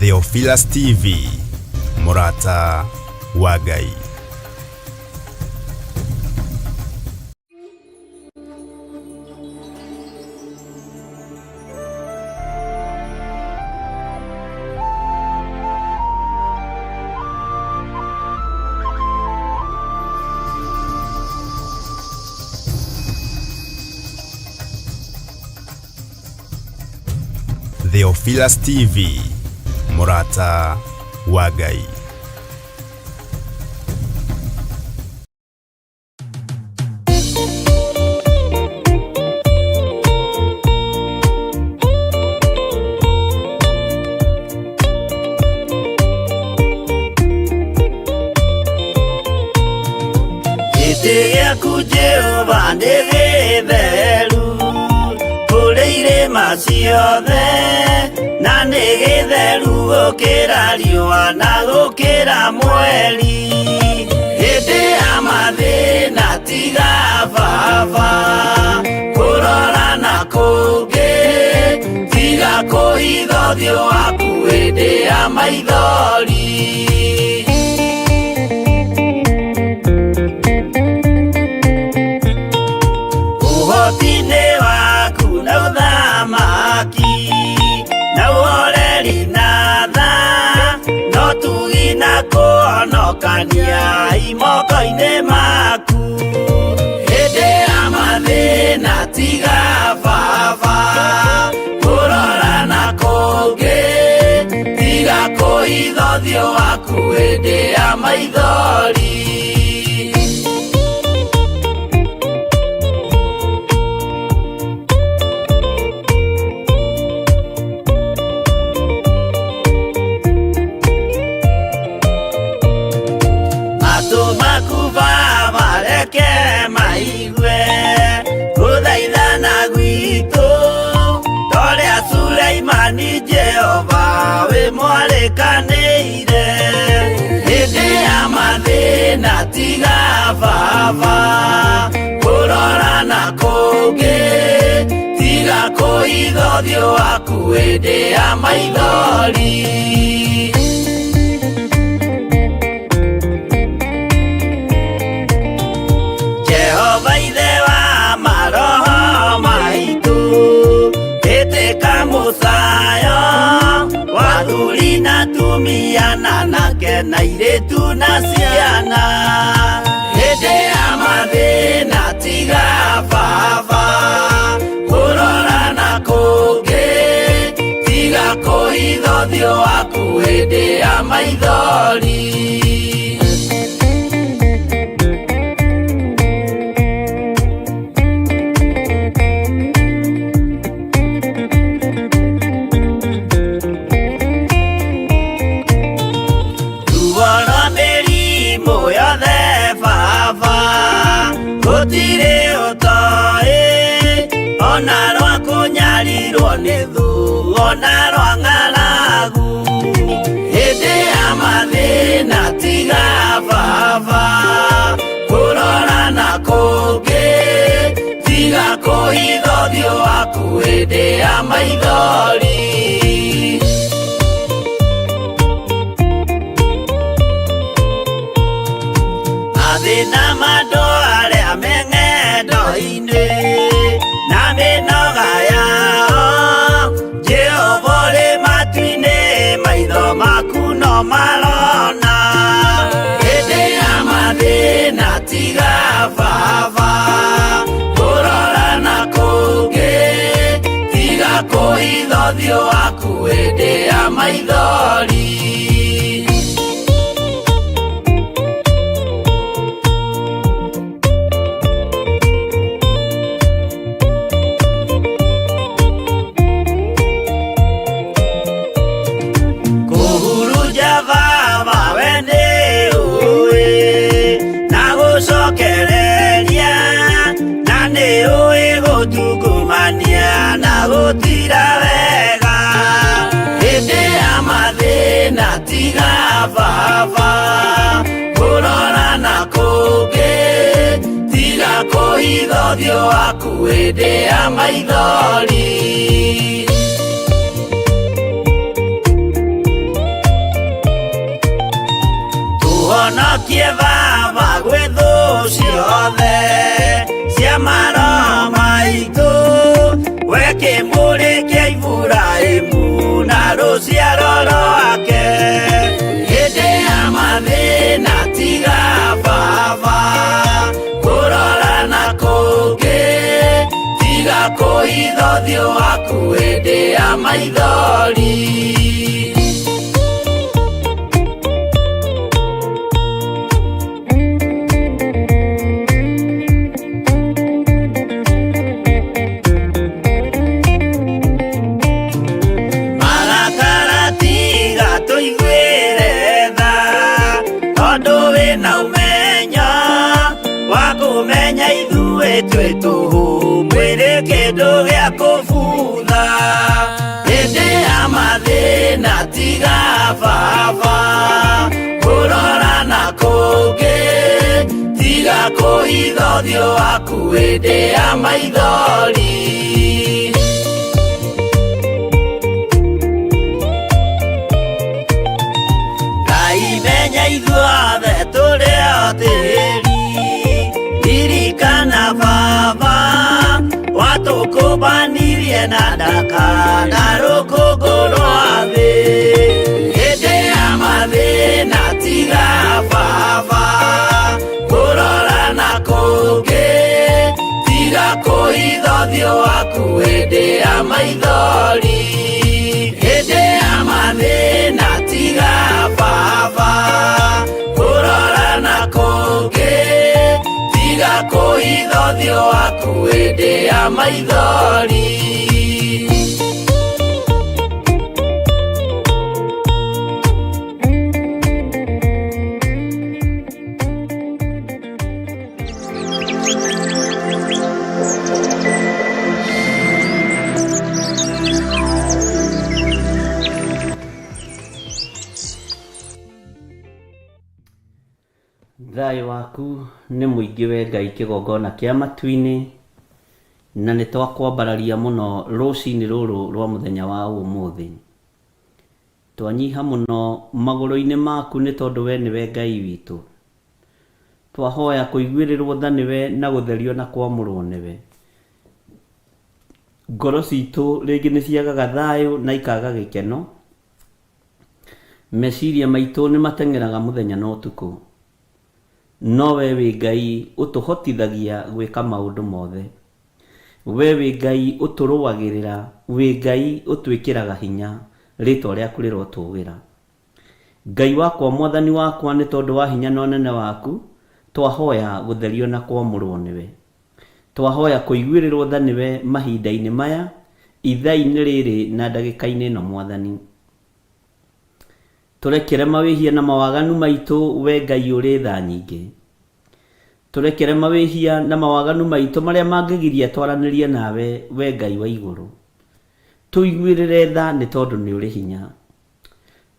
Theophilus TV, Murata wa Ngai. Theophilus TV, Murata wa Ngai. Ite Jehova nĩgĩtheru kũrĩ irĩma ciothe, na nĩgĩtheru gũkĩra riũa na gũkĩra mweri. Hĩndĩ ya mathĩna tiga baba kũrora na kũngĩ, tiga kũhitha ũthiũ waku hĩndĩ ya maithori. Ũhoti-inĩ waku na ũthamaki na ũhoreri na tha, no tugi na kũhonokania moko-inĩ maku. Hĩndĩ ya mathĩna tiga baba kũrora na kũngĩ, tiga kũhitha ũthiũ waku hĩndĩ ya maithori. Jehova we mwarekanĩire, hĩndĩ ya mathĩna tiga baba kũrora na kũngĩ, tiga kũhitha ũthiũ waku hĩndĩ ya maithori. Jehova ithe wa maroho maitũ, ĩtĩka mũcayo wathuri na atumia na anake na airĩtu na ciana. Hĩndĩ ya mathĩna tiga baba kũrora na kũngĩ, tiga kũhitha ũthiũ waku hĩndĩ ya maithori. Gũtirĩ ũtoĩ ona rwa kũnyarirwo nĩ thu ona rwa ng'aragu. Hĩndĩ ya mathĩna tiga baba kũrora na kũngĩ, tiga kũhitha ũthiũ waku hĩndĩ ya maithori. Mathĩna mandũ arĩa me ng'endo-inĩ na mĩnoga yao, Jehova ũrĩ matu-inĩ maitho maku no marona. Hĩndĩ ya mathĩna tiga baba kũrora na kũngĩ, tiga kũhitha ũthiũ waku hĩndĩ ya maithori. Gũtira wega hĩndĩ ya mathĩna tiga baba kũrora na kũngĩ, tiga kũhitha ũthiũ waku hĩndĩ ya maithori. rũciaro rwake hĩndĩ ya mathĩna tiga baba kũrora na kũngĩ tiga kũhitha ũthiũ waku hĩndĩ ya maithori. Menya ithuĩ twĩ tũhũ mwĩrĩ kĩndũ gĩa kũbutha hĩndĩ ya mathĩna tiga baba kũrora na kũngĩ tiga kũhitha ũthiũ waku hĩndĩ ya maithori. Ngai menya ithuothe tũrĩ o tĩri ririkana baba watũkũmbanirie na ndaka na rũkũngũ rwa thĩ hĩndĩ ya mathĩna tiga baba kũrora na kũngĩ tiga kũhitha ũthiũ waku hĩndĩ ya maithori. Hĩndĩ ya mathĩna tiga baba kũrora na kũngĩ tiga kũhitha ũthiũ waku hĩndĩ ya maithori. Thayũ waku nĩ mũingĩ we Ngai kĩgongona kĩa matu-inĩ, na nĩ twakwambararia mũno rũcinĩ rũrũ rwa mũthenya wa ũmũthĩ. Twanyiha mũno magũrũ-inĩ maku nĩ tondũ we nĩwe Ngai witũ. Twahoya kũiguĩrĩrwo tha nĩwe na gũtherio na kwamũrwo nĩwe. Ngoro citũ rĩngĩ nĩ ciagaga thayũ na ikaga gĩkeno. Meciria maitũ nĩ mateng'eraga mũthenya na ũtukũ. No we wĩ Ngai ũtũhotithagia gwĩka maũndũ mothe. We wĩ Ngai ũtũrũagĩrĩra, wĩ Ngai ũtwĩkĩraga hinya, rĩtwa rĩaku rĩrotũgĩra. Ngai wakwa mwathani wakwa nĩ tondũ wa hinya na ũnene waku, twahoya gũtherio na kwamũrwo nĩwe. Twahoya kũiguĩrĩrwo tha nĩwe mahinda-inĩ maya, ithaa-inĩ rĩrĩ na ndagĩka-inĩ ĩno mwathani. Tũrekere mawĩhia na mawaganu maitũ we Ngai ũrĩ tha nyingĩ. Tũrekere mawĩhia na mawaganu maitũ marĩa mangĩgiria twaranĩrie nawe we Ngai wa igũrũ. Tũiguĩrĩre tha nĩ tondũ nĩ ũrĩ hinya.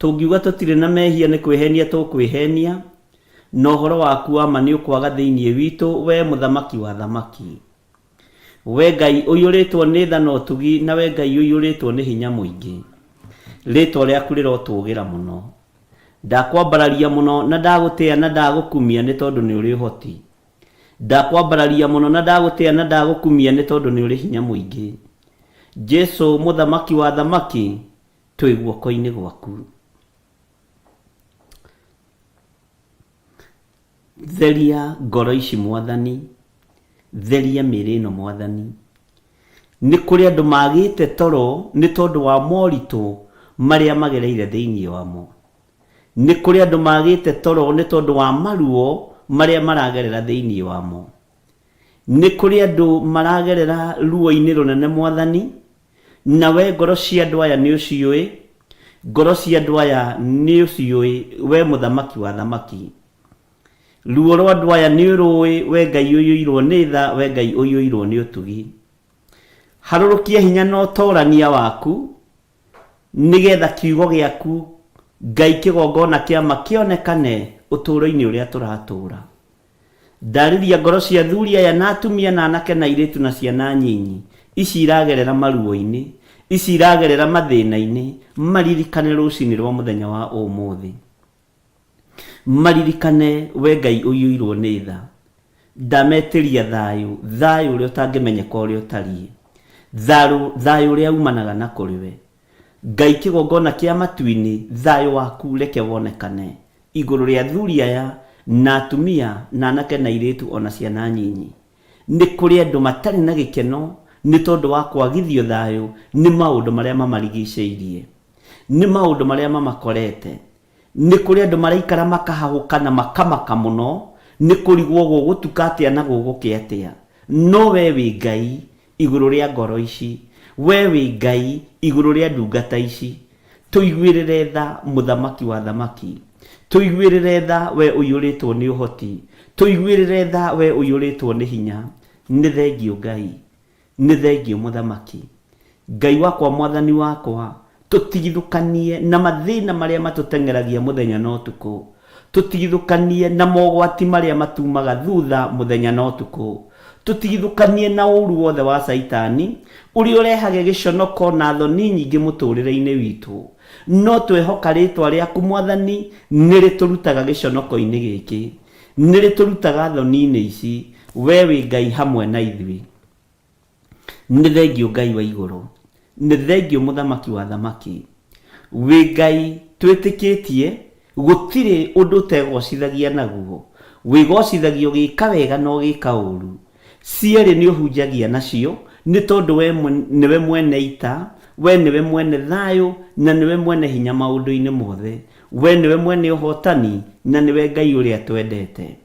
Tũngiuga tũtirĩ na mehia nĩ kwĩhenia tũkwĩhenia, na ũhoro waku wa ma nĩ ũkwaga thĩinĩ witũ we mũthamaki wa thamaki. We Ngai ũiyũrĩtwo nĩ tha na ũtugi, na we Ngai ũiyũrĩtwo nĩ hinya mũingĩ. Rĩtwa rĩaku rĩrotũgĩra mũno. Ndakwambararia mũno na ndagũtĩa na ndagũkumia nĩ tondũ nĩ ũrĩ ũhoti. Ndakwambararia mũno na ndagũtĩa na ndagũkumia nĩ tondũ nĩ ũrĩ hinya mũingĩ. Jesu mũthamaki wa thamaki, twĩ guoko-inĩ gwaku. Theria ngoro ici mwathani, theria mĩĩrĩ ĩno mwathani. Nĩ kũrĩ andũ magĩte toro nĩ tondũ wa moritũ marĩa magereire thĩinĩ wamo. Nĩ kũrĩ andũ magĩte toro nĩ tondũ wa maruo marĩa maragerera thĩinĩ wamo. Nĩ kũrĩ andũ maragerera ruo-inĩ rũnene mwathani, na we ngoro cia andũ aya nĩ ũciũĩ, ngoro cia andũ aya nĩ ũciũĩ we mũthamaki wa thamaki. Ruo rwa andũ aya nĩ ũrũĩ we Ngai ũiyũirwo nĩ tha, we Ngai ũiyũirwo nĩ ũtugi. Harũrũkia hinya na ũtorania waku, nĩgetha kiugo gĩaku Ngai kĩgongona kĩama kĩonekane ũtũũro-inĩ ũrĩa tũratũũra. Ndarĩria ngoro cia athuri aya na atumia na anake na airĩtu na ciana nyinyi, ici iragerera maruo-inĩ, ici iragerera mathĩna-inĩ, maririkane rũcinĩ rwa mũthenya wa ũmũthĩ. Maririkane we Ngai ũiyũirwo nĩ tha. Ndametĩria thayũ, thayũ ũrĩa ũtangĩmenyeka ũrĩa ũtariĩ. Thayũ ũrĩa umanaga na kũrĩ we. Ngai kĩgongona kĩa matu-inĩ, thayũ waku reke wonekane igũrũ rĩa athuri aya na atumia na anake na airĩtu ona ciana nyinyi. Nĩ kũrĩ andũ matarĩ na gĩkeno nĩ tondũ wa kwagithio thayũ nĩ maũndũ marĩa mamarigicĩirie, nĩ maũndũ marĩa mamakorete. Nĩ kũrĩ andũ maraikara makahahũka na makamaka mũno nĩ kũrigwo gũgũtuka atĩa na gũgũke atĩa. No we wĩ Ngai igũrũ rĩa ngoro ici, we wĩ Ngai igũrũ rĩa ndungata ici. Tũiguĩrĩre tha mũthamaki wa thamaki, tũiguĩrĩre tha we ũiyũrĩtwo nĩ ũhoti, tũiguĩrĩre tha we ũiyũrĩtwo nĩ hinya. Nĩ thengio Ngai, nĩ thengio mũthamaki. Ngai wakwa, mwathani wakwa, tũtigithũkanie na mathĩna marĩa matũteng'eragia mũthenya na ũtukũ, tũtigithũkanie na mogwati marĩa matumaga thutha mũthenya na ũtukũ, tũtigithũkanie na ũru wothe wa Saitani ũrĩa ũrehage gĩconoko na thoni nyingĩ mũtũrĩre-inĩ witũ. No twĩhoka rĩtwa rĩaku mwathani nĩ rĩtũrutaga gĩconoko-inĩ gĩkĩ, nĩ rĩtũrutaga thoni-inĩ ici. We wĩ Ngai hamwe na ithuĩ. Nĩ thengio Ngai wa igũrũ, nĩ thengio mũthamaki wa thamaki. Wĩ Ngai twĩtĩkĩtie gũtirĩ ũndũ ũtegocithagia naguo, wĩgocithagio gĩka wega no gĩka ũru, cierĩ nĩ ũhunjagia nacio, nĩ tondũ we nĩwe mwene ita, we nĩwe mwene thayũ na nĩwe mwene hinya maũndũ-inĩ mothe, we nĩwe mwene ũhotani na nĩwe Ngai ũrĩa twendete.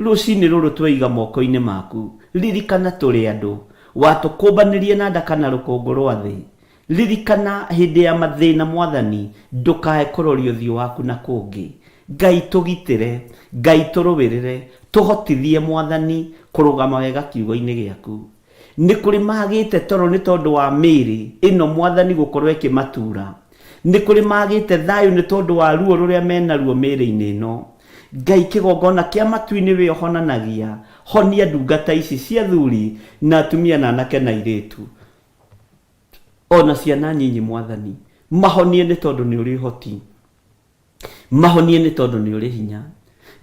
Rũcinĩ rũrũ twaiga moko-inĩ maku, ririkana tũrĩ andũ, watũkũmbanĩrie na ndaka na rũkũngũ rwa thĩ. Ririkana hĩndĩ ya mathĩna mwathani, ndũkae kũroria ũthiũ waku na kũngĩ. Ngai tũgitĩre, Ngai tũrũwĩrĩre, tũhotithie mwathani kũrũgama wega kiugo-inĩ gĩaku. Nĩ kũrĩ magĩte toro nĩ tondũ wa mĩĩrĩ ĩno mwathani gũkorwo ĩkĩmatura, nĩ kũrĩ magĩte thayũ nĩ tondũ wa ruo rũrĩa menaruo mĩĩrĩ-inĩ ĩno. Ngai kĩgongona kĩa matu-inĩ we honanagia, honia ndungata ici cia athuri na atumia na anake na airĩtu ona ciana nyinyi mwathani. Mahonie nĩ tondũ nĩ ũrĩ ũhoti, mahonie nĩ tondũ nĩ ũrĩ hinya.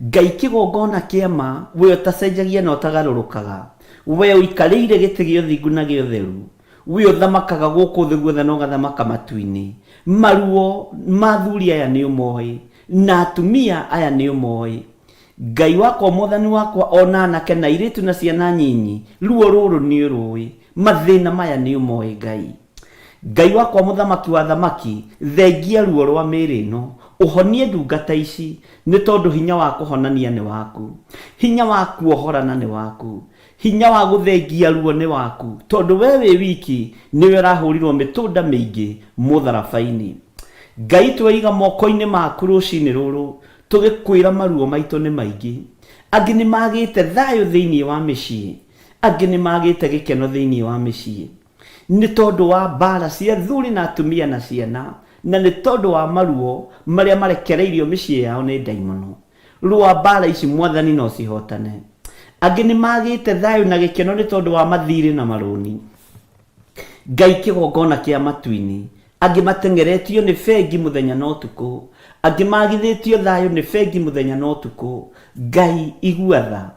Ngai kĩgongona kĩa ma, we ũtacenjagia na ũtagarũrũkaga, we ũikarĩire gĩtĩ gĩa ũthingu na gĩa ũtheru, we ũthamakaga gũkũ thĩ guothe na ũgathamaka matu-inĩ. Maruo ma athuri aya nĩ ũmoĩ na atumia aya nĩ ũmoĩ. Ngai wakwa, mwathani wakwa, ona anake na airĩtu na ciana nyinyi, ruo rũrũ nĩ ũrũĩ, mathĩna maya nĩ ũmoĩ Ngai. Ngai wakwa, mũthamaki wa thamaki, thengia ruo rwa mĩĩrĩ ĩno, ũhonie ndungata ici nĩ tondũ hinya wa kũhonania nĩ waku, hinya wa kuohorana nĩ waku, hinya wa gũthengia ruo nĩ waku, tondũ we wĩ wiki nĩwe ũrahũrirwo mĩtũnda mĩingĩ mũtharaba-inĩ. Ngai twaiga moko-inĩ maku rũcinĩ rũrũ, tũgĩkwĩra maruo maitũ nĩ maingĩ. Angĩ nĩ magĩte thayũ thĩinĩ wa mĩciĩ, angĩ nĩ magĩte gĩkeno thĩinĩ wa mĩciĩ, nĩ tondũ wa mbara cia athuri na atumia na ciana, na nĩ tondũ wa maruo marĩa marekereirio mĩciĩ yao nĩ ndaimono. Rũa mbara ici mwathani no cihotane. Angĩ nĩ magĩte thayũ na gĩkeno nĩ tondũ wa mathirĩ na marũni. Ngai kĩgongona kĩa matu-inĩ, angĩ mateng'eretio nĩ bengi mũthenya na ũtukũ, angĩ magithĩtio thayũ nĩ bengi mũthenya na ũtukũ. Ngai igua tha,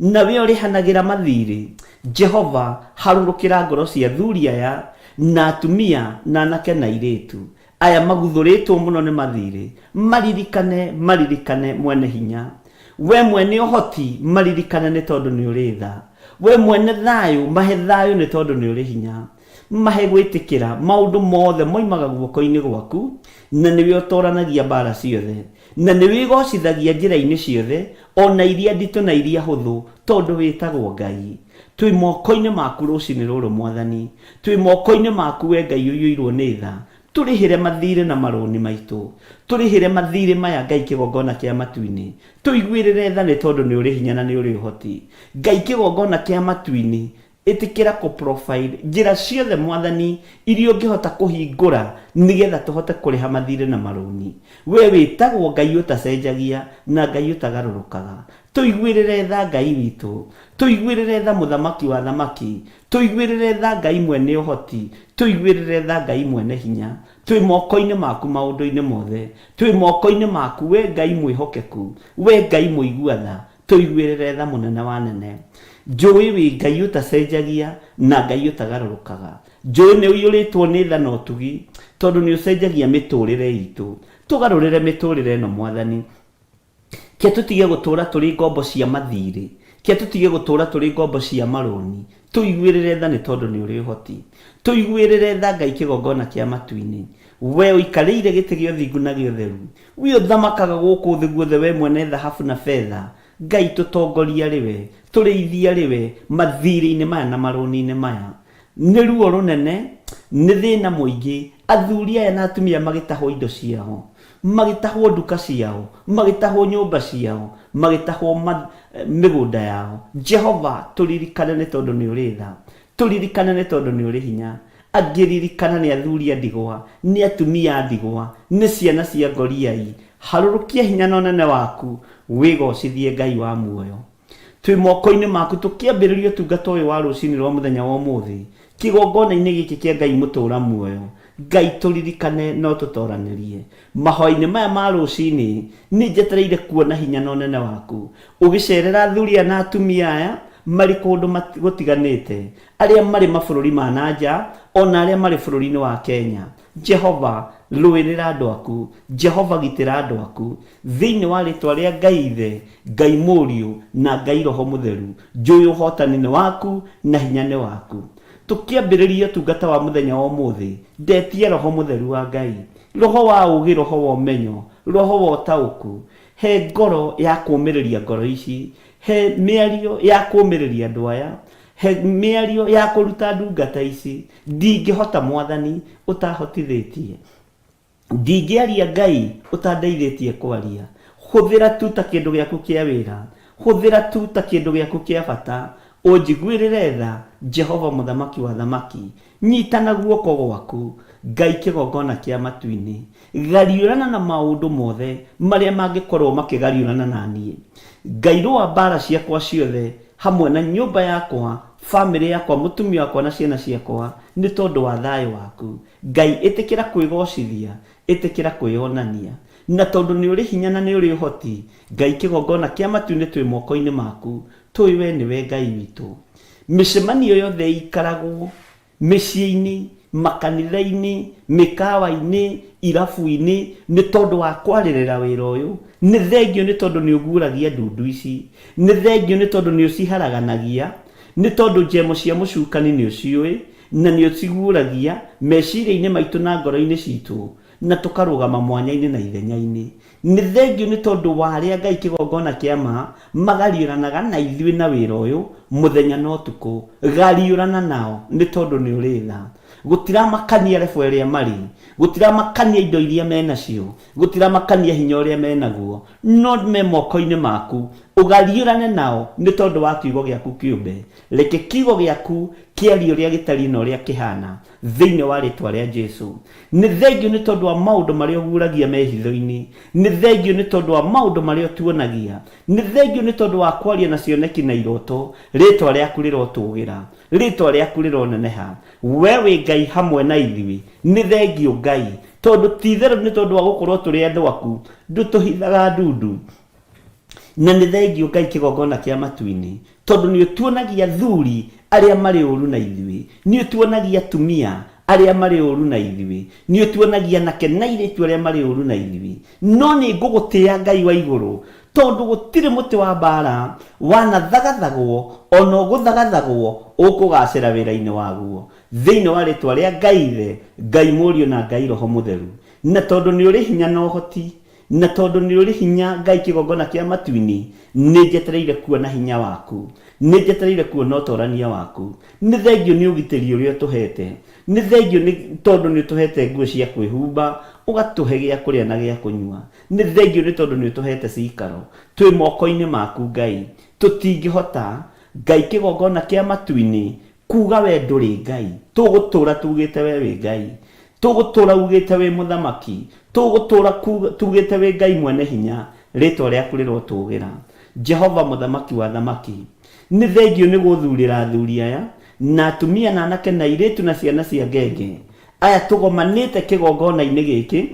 nawe ũrĩhanagĩra mathirĩ. Jehova harũrũkĩra ngoro cia athuri aya na atumia na anake na airĩtu aya maguthũrĩtwo mũno nĩ mathirĩ. Maririkane, maririkane mwene hinya, we mwene ũhoti, maririkane nĩ tondũ nĩ ũrĩ tha. We mwene thayũ, mahe thayũ nĩ tondũ nĩ ũrĩ hinya. Mahe gwĩtĩkĩra maũndũ mothe moimaga guoko-inĩ gwaku, na nĩwe ũtũranagia mbara ciothe, na nĩwe ũgocithagia njĩra-inĩ ciothe, ona iria nditũ na iria hũthũ, tondũ wĩtagwo Ngai. Twĩ moko-inĩ maku rũcinĩ rũrũ mwathani, twĩ moko-inĩ maku we Ngai ũiyũirwo nĩ tha. Tũrĩhĩre mathirĩ na marũni maitũ, tũrĩhĩre mathirĩ maya Ngai kĩgongona kĩa matu-inĩ. Tũiguĩrĩre tha nĩ tondũ nĩ ũrĩ hinya na nĩ ũrĩ ũhoti. Ngai kĩgongona kĩa matu-inĩ, ĩtĩkĩra kũ-provide njĩra ciothe mwathani iria ũngĩhota kũhingũra nĩgetha tũhote kũrĩha mathirĩ na marũni. We wĩtagwo Ngai ũtacenjagia na Ngai ũtagarũrũkaga. Tũiguĩrĩre tha Ngai witũ, tũiguĩrĩre tha mũthamaki wa thamaki, tũiguĩrĩre tha Ngai mwene ũhoti, tũiguĩrĩre tha Ngai mwene hinya. Twĩ moko-inĩ maku maũndũ-inĩ mothe, twĩ moko-inĩ maku we Ngai mwĩhokeku, we Ngai mũigua tha, tũiguĩrĩre tha mũnene wa nene. Njũĩ wĩ Ngai ũtacenjagia na Ngai ũtagarũrũkaga. njũĩ nĩ ũiyũrĩtwo nĩ tha na ũtugi tondũ nĩ ũcenjagia mĩtũrĩre itũ. Tũgarũrĩre mĩtũrĩre ĩno Mwathani, ke tũtige gũtũra tũrĩ ngombo cia mathirĩ, ke tũtige gũtũra tũrĩ ngombo cia marũni. Tũiguĩrĩre tha nĩ tondũ nĩ ũrĩ ũhoti, tũiguĩrĩre tha Ngai kĩgongona kĩa matu-inĩ. We ũikarĩire gĩtĩ gĩa ũthingu na gĩa ũtheru, we ũthamakaga gũkũ thĩ guothe, we mwene thahabu na betha. Ngai tũtongoria rĩwe, tũrĩithia rĩwe mathirĩ-inĩ maya na marũni-inĩ maya. Nĩ ruo rũnene, nĩ thĩna mũingĩ, athuri aya na atumia magĩtahwo indo ciao, magĩtahwo nduka ciao, magĩtahwo nyũmba ciao, magĩtahwo mĩgũnda yao. Jehova tũririkane nĩ tondũ nĩ ũrĩ tha, tũririkane nĩ tondũ nĩ ũrĩ hinya. Angĩririkana nĩ athuri a ndigwa, nĩ atumia a ndigwa, nĩ ciana cia ngoriai. Harũrũkia hinya na ũnene waku, wĩgocithie Ngai wa muoyo. Twĩ moko-inĩ maku tũkĩambĩrĩria ũtungata ũyũ wa rũcinĩ rwa mũthenya wa ũmũthĩ kĩgongona-inĩ gĩkĩ kĩa Ngai mũtũra muoyo. Ngai tũririkane no tũtoranĩrie mahoya-inĩ maya ma rũcinĩ. Nĩ njetereire kuona hinya na ũnene waku ũgĩcerera athuri na atumia aya marĩ kũndũ gũtiganĩte, arĩa marĩ mabũrũri ma nanja ona arĩa marĩ bũrũri-inĩ wa Kenya. Jehova rũĩrĩra andũ aku, Jehova gitĩra andũ aku thĩinĩ wa rĩtwa rĩa Ngai Ithe, Ngai Mũriũ na Ngai Roho Mũtheru. Njũĩ ũhotani nĩ waku na hinya nĩ waku. Tũkĩambĩrĩria ũtungata wa mũthenya wa ũmũthĩ, ndetie Roho Mũtheru wa Ngai, roho wa ũgĩ, roho wa ũmenyo, roho wa ũtaũku. He ngoro ya kũũmĩrĩria ngoro ici, he mĩario ya kũũmĩrĩria andũ aya, he mĩario ya kũruta ndungata ici. Ndingĩhota Mwathani ũtahotithĩtie, ndingĩaria Ngai ũtandeithĩtie kwaria. Hũthĩra tu ta kĩndũ gĩaku kĩa wĩra, hũthĩra tu ta kĩndũ gĩaku kĩa bata. Ũnjiguĩrĩre tha Jehova mũthamaki wa thamaki, nyitana guoko gwaku Ngai kĩgongona kĩa matu-inĩ. Gariũrana na maũndũ mothe marĩa mangĩkorwo makĩgariũrana na niĩ. Ngai rũa mbara ciakwa ciothe hamwe na nyũmba yakwa, famĩlĩ yakwa, mũtumia wakwa na ciana ciakwa, nĩ tondũ wa thayũ waku. Ngai ĩtĩkĩra kwĩgocithia, ĩtĩkĩra kwĩonania, na tondũ nĩ ũrĩ hinya na nĩ ũrĩ ũhoti. Ngai kĩgongona kĩa matu-inĩ twĩ moko-inĩ maku, tũĩ we nĩwe Ngai witũ. Mĩcemanio yothe ikaragwo mĩciĩ-inĩ, makanitha-inĩ, mĩkawa-inĩ, irabu-inĩ, nĩ tondũ wa kwarĩrĩra wĩra ũyũ. Nĩ thengio nĩ tondũ nĩ ũguũragia ndundu ici, nĩ thengio nĩ tondũ nĩ ũciharaganagia, nĩ tondũ njemo cia mũcukani nĩ ũciũĩ na nĩ ũciguũragia meciria-inĩ maitũ na ngoro-inĩ citũ, na tũkarũgama mwanya-inĩ na ithenya-inĩ. Nĩ thengio nĩ tondũ wa arĩa Ngai kĩgongona kĩa ma magariũranaga na ithuĩ na wĩra ũyũ mũthenya na ũtukũ. Gariũrana nao nĩ tondũ nĩ ũrĩ tha. Gũtiramakania rebo ĩrĩa marĩ, gũtiramakania indo iria menacio, gũtiramakania hinya ũrĩa menaguo, no me moko-inĩ maku. Ũgariũrane nao nĩ tondũ wa kiugo gĩaku kĩũmbe. Reke kiugo gĩaku kĩarie ũrĩa gĩtariĩ na ũrĩa kĩhana thĩinĩ wa rĩtwa rĩa Jesũ. Nĩ thengio nĩ tondũ wa maũndũ marĩa ũguũragia mehitho-inĩ, nĩ thengio nĩ tondũ wa maũndũ marĩa ũtuonagia, nĩ thengio nĩ tondũ wa kwaria na cioneki na iroto. Rĩtwa rĩaku rĩrotũgĩra, rĩtwa rĩaku rĩroneneha. We wĩ Ngai hamwe na ithuĩ, nĩ thengio Ngai, tondũ ti-itherũ nĩ tondũ wa gũkorwo tũrĩ andũ aku ndũtũhithaga ndundu. Na nĩ thengio Ngai kĩgongona kĩa matu-inĩ, tondũ nĩ ũtuonagia athuri arĩa marĩ ũru na ithuĩ, nĩ ũtuonagia atumia arĩa marĩ ũru na ithuĩ, nĩ ũtuonagia anake na airĩtu arĩa marĩ ũru na ithuĩ. No nĩ ngũgũtĩĩa Ngai wa igũrũ, tondũ gũtirĩ mũtĩ wa mbara wanathagathagwo ona ũgũthagathagwo ũkũgacĩra wĩra-inĩ waguo. Thĩinĩ wa rĩtwa rĩa Ngai Ithe, Ngai Mũriũ na Ngai Roho Mũtheru. Na tondũ nĩ ũrĩ hinya na ũhoti, na tondũ nĩ ũrĩ hinya Ngai kĩgongona kĩa matu-inĩ, nĩ njetereire kuona hinya waku, nĩ njetereire kuona ũtorania waku. Nĩ thengio nĩ ũgitĩri ũrĩa ũtũhete, nĩ thengio nĩ tondũ nĩ ũtũhete nguo cia kwĩhumba, ũgatũhe gĩa kũrĩa na gĩa kũnyua. Nĩ thengio nĩ tondũ nĩ ũtũhete cikaro. Twĩ moko-inĩ maku Ngai, tũtingĩhota Ngai kĩgongona kĩa matu-inĩ kuga we ndũrĩ Ngai. Tũgũtũra tugĩte we wĩ Ngai, tũgũtũra ugĩte wĩ mũthamaki, tũgũtũra tugĩte wĩ Ngai mwene hinya. Rĩtwa rĩaku rĩrotũgĩra Jehova mũthamaki wa thamaki. Nĩ thengio nĩ gũthurĩra athuri aya na atumia na anake na airĩtu na ciana cia ngenge aya tũgomanĩte kĩgongona-inĩ gĩkĩ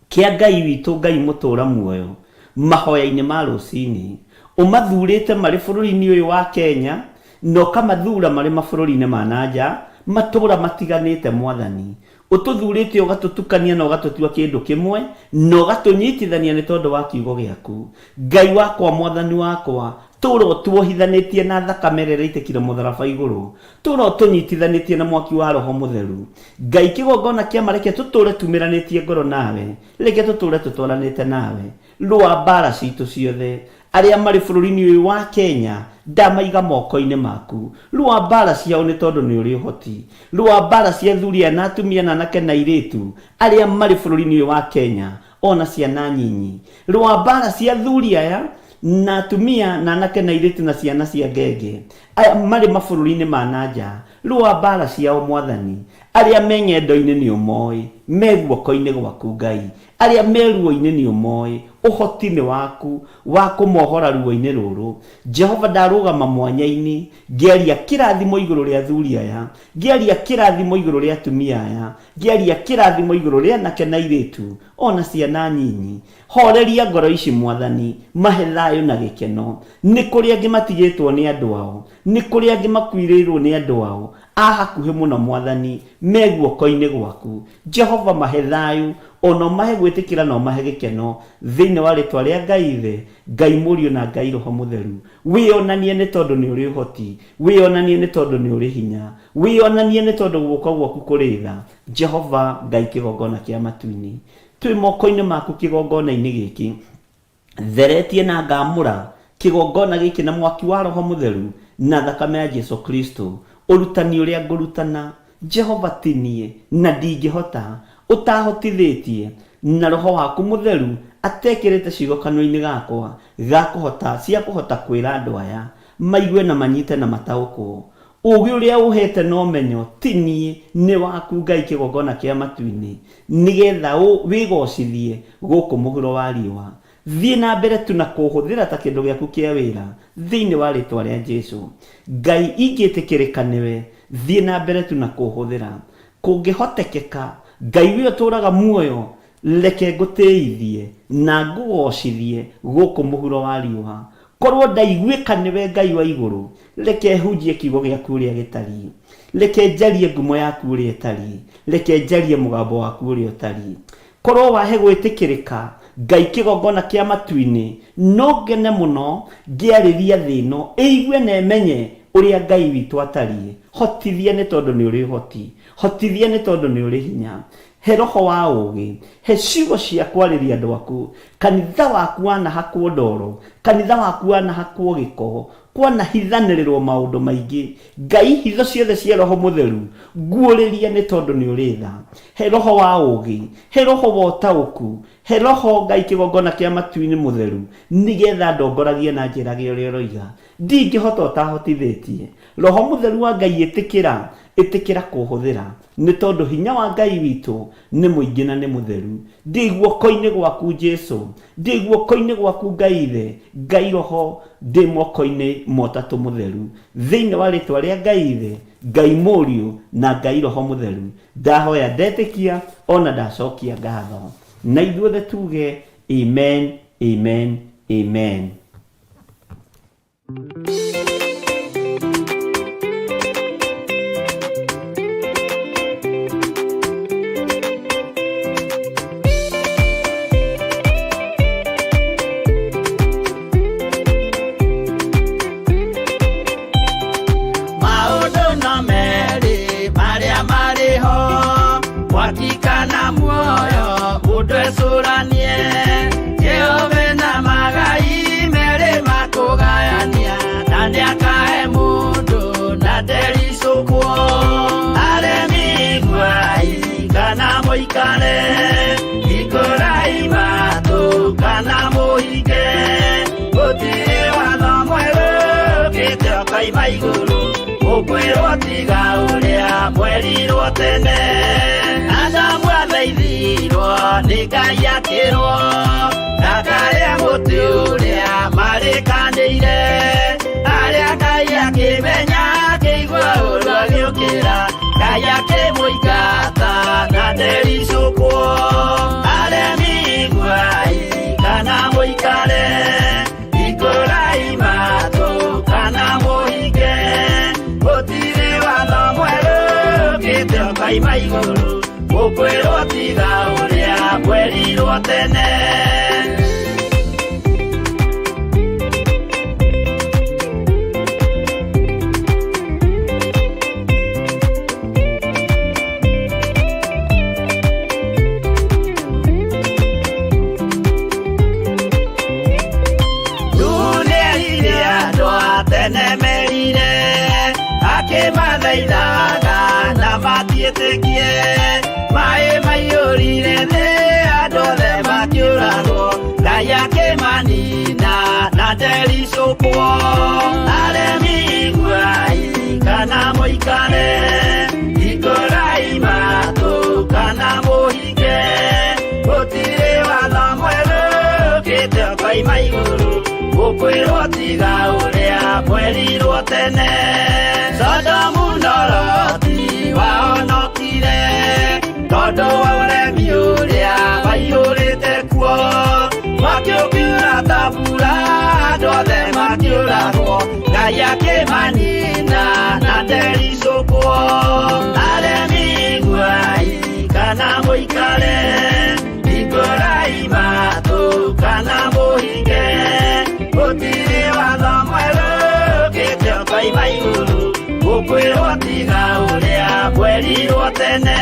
kĩa Ngai witũ, Ngai mũtũra muoyo, mahoya-inĩ ma rũcinĩ. Ũmathurĩte marĩ bũrũri-inĩ ũyũ wa Kenya, na ũkamathura marĩ mabũrũri-inĩ ma nanja, matura matiganite mwathani ututhurite ugatutukania na ugatutua kindu kimwe na ugatunyitithania ni tondu wa kiugo giaku. Ngai wakwa mwathani wakwa, turo tuohithanitie na thakame rĩrĩa itekire mũtharaba iguru, turo tunyitithanitie na mwaki wa roho mutheru. Ngai kigongona kia mareke tuture tumiranitie ngoro nawe, reke tuture tutwaranite nawe. Rũa mbara citu ciothe aria mari bũrũri-inĩ ũyũ wa Kenya ndamaiga moko-inĩ maku. Rũa mbara ciao nĩ tondũ nĩ ũrĩ ũhoti. Rũa mbara cia athuri na atumia na anake na airĩtu aria mari bũrũri-inĩ ũyũ wa Kenya, ona ciana nyinyi. Rũa mbara cia athuri aya na atumia na anake na airĩtu na ciana cia ngenge aya mari mabũrũri-inĩ ma nanja. Rũa mbara ciao mwathani aria me ng'endo-inĩ nĩ ũmoĩ, me guoko-inĩ gwaku Ngai, aria me ruo-inĩ nĩ ũmoĩ, uhoti ni waku wa kumohora ruo-ini ruru. Jehova ndarugama mwanya-ini ngiaria kirathimo iguru ria athuri aya, ngiaria kirathimo iguru ria atumia aya, ngiaria kirathimo iguru ria anake na airĩtu ona ciana nyinyi. Horeria ngoro ici mwathani, mahe thayo na gikeno. Ni kuri angi matigitwo ni andu ao, ni kuri angi makuirirwo ni andu ao, hakuhi muno mwathani, me guoko-ini gwaku. Jehova mahe thayo, ono mahe gwitikira no mahe gikeno thiini wa ritwa ria Ngai Ithe, Ngai Mũriũ na Ngai Roho Mutheru. Wionanie ni tondu ni uri uhoti, wionanie ni tondu ni uri hinya, wionanie ni tondu guoko gwaku kuri tha. Jehova Ngai kigongona kia matu-ini, twi moko-ini maku kigongona-ini giki, theretie na ngamura kigongona giki na mwaki wa Roho Mutheru na thakame ya Jesu Kristo. Urutani uria ngurutana Jehova tinie na ndingihota, utahotithitie na Roho waku Mutheru atekirite ciugo kanua-ini gakwa gakuhota cia kuhota kwira andu aya maigue na manyite na mataukwo. Ugi uria uhete no menyo tinie ni waku Ngai kigongona kia matu-ini, nigetha wigocithie guku muhuro wa riwa. Thie na mbere tu na kuhuthira ta kindu giaku kia wira thiini wa ritwa ria Jesu. Ngai ingitikirika niwe, thie na mbere tu na kuhuthira. Kungihotekeka Ngai wi uturaga muoyo, reke ngutiithie na ngugocithie guku muhuro wa riwa. Korwo ndaiguika niwe Ngai wa iguru, reke hunjie kiugo giaku uria gitari, reke njarie ngumo yaku uria itari, reke njarie mugambo waku uria utari. Korwo wahe gwitikirika Ngai kigongona kia matu-ini, no ngene muno ngiariria thino eigue na emenye uria Ngai witu atari. Hotithia ni tondu ni uri hoti, hotithia ni tondu ni uri hinya. He roho wa ugi, he ciugo cia kwariria andu aku. Kanitha waku wana hakwo ndoro, kanitha waku wana hakwo giko, kwana hithanĩrĩrwo maundu maingi. Ngai hitho ciothe cia Roho Mutheru nguũrĩria ni tondu ni uri tha. He roho wa ugi, he roho wa ũtaũku, he roho Ngai kigongona kia matu-ini mutheru, nigetha ndongoragie na njĩra gĩa ũrĩa ũroiga. Ndingĩhota ũtahotithĩtie. Roho Mutheru wa Ngai itikira kuhuthira, ni tondu hinya wa Ngai witu ni muingi na ni mutheru. Ndi guoko-ini gwaku Jesu, ndi guoko-ini gwaku Ngai Ithe, Ngai Roho, ndi moko-ini motatu mutheru, thiini wa ritwa ria Ngai Ithe, Ngai Mũriũ na Ngai Roho Mutheru. Ndahoya ndetikia ona ndacokia ngatho, na ithuothe tuge amen, amen, amen. Watikana muoyo utwesuranie, Jehova na magai mere makugayania, nani akae mundu na derisukwo aremi gwai kana moikare ikorai matu kana moike gutire watho mweru gitioka imaiguru ukwirwo tiga uria mwerirwo tene. Adamu athaithirwo ni Ngai akirwo ndakaria muti uria marikanĩire, aria Ngai akimenya akĩigua ũru agĩũkĩra, Ngai akĩmũingata na ndericũkwo aremi gwai kana mũikare ikũrai matu kana mũhinge gũtirĩ watho mwerũ tiga uria kwerirwo tene. Mathaithaga na matiĩtĩkie maĩ maiyũrire thĩ andũ othe makĩũragwo Ngai akĩmanina na ndericũkwo aremi iguai kana mũikare hingũrai matũ kana mũhinge gũtirĩ watho mwerũ ũkĩte ũkoima igũrũ gũkwĩrwo tiga ũrĩa mwerirwo tene. Sodomu na Loti wahonokire tondũ wa ũremi ũrĩa waiyũrĩte kuo makĩũkiura ta mbura andũ othe makĩũragwo Ngai akĩmanina na ndericũkwo aremi iguai kana mũikare hingũrai matũ kana mũhinge gũtirĩ watho mwerũ ũkĩte ũkoima igũrũ gũkwĩrwo tiga ũrĩa kwerirwo tene.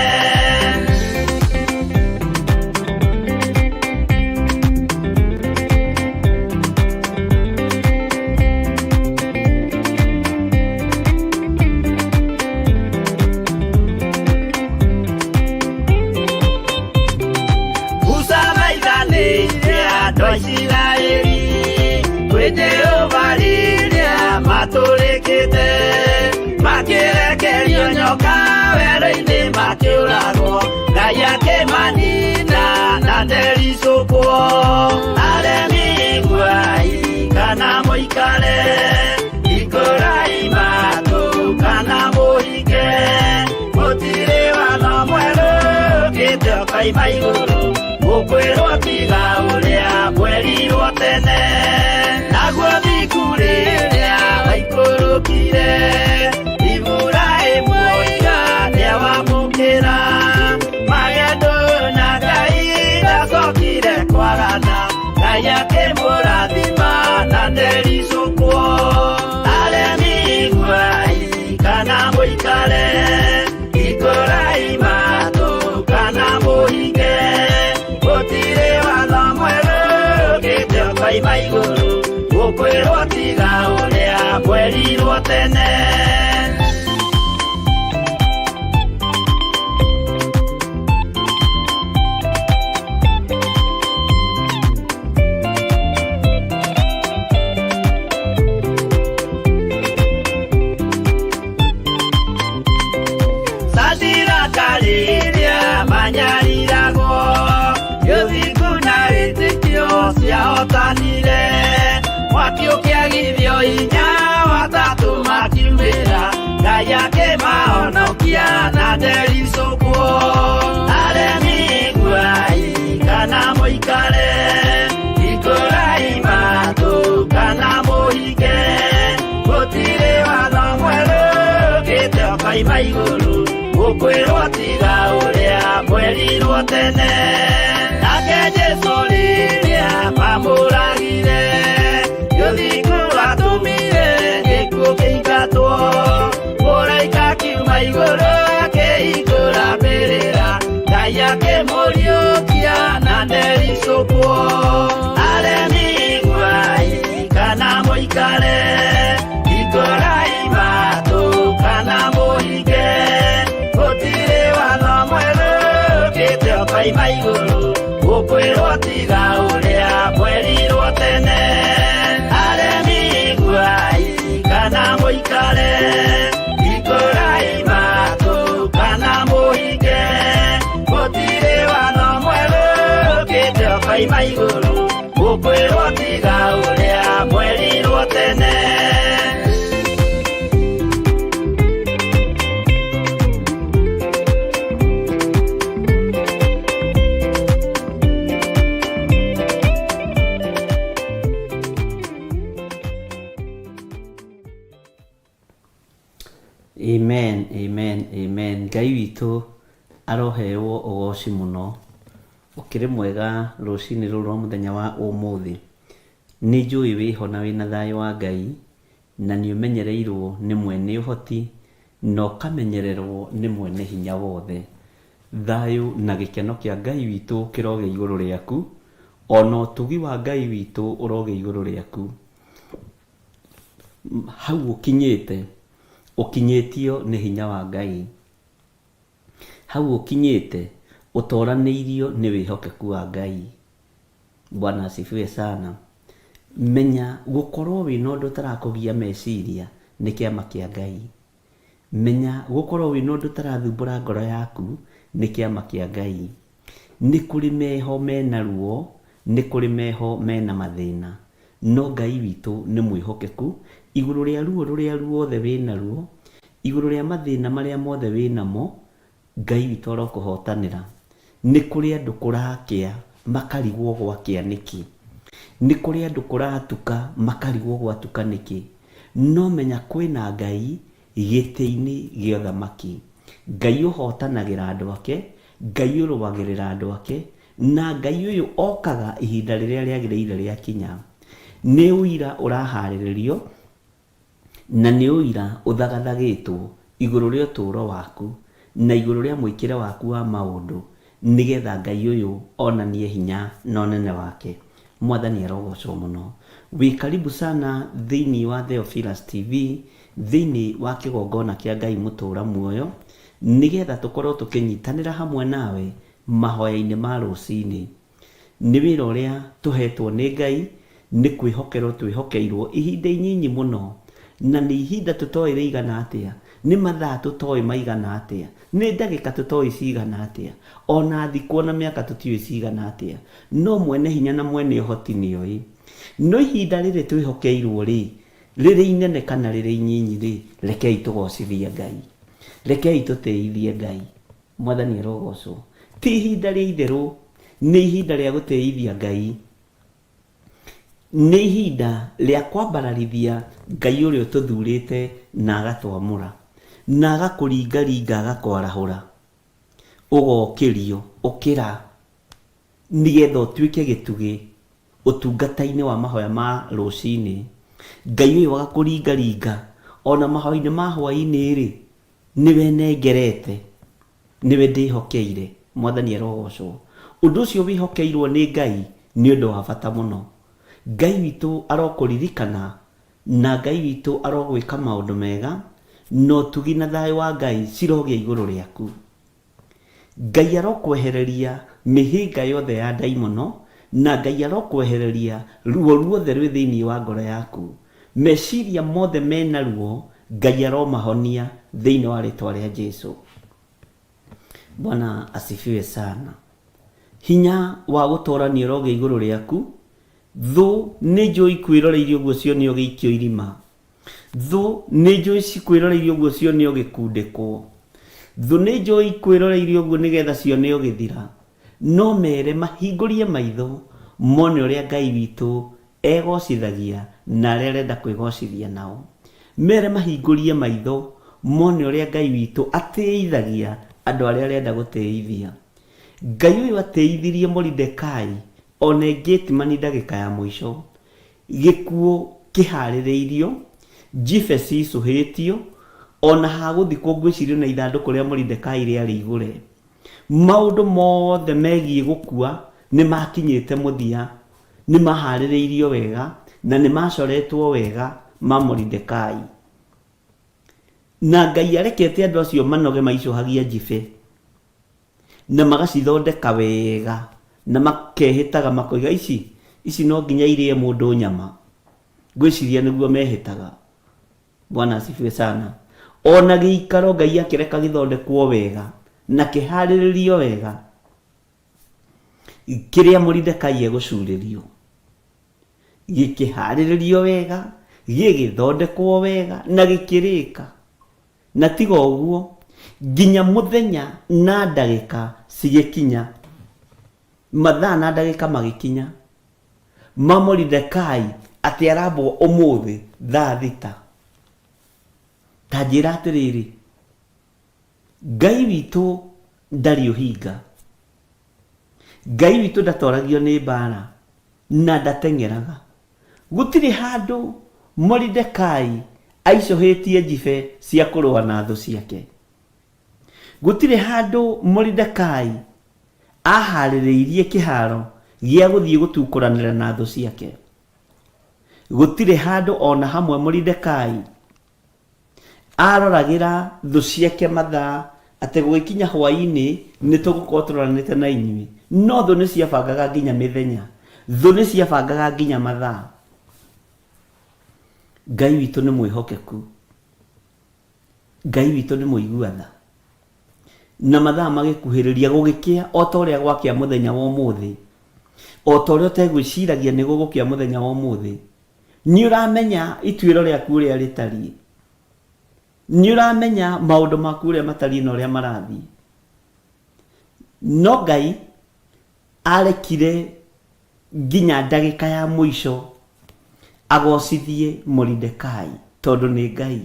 Musa maithanĩire andũ a Isiraeli kwĩ Jehova rĩrĩa matũrĩkĩte makĩrekerio nyoka werũ-inĩ makĩũragwo Ngai akĩmanina na ndericũkwo aremi iguai kana mũikare hingũrai matũ kana mũhinge gũtirĩ watho mwerũ ũkĩte ũkoima igũrũ gũkwĩrwo tiga ũrĩa kwerirwo tene. Naguo thiku rĩrĩa waikũrũkire Iburahĩmu nĩawamũkĩra magendo na Ngai ndacokire kwarana Ngai akĩmũrathima na ndericũkwo aremi iguai kana mũikare hingũrai matũ kana mũhinge gũtirĩ watho mwerũ ũkĩte ũkoima igũrũ gũkwĩrwo tiga ũrĩa kwerirwo tene. Sadiraka rĩrĩa manyariragwo gĩthiku na wĩtĩkio ciahotanire mwaki ũkĩagithio hinya watatũ makiumĩra Ngai akĩmahonokia na ndericũkwo aremi iguai kana mũikare hingũrai matũ kana mũhinge gũtirĩ watho mwerũ ũkĩte ũkoima igũrũ gũkwĩrwo tiga ũrĩa kwerirwo tene. Nake Jesũ rĩrĩa mamũragire gĩthiku atũmire gĩkuũ kĩingatwo mũraika akiuma igũrũ akĩhingũra mbĩrĩra Ngai akĩmũriũkia na ndericũkwo aremi iguai kana mũikare hingũrai matũ kana mũhinge gũtirĩ watho mwerũ ũkĩte ũkoima igũrũ gũkwĩrwo tiga ũrĩa kwerirwo tene. Aremi iguai kana mũikare hingũrai matũ kana mũhinge gũtirĩ watho mwerũ ũkĩte ũkoima igũrũ gũkwĩrwo tiga ũrĩa kwerirwo tene. Amen, amen, amen. Ngai witũ aroheirwo ugoci muno. Ukiri mwega rucini ruru rwa muthenya wa umuthi. Ni njui wiho na wina thayo wa Ngai, na ni umenyereirwo ni mwene uhoti, no kamenyererwo ni mwene hinya wothe. Thayo na gikeno kia Ngai witu kiroge iguru riaku, ona utugi wa Ngai witu uroge iguru riaku. Hau ukinyite, ukinyitio ni hinya wa Ngai. Hau ukinyite, utoraniirio ni wihokeku wa Ngai. Bwana asifiwe sana. Menya gukorwo wina undu tarakugia meciria ni kiama kia Ngai. Menya gukorwo wina undu tarathumbura ngoro yaku ni kiama kia Ngai. Ni kuri meho mena ruo, ni kuri meho mena mathina, no Ngai witu ni mwihokeku iguru ria ruo ruria ruothe wina ruo, iguru ria mathina maria mothe winamo. Ngai witu arokuhotanira. Ni kuri andu kurakia makarigwo gwakia niki, ni kuri andu kuratuka makarigwo gwatuka niki, no menya kwina Ngai giti-ini gia thamaki. Ngai uhotanagira andu ake, Ngai urugagirira andu ake, na Ngai uyu okaga ihinda riria riagiriire riakinya. Ni uira urahariririo, na ni uira uthagathagitwo iguru ria uturo waku na iguru ria mwikire waku wa maundu, nigetha Ngai uyu onanie hinya na unene wake. Mwathani arogocwo muno. Wi karibu sana thiini wa Theophilus TV, thiini wa kigongona kia Ngai mutura muoyo, nigetha tukorwo tukinyitanira hamwe nawe mahoya-ini ma rucini. Ni wira uria tuhetwo ni Ngai, ni kwihokerwo twihokeirwo ihinda inyinyi muno, na ni ihinda tutoire igana atia, ni mathaa tutoi maigana atia, ni ndagika tutoi cigana atia, ona thikũ na miaka tutiui cigana atia, no mwene hinya na mwene uhoti nioi. No ihinda riri twihokeirwo riri inene kana riri inyinyi rekei tugocithie Ngai, rekei tutiithie Ngai. Mwathani arogocwo. Ti ihinda ria itheru, ni ihinda ria gutiithia Ngai, ni ihinda ria kwambararithia Ngai uria tuthurite na agatwamura, na agakuringaringa agakwarahura, ugokirio ukira, nigetha utuike gitugi utungata-ini wa mahoya ma rucini. Ngai uyu agakuringaringa ona mahoya-ini ma hwaini niwe nengerete, niwe ndihokeire. Mwathani arogocwo. Undu ucio wihokeirwo ni Ngai ni undu wa bata muno. Ngai witu arokuririkana, na Ngai witu arogwika maundu mega, no tugi na thayo wa Ngai cirogia iguru riaku. Ngai arokwehereria mihinga yothe ya daimono, na Ngai arokwehereria ruo ruothe rwi thiini wa ngoro yaku. Meciria mothe mena ruo Ngai aromahonia thiini wa ritwa ria Jesu. Bwana asifiwe sana. Hinya wa gutorania roge iguru riaku, thu ni njui kwiroreirio guo cionio giikio irima, thu ni njui cikwiroreirio guo cionio gikundikwo, thu ni njui kwiroreirio guo nigetha cionio githira. No mere mahingurie maitho mone uria Ngai witu egocithagia na aria arenda kwigocithia nao. Mere mahingurie maitho mone uria Ngai witu atiithagia andu aria arenda gutiithia. Ngai uyu atiithirie Mordekai ona Gethsemane ndagika ya mwisho, gikuo kihaririirio, jibe cicuhitio, ona haguthikwo ngwicirio na ithanduku ria Mordekai riari igure. Maundu mothe megie gukua ni makinyite muthia, ni mahaririirio wega na ni macoretwo wega ma Mordekai. Na Ngai arekete andu acio manoge maicuhagia jibe na magacithondeka wega, na makehitaga makoiga ici no nginya irie mundu nyama. Ngwiciria niguo mehitaga. Bwana asifiwe sana. Ona giikaro Ngai akireka githondekwo wega na kihariririo wega, kiria Mordekai egucuririo gikiharirio wega, gigithondekwo wega na gikirika. Na tiga uguo, nginya muthenya na ndagika cigikinya, mathaa na ndagika magikinya, ma Mordekai ati arambwo umuthi thaa thita. Ta njira atiriri, Ngai witu ndari uhinga. Ngai witũ ndatoragio nĩ mbara na ndateng'eraga. Gũtirĩ handũ Moridekai aicũhĩtie njibe cia kũrũa na thũ ciake. Gũtirĩ handũ Moridekai aharĩrĩirie kĩharo gĩa gũthiĩ gũtukũranĩra na thũ ciake. Gũtirĩ handũ ona hamwe Moridekai aroragĩra thũ ciake mathaa atĩ gũgĩkinya hwaĩ-inĩ nĩ tũgũkorwo tũroranĩte na inyuĩ. No thũ nĩ ciabangaga nginya mĩthenya, thũ nĩ ciabangaga nginya mathaa. Ngai witũ nĩ mwĩhokeku, Ngai witũ nĩ mũigua-tha, na mathaa magĩkuhĩrĩria gũgĩkĩa o ta ũrĩa gwakĩa mũthenya wa ũmũthĩ, o ta ũrĩa ũtegwĩciragia nĩ gũgũkĩa mũthenya wa ũmũthĩ. Nĩ ũramenya ituĩro rĩaku ũrĩa rĩtariĩ, nĩ ũramenya maũndũ maku ũrĩa matariĩ na ũrĩa marathiĩ. No Ngai arekire nginya ndagĩka ya mũico agocithie Moridekai tondũ nĩ Ngai.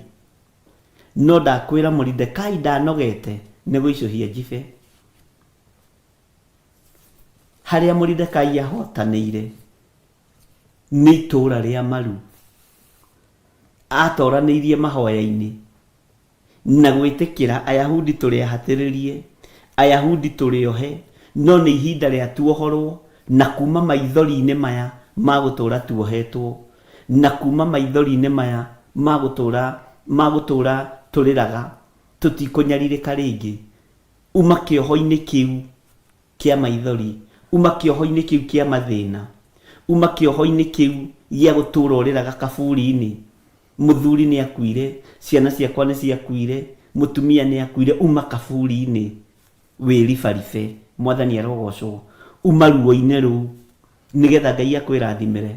No ndakwĩra Moridekai ndanogete nĩ gũicũhia njibe. Harĩa Moridekai ahotanĩire nĩ itũũra rĩa Maru. Atoranĩirie mahoya-inĩ na gwĩtĩkĩra Ayahudi tũrĩahatĩrĩrie, Ayahudi tũrĩohe, no nĩ ihinda rĩa tuohorwo na kuma maithori-inĩ maya magũtũũra tuohetwo, na kuma maithori-inĩ maya magũtũũra tũrĩraga tũtikũnyarirĩka rĩngĩ. Uma kĩoho-inĩ kĩu kĩa maithori, uma kĩoho-inĩ kĩu kĩa mathĩna, uma kĩoho-inĩ kĩu gĩa gũtũũra ũrĩraga kaburi-inĩ. Mũthuri nĩ akuire, ciana ciakwa nĩ ciakuire, mũtumia nĩ akuire. Uma kaburi-inĩ wĩribaribe, Mwathani arogocwo. Uma ruo-inĩ rũu nĩgetha Ngai akwĩrathimĩre.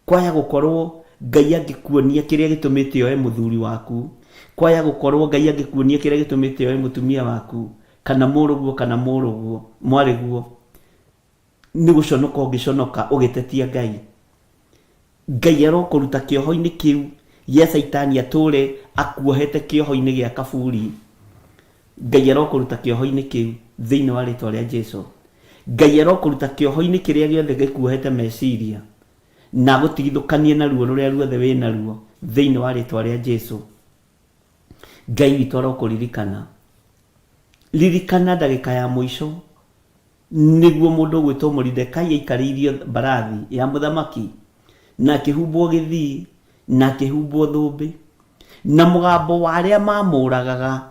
Kwaya gũkorwo Ngai angĩkuonia kĩrĩa gĩtũmĩte oe mũthuri waku, kwaya gũkorwo Ngai angĩkuonia kĩrĩa gĩtũmĩte oe mũtumia waku, kana mũrũguo kana mwarĩguo, nĩ gũconoka ũngĩconoka ũgĩtetia Ngai. Ngai arokũruta kĩoho-inĩ kĩu gĩa Saitani atũre akuohete kĩoho-inĩ gĩa kaburi. Ngai arokũruta kĩoho-inĩ kĩu thĩinĩ wa rĩtwa rĩa Jesũ. Ngai arokũruta kĩoho-inĩ kĩrĩa gĩothe gĩkuohete meciria na gũtigithũkanie na ruo rũrĩa ruothe wĩ naruo thĩinĩ wa rĩtwa rĩa Jesũ. Ngai witũ arokũririkana. Ririkana ndagĩka ya mũico nĩguo mũndũ ũgwĩtwo Moridekai aikarĩirio mbarathi ya mũthamaki na akĩhumbwo gĩthii na akĩhumbwo thũmbĩ, na mũgambo wa arĩa mamũragaga,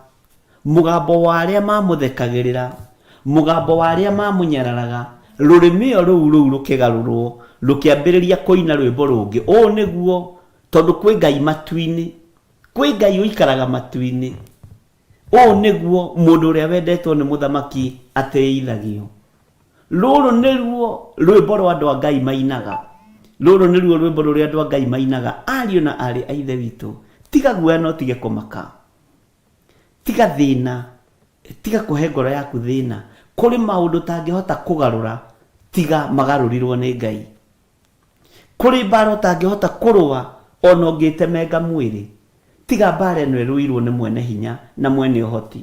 mũgambo wa arĩa mamũthekagĩrĩra, mũgambo wa arĩa mamũnyararaga, rũrĩmĩ rũu rũkĩgarũrwo rũkĩambĩrĩria kũina rwĩmbo rũngĩ. Ũũ nĩguo, tondũ kwĩ Ngai matu-inĩ, kwĩ Ngai ũikaraga matu-inĩ. Ũũ nĩguo mũndũ ũrĩa wendetwo nĩ mũthamaki atĩithagio. Rũrũ nĩruo rwĩmbo rwa andũ a Ngai mainaga. Rũrũ nĩruo rwĩmbo rũrĩa andũ a Ngai mainaga. Ariũ na arĩ a ithe witũ, tiga guoya no tige kũmaka, tiga thĩna, tiga kũhe ngoro yaku thĩna. Kũrĩ maũndũ tangĩhota kũgarũra tiga magarũrirwo nĩ Ngai. Kũrĩ mbara ũtangĩhota kũrũa ona ũngĩtemenga mwĩrĩ, tiga mbara ĩno ĩrũirwo nĩ mwene hinya na mwene ũhoti.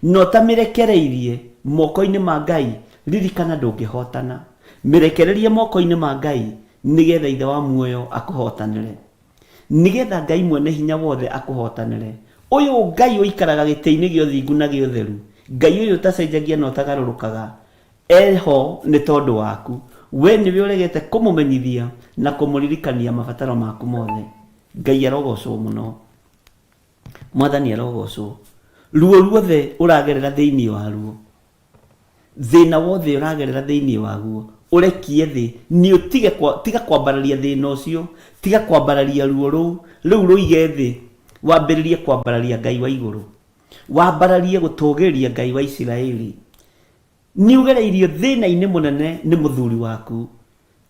No ta mĩrekereirie moko-inĩ ma Ngai, ririkana ndũngĩhotana. Mĩrekererie moko-inĩ ma Ngai nĩgetha ithe wa muoyo akũhotanĩre, nĩgetha Ngai mwene hinya wothe akũhotanĩre. Ũyũ Ngai ũikaraga gĩtĩ-inĩ gĩa ũthingu na gĩa ũtheru, Ngai ũyũ ũtacenjagia na ũtagarũrũkaga, eho nĩ tondũ waku. We nĩwe ũregete kũmũmenyithia na kũmũririkania mabataro maku mothe. Ngai arogocwo mũno, Mwathani arogocwo. Ruo ruothe ũragerera thĩinĩ waruo, thĩna wothe ũragerera thĩinĩ waguo, ũrekie thĩ. Nĩ tiga kwambararia thĩna ũcio, tiga kwambararia ruo rũu rũige thĩ, wambĩrĩrie kwambararia Ngai wa igũrũ, wambararie gũtũgĩria Ngai wa Isiraeli. Nĩ ũgereirio thĩna-inĩ mũnene nĩ mũthuri waku,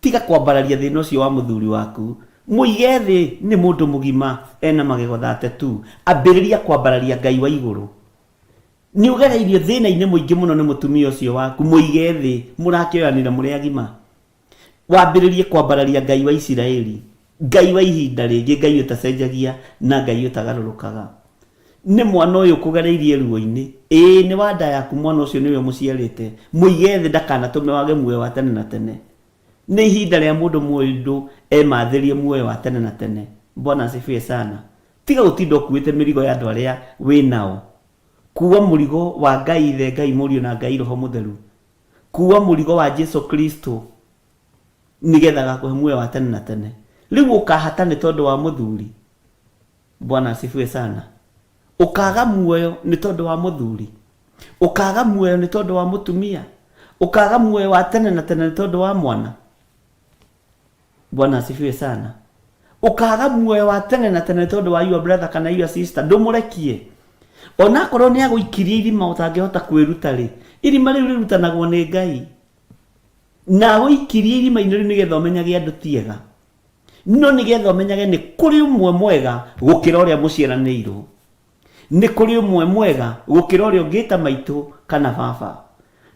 tiga kwambararia thĩna ũcio wa mũthuri waku, mũige thĩ. Nĩ mũndũ mũgima ena magego thate tu, ambĩrĩria kwambararia Ngai wa igũrũ. Nĩ ũgereirio thĩna-inĩ mũingĩ mũno nĩ mũtumia ũcio waku, mũige thĩ, mũrakĩoyanĩra mũrĩ agima, wambĩrĩrie kwambararia Ngai wa Isiraeli, Ngai wa ihinda rĩngĩ, Ngai ũtacenjagia na Ngai ũtagarũrũkaga. nĩ mwana ũyũ kũgereirie ruo-inĩ, nĩ wa nda yaku mwana ũcio nĩwe mũciarĩte, mũige thĩ ndakanatũme wage muoyo wa tene na tene. Nĩ ihinda rĩa mũndũ mũndũ emathĩrie muoyo wa tene na tene. Bwana asifiwe sana. Tiga gũtinda ũkuĩte mĩrigo ya andũ arĩa wĩ nao. Kuua mũrigo wa Ngai Ithe, Ngai Mũriũ na Ngai Roho Mũtheru. Kuua mũrigo wa Jesu Kristo nĩgetha gakũhe muoyo wa tene na tene. Rĩu ũkahata nĩ tondũ wa mũthuri. Bwana asifiwe sana. Ũkaga muoyo nĩ tondũ wa mũthuri. Ũkaga muoyo nĩ tondũ wa mũtumia. Ũkaga muoyo wa tene na tene nĩ tondũ wa mwana. Bwana asifiwe sana. Ũkaga muoyo wa tene na tene nĩ tondũ wa your brother kana your sister. Ndũmũrekie. Ona korwo nĩ agũikirie irima ũtangĩhota kwĩruta rĩ, irima rĩu rĩrutanagwo nĩ Ngai. Na agũikirie irima-inĩ rĩu nĩgetha ũmenyage andũ tiega. No nĩgetha ũmenyage nĩ kũrĩ ũmwe mwega gũkĩra ũrĩa mũciaranĩirwo. Nĩ kũrĩ ũmwe mwega gũkĩra ũrĩa ũngĩta maitũ kana baba.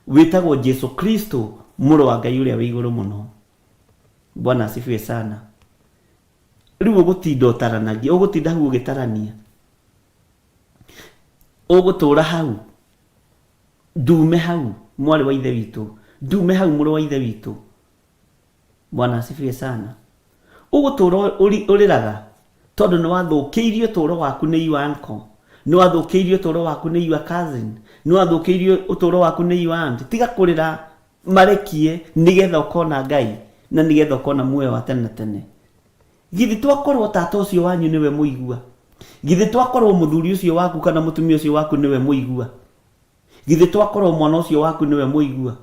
Wĩtagwo Jesu Kristo, mũrũ wa Ngai ũrĩa wĩ igũrũ mũno. Bwana asifiwe sana. Rĩu ũgũtinda ũtaranagia, ũgũtinda hau ũgĩtarania. Ũgũtũra hau. Ndume hau, mwarĩ wa ithe witũ. Ndume hau, mũrũ wa ithe witũ. Bwana asifiwe sana. Ũgũtũra ũrĩraga tondũ nĩ wathũkĩirio ũtũũro waku nĩ your uncle. Nĩ wathũkĩirio ũtũũro waku nĩ your cousin. Nĩ wathũkĩirio ũtũũro waku nĩ your aunt. Tiga kũrĩra, marekie nĩgetha ũkona Ngai na nĩgetha ũkona muoyo wa tene na tene. Githĩ twakorwo tata ũcio wanyu nĩwe mũigua. Githĩ twakorwo mũthuri ũcio waku kana mũtumia ũcio waku nĩwe mũigua. Githĩ twakorwo mwana ũcio waku nĩwe mũigua.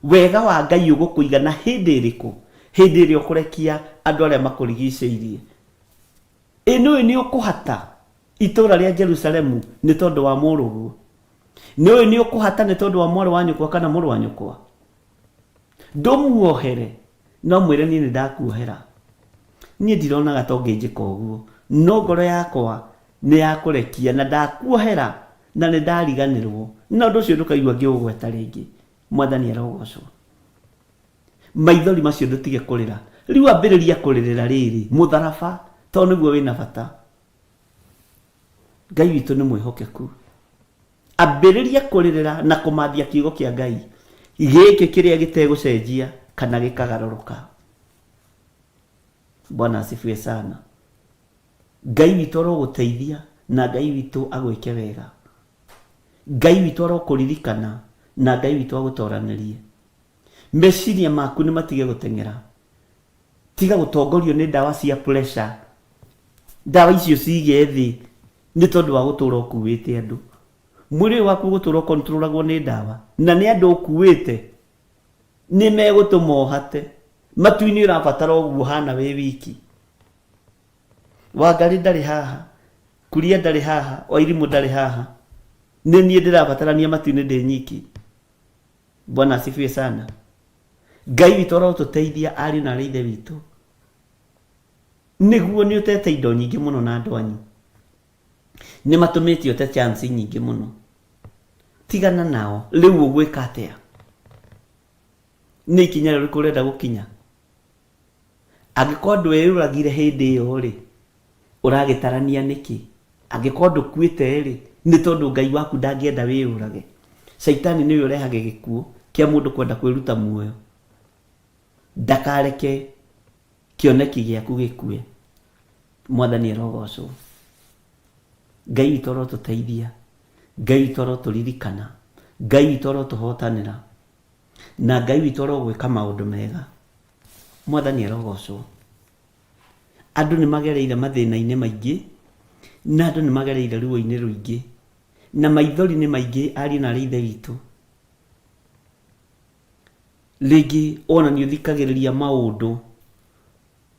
Wega wa Ngai ũgũkũigana hĩndĩ ĩrĩkũ? Hĩndĩ ĩrĩa ũkũrekia andũ arĩa makũrigicĩirie. Nĩũĩ nĩ ũkũhata itũũra rĩa Jerusalemu nĩ tondũ wa mũrũguo. Nĩũĩ nĩ ũkũhata nĩ tondũ wa mwarĩ wa nyũkwa kana mũrũ wa nyũkwa. Ndũmuohere, no mwĩre niĩ nĩ ndakuohera. Niĩ ndironaga ta ũngĩnjĩka ũguo, no ngoro yakwa nĩ yakũrekia na ndakuohera na nĩ ndariganĩrwo. Na ũndũ ũcio ndũkaigua ngĩũgweta rĩngĩ. Mwathani arogocwo. Maithori macio ndũtige kũrĩra. Rĩu ambĩrĩria kũrĩrĩra rĩrĩ mũtharaba, tondũ nĩguo wĩna bata. Ngai witũ nĩ mwĩhokeku. Ambĩrĩria kũrĩrĩra na kũmathia kiugo kĩa Ngai gĩkĩ kĩrĩa gĩtegũcenjia kana gĩkagarũrũka. Bwana asifiwe sana. Ngai witũ arogũteithia na Ngai witũ agwĩke wega. Ngai witũ arokũririkana na Ngai witũ agũtoranĩrie. Meciria maku nĩ matige gũteng'era. Tiga gũtongorio nĩ ndawa cia pressure. Ndawa icio cige thĩ nĩ tondũ wa gũtũũra ũkuĩte andũ. Mwĩrĩ waku gũtũũra ũkontrolagwo nĩ ndawa. Na nĩ andũ ũkuĩte nĩ megũtũma ũhate. Matu-inĩ ũrabatara ũguo hana wĩ wiki. Wangarĩ ndarĩ haha. Kuria ndarĩ haha. Wairimu ndarĩ haha. Nĩ niĩ ndĩrabatarania matu-inĩ ndĩ nyiki. Bwana asifiwe sana. Ngai witũ arotũteithia ariũ na ithe witũ. Nĩguo nĩ ũtete indo nyingĩ mũno na andũ anyu. Nĩ matũmĩte ũte chance nyingĩ mũno. Tigana nao. Rĩu ũgwĩka atĩa? Nĩ ikinya rĩrĩkũ ũrenda gũkinya? Angĩkorwo ndwĩyũragire hĩndĩ ĩyo rĩ, ũragĩtarania nĩkĩ? Angĩkorwo ndũkuĩte rĩ, nĩ tondũ Ngai waku ndangĩenda wĩyũrage. Shaitani nĩwe ũrehaga gĩkuũ kĩa mũndũ kwenda kwĩruta muoyo. Ndakareke kĩoneki gĩaku gĩkue. Mwathani arogocwo. Ngai witũ arotũteithia. Ngai witũ arotũririkana. Ngai witũ arotũhotanĩra. Na Ngai witũ arogwĩka maũndũ mega. Mwathani arogocwo. Andũ nĩ magereire mathĩna-inĩ maingĩ, na andũ nĩ magereire ruo-inĩ rũingĩ, na maithori nĩ maingĩ ariũ na ithe witũ. Rĩngĩ ona nĩ ũthikagĩrĩria maũndũ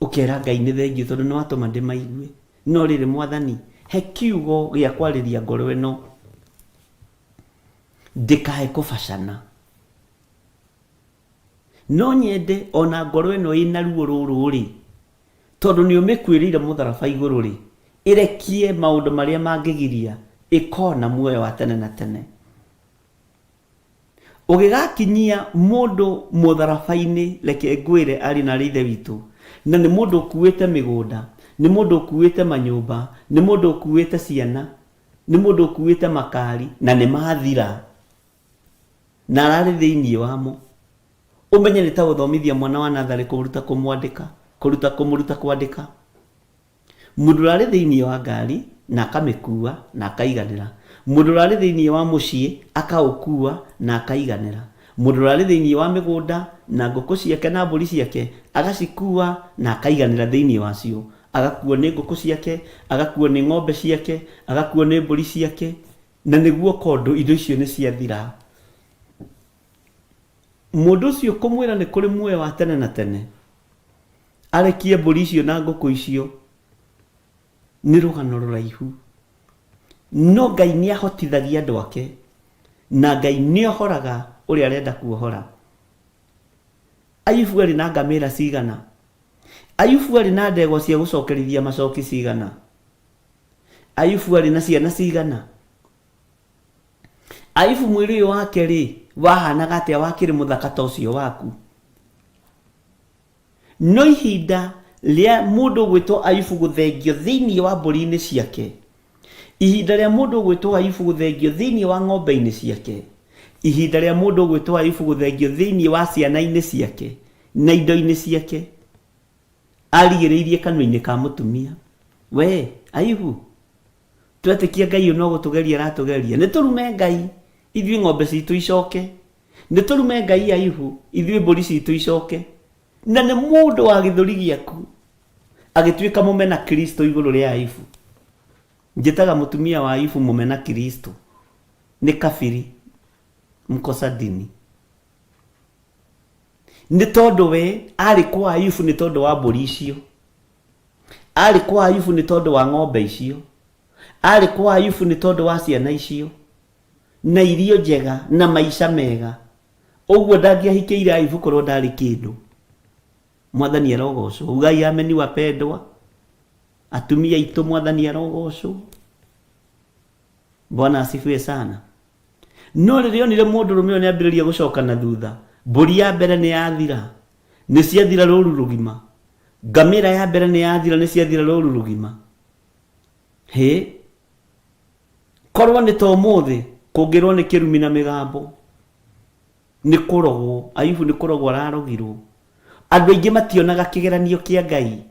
ũkera Ngai nĩ thengiũ tondũ nĩ watũma ndĩmaigue. No rĩrĩ Mwathani, he kiugo gĩa kwarĩria ngoro ĩno ndĩkae kũbacana. No nyende ona ngoro ĩno ĩna ruo rũrũ rĩ, tondũ nĩ ũmĩkwĩrĩire mũtharaba igũrũ rĩ, ĩrekie maũndũ marĩa mangĩgiria ĩkona muoyo wa tene na tene. Ũgĩgakinyia mũndũ mũtharaba-inĩ, reke ngwĩre arĩ na ithe witũ, na nĩ mũndũ ũkuĩte mĩgũnda, nĩ mũndũ ũkuĩte manyũmba, nĩ mũndũ ũkuĩte ciana, nĩ mũndũ ũkuĩte makari na nĩ mathira na ararĩ thĩinĩ wamo. Ũmenye nĩ ta gũthomithia mwana wa natharĩ kũmũruta kwandĩka. Mũndũ ũrarĩ thĩinĩ wa ngari na akamĩkua na akaiganĩra. Mũndũ ũrarĩ thĩinĩ wa mũciĩ akaũkua na akaiganĩra. Mũndũ ũrarĩ thĩinĩ wa mĩgũnda na ngũkũ ciake na mbũri ciake agacikua na akaiganĩra thĩinĩ wacio. Agakuo nĩ ngũkũ ciake, agakuo nĩ ng'ombe ciake, agakuo nĩ mbũri ciake, na nĩguo kondo indo icio nĩ ciathira. Mũndũ ũcio kũmwĩra nĩ kũrĩ muoyo wa tene na tene, arekie mbũri icio na ngũkũ icio, nĩ rũgano rũraihu. No Ngai nĩ ahotithagia andũ ake, na Ngai nĩ ohoraga ũrĩa arenda kuohora. Ayubu arĩ na ngamĩra cigana? Ayubu arĩ na ndegwa cia gũcokerithia macoki cigana? Ayubu arĩ na ciana cigana? Ayubu mwĩrĩ ũyũ wake rĩ, wahanaga atĩa wakĩrĩ mũthaka ta ũcio waku? No ihinda rĩa mũndũ gwĩtwo Ayubu gũthengio thĩinĩ wa mbũri-inĩ ciake, ihinda rĩa mũndũ gwĩtwo Ayubu gũthengio thĩinĩ wa ng'ombe-inĩ ciake, ihinda rĩa mũndũ gwĩtwo Ayubu gũthengio thĩinĩ wa ciana-inĩ ciake na indo-inĩ ciake, arigĩrĩirie kanua-inĩ ka mũtumia. We Ayubu, twetĩkia Ngai no gũtũgeria aratũgeria. Nĩ tũrume Ngai ithuĩ ng'ombe citũ icoke, nĩ tũrume Ngai Ayubu ithuĩ mbũri citũ icoke. Na nĩ mũndũ wa gĩthũri gĩaku agĩtuĩka mũmena Kristo igũrũ rĩa Ayubu. Njĩtaga mũtumia wa Ayubu mũmena Kristo, nĩ kabiri mkosa dini. Nĩ tondũ we arĩ kwa Ayubu nĩ tondũ wa mbũri icio, arĩ kwa Ayubu nĩ tondũ wa ng'ombe icio, arĩ kwa Ayubu nĩ tondũ wa ciana icio na irio njega na maica mega. Ũguo ndangĩahikĩire Ayubu korwo ndarĩ kĩndũ. Mwathani arogocwo. Ugai ameni wapendwa. Atumia aitũ Mwathani arogocwo. Bwana asifiwe sana. No rĩrĩa onire mũndũ rũmĩo nĩ ambĩrĩria gũcoka na thutha, mbũri ya mbere nĩ yathira, nĩ ciathira rũru rũgima. Ngamĩra ya mbere nĩ yathira, nĩ ciathira rũru rũgima. He, korwo nĩ ta ũmũthĩ kũngĩrwo nĩ kĩrumi na mĩgambo, nĩ kũrogwo. Ayubu nĩ kũrogwo ararogirwo. Andũ aingĩ mationaga kĩgeranio kĩa Ngai,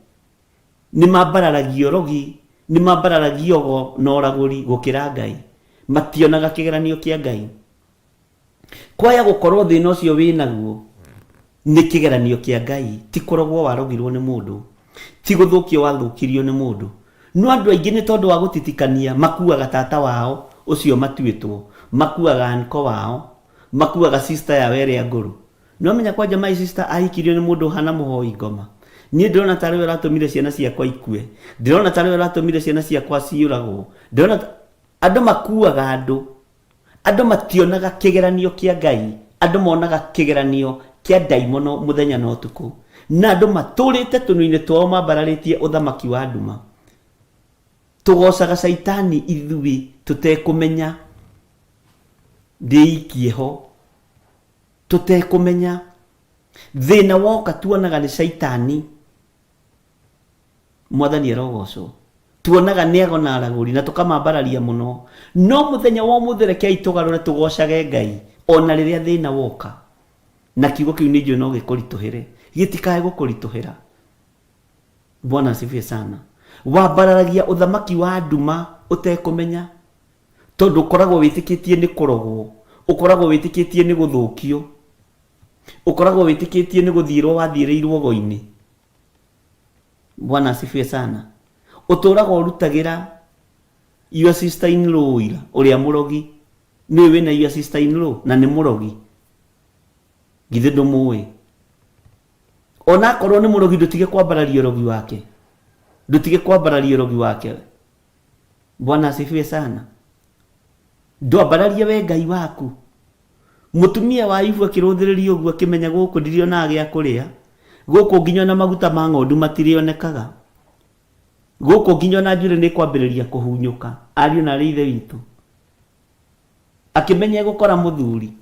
nĩ mambararagio rogi, nĩ mambararagio go na ũragũri gũkĩra Ngai. Mationaga kĩgeranio kĩa Ngai. Kwaya gũkorwo thĩna ũcio wĩnaguo nĩ kĩgeranio kĩa Ngai, ti kũrogwo warogirwo nĩ mũndũ, ti gũthũkio wathũkirio nĩ mũndũ. No andũ aingĩ nĩ tondũ wa gũtitikania makuaga tata wao ũcio matuĩtwo, makuaga anko wao, makuaga sister ya ĩrĩa ngũrũ. No menya kwanja my sister ahikirio nĩ mũndũ hana mũhoi ngoma. Niĩ ndĩrona tarĩ we ratũmire ciana ciakwa ikue, ndĩrona tarĩ we ratũmire ciana ciakwa ciũragwo, ndĩrona andũ makuaga andũ mationaga kĩgeranio kĩa Ngai, andũ monaga kĩgeranio kĩa ndaimono mũthenya na ũtukũ, na andũ matũrĩte tũnua-inĩ twao mambararĩtie ũthamaki wa nduma. Tũgocaga Saitani ithuĩ tũtekũmenya, ndĩikie ho tũtekũmenya. Thĩna woka tuonaga nĩ Saitani. Mwathani arogocwo. Tuonaga nĩ ago na aragũri na tũkamambararia mũno. No mũthenya wa ũmũthĩ rekei tũgarũre tũgocage Ngai ona rĩrĩa thĩna woka. Na kiugo kĩu nĩ njũĩ no gĩkũritũhĩre, gĩtikae gũkũritũhĩra. Bwana asifiwe sana. Wambararagia ũthamaki wa nduma ũtekũmenya, tondũ ũkoragwo wĩtĩkĩtie nĩ kũrogwo, ũkoragwo wĩtĩkĩtie nĩ gũthũkio, ũkoragwo wĩtĩkĩtie nĩ gũthiĩrwo wathiĩrĩirwo go-inĩ. Bwana asifiwe sana. Ũtũraga ũrutagĩra your sister in law ira ũrĩa mũrogi, nĩ wĩ na your sister in law na nĩ mũrogi, githĩ ndũmũĩ? Ona akorwo nĩ mũrogi ndũtige kwambararia ũrogi wake, ndũtige kwambararia ũrogi wake. Bwana asifiwe sana. Ndwambararia we Ngai waku. Mũtumia wa Ayubu akĩrũthĩrĩria ũguo akĩmenya gũkũ ndirionaga gĩa kũrĩa, gũkũ nginya na maguta ma ng'ondu matirionekaga, gũkũ nginya na njuĩrĩ nĩ kwambĩrĩria kũhunyũka. Ariũ na ithe witũ, akĩmenya gũkora mũthuri.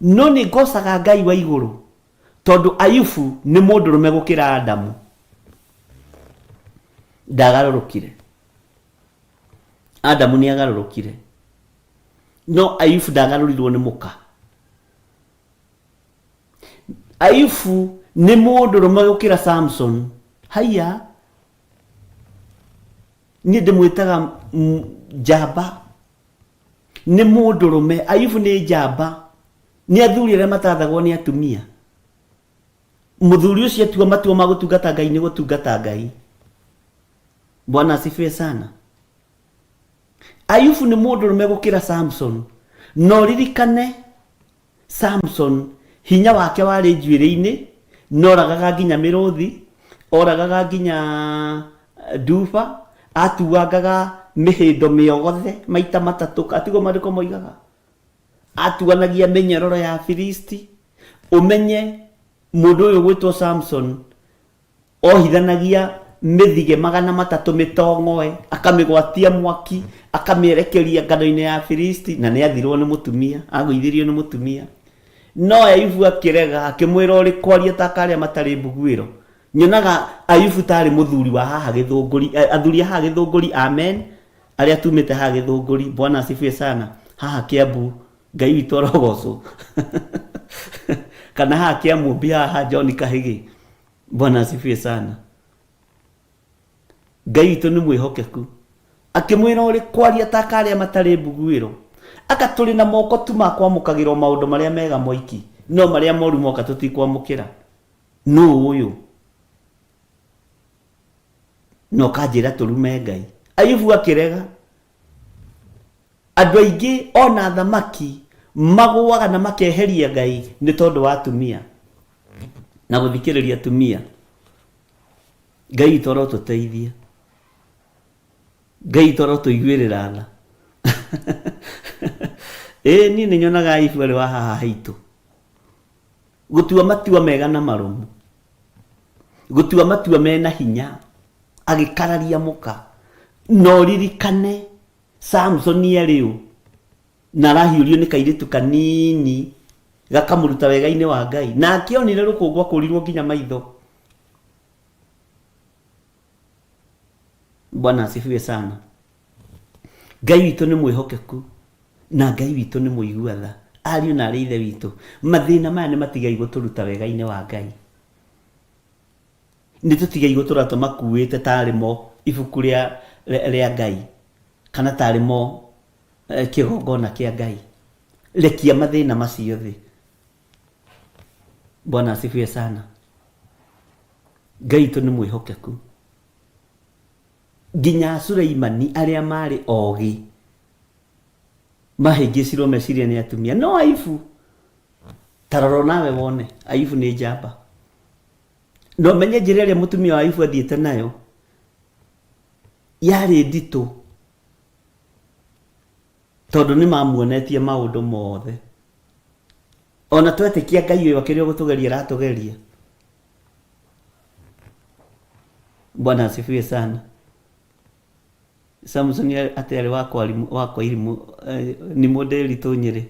No nĩ ngocaga Ngai wa igũrũ, tondũ Ayubu nĩ mũndũrũme gũkĩra Adamu. Ndagarũrũkire. Adamu nĩ agarũrũkire, no Ayubu ndagarũrirwo nĩ mũka. Ayubu nĩ mũndũrũme gũkĩra Samson. Haiya, niĩ ndĩmwĩtaga njamba, nĩ mũndũrũme. Ayubu nĩ njamba, nĩ athuri arĩa matathagwo nĩ atumia. Mũthuri ũcio atua matua ma gũtungata Ngai nĩ gũtungata Ngai. Bwana asifiwe sana. Ayubu nĩ mũndũrũme gũkĩra Samson. No ririkane Samson hinya wake warĩ njuĩrĩ-inĩ, noragaga nginya mĩrũthi, oragaga nginya nduba, atuangaga mĩhĩndo mĩogothe maita matatũ. Atigo maandĩko moigaga atuanagia mĩnyororo ya Filisti. Ũmenye mũndũ ũyũ gwĩtwo Samson ohithanagia mĩthige 300 mĩtong'oe, akamĩgwatia mwaki, akamĩerekeria ngano-inĩ ya Filisti, na nĩ athirwo nĩ mũtumia, agũithirio nĩ mũtumia. No Ayubu akĩrega, akĩmwĩra ũrĩ kwaria ta karĩa matarĩ mbuguĩro. Nyonaga Ayubu tarĩ mũthuri wa haha Gĩthũngũri, athuri haha Gĩthũngũri, amen, arĩa tumĩte haha Gĩthũngũri. Bwana asifiwe sana. Haha Kĩambu, Ngai witũ arogocwo. Kana haha Kĩamũmbi, haha John Kahĩgĩ. Bwana asifiwe sana. Ngai witũ nĩ mwĩhokeku. Akĩmwĩra ũrĩ kwaria ta karĩa matarĩ mbuguĩro. Aka tũrĩ na moko tu ma kwamũkagĩrwo maũndũ marĩa mega moiki, no marĩa moru moka tũtikwamũkĩra. Nũ ũyũ? No kanjĩra tũrume Ngai. Ayubu akĩrega. Andũ aingĩ ona thamaki magũaga na makeheria Ngai nĩ tondũ wa atumia na gũthikĩrĩria atumia. Ngai witũ arotũteithia. Ngai witũ arotũiguĩrĩra tha. Niĩ nĩ nyonaga Ayubu arĩ wa haha haitũ, gũtua matua mega na marũmu, gũtua matua mena hinya, agĩkararia mũka. No ririkane Samson arĩ ũ, na arahiũrio nĩ kairĩtu kanini gakamũruta wega-inĩ wa Ngai, na akĩonire rũkũngũ akũrirwo nginya maitho. Bwana asifiwe sana. Ngai witũ nĩ mwĩhokeku, na Ngai witũ nĩ mũigua tha. Ariũ na arĩ ithe witũ, mathĩna maya nĩ matigai gũtũruta wega-inĩ wa Ngai. Nĩ tũtigai gũtũra tũmakuĩte tarĩ mo ibuku rĩa Ngai, kana tarĩ mo kĩgongona kĩa Ngai. Rekia mathĩna macio thĩ. Bwana asifiwe sana. Ngai witũ nĩ mwĩhokeku. Nginya Suleimani arĩa marĩ ogĩ mahĩngĩcirwo meciria nĩ atumia. No Ayubu, tarora nawe wone, Ayubu nĩ njamba. No menye njĩra ĩrĩa mũtumia wa Ayubu athiĩte nayo yarĩ nditũ, tondũ nĩ mamuonetie maũndũ mothe. Ona twetĩkia Ngai ũyũ akĩrĩ gũtũgeria aratũgeria. Bwana asifiwe sana. Samson atĩarĩ wakwa irimũ nĩ mũndũ eritũ Nyĩrĩ.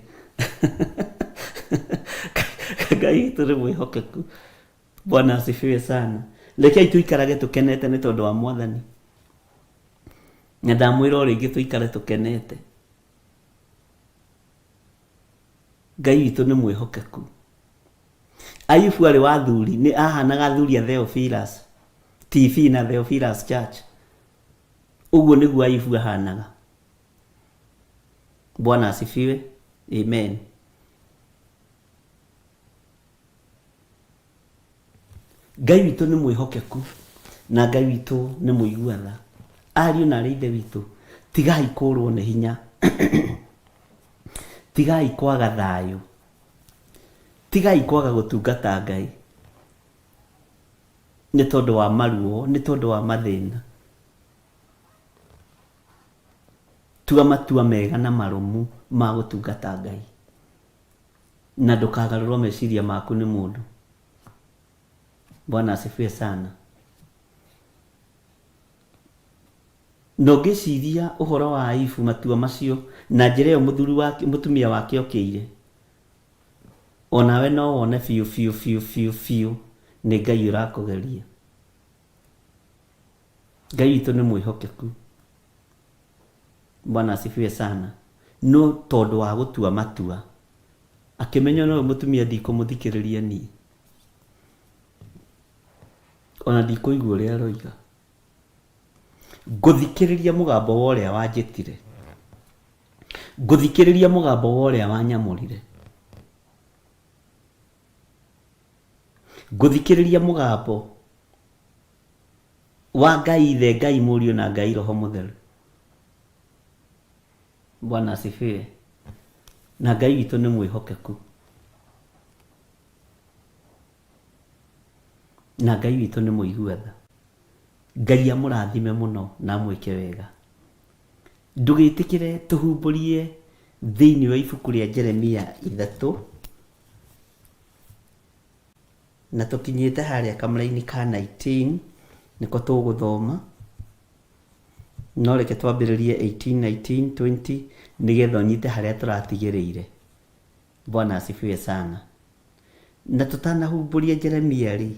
Ngai witũ nĩ mwĩhokeku. Bwana asifiwe sana. Rekei tũikarage tũkenete nĩ tondũ wa Mwathani. Na ndamwĩra o rĩngĩ tũikare tũkenete. Ngai witũ nĩ mwĩhokeku. Ayubu arĩ wa thuri, nĩ ahanaga thuri a Theophilus TV na Theophilus Church. Uguo nĩguo Ayubu ahanaga. Bwana asifiwe. Amen. Ngai witũ nĩ mwĩhokeku, na Ngai witũ nĩ mũigua tha. Ariũ na arĩ ithe witũ, tigai kũrwo nĩ hinya. Tigai kwaga thayũ. Tigai kwaga gũtungata Ngai nĩ tondũ wa maruo, nĩ tondũ wa mathĩna. Tua matua mega na marũmu ma gũtungata Ngai, na ndũkagarũrwo meciria maku nĩ mũndũ. Bwana asifiwe sana. No ngĩciria ũhoro wa Ayubu matua macio na njĩra ĩyo mũtumia wake okĩire, onawe no wone biũ nĩ Ngai ũrakũgeria. Ngai witũ nĩ mwĩhokeku. Bwana asifiwe sana. No tondu wa gutua matua akimenya no mutumia ndikumuthikiriria ni ona ndikuigua uria aroiga nguthikiriria mugambo wa uria wanjitire nguthikiriria mugambo wa uria wanyamurire nguthikiriria mugambo wa Ngai Ithe, Ngai Mũriũ na Ngai Roho Mũtheru. Bwana asifiwe. Na Ngai witũ nĩ mwĩhokeku, na Ngai witũ nĩ mũigua tha. Ngai amũrathime mũno na mwĩke wega. Ndũgĩtĩkĩre tũhumbũrie thĩinĩ wa ibuku rĩa Jeremia 3 na tũkinyĩte harĩa kamũra-inĩ ka 19 niko tũgũthoma. No reke twambĩrĩrie 18, 19, 20 nigetha ũnyite harĩa tũratigĩrĩire. Bwana asifiwe sana. Na tũtanahumbũria Jeremia rĩ,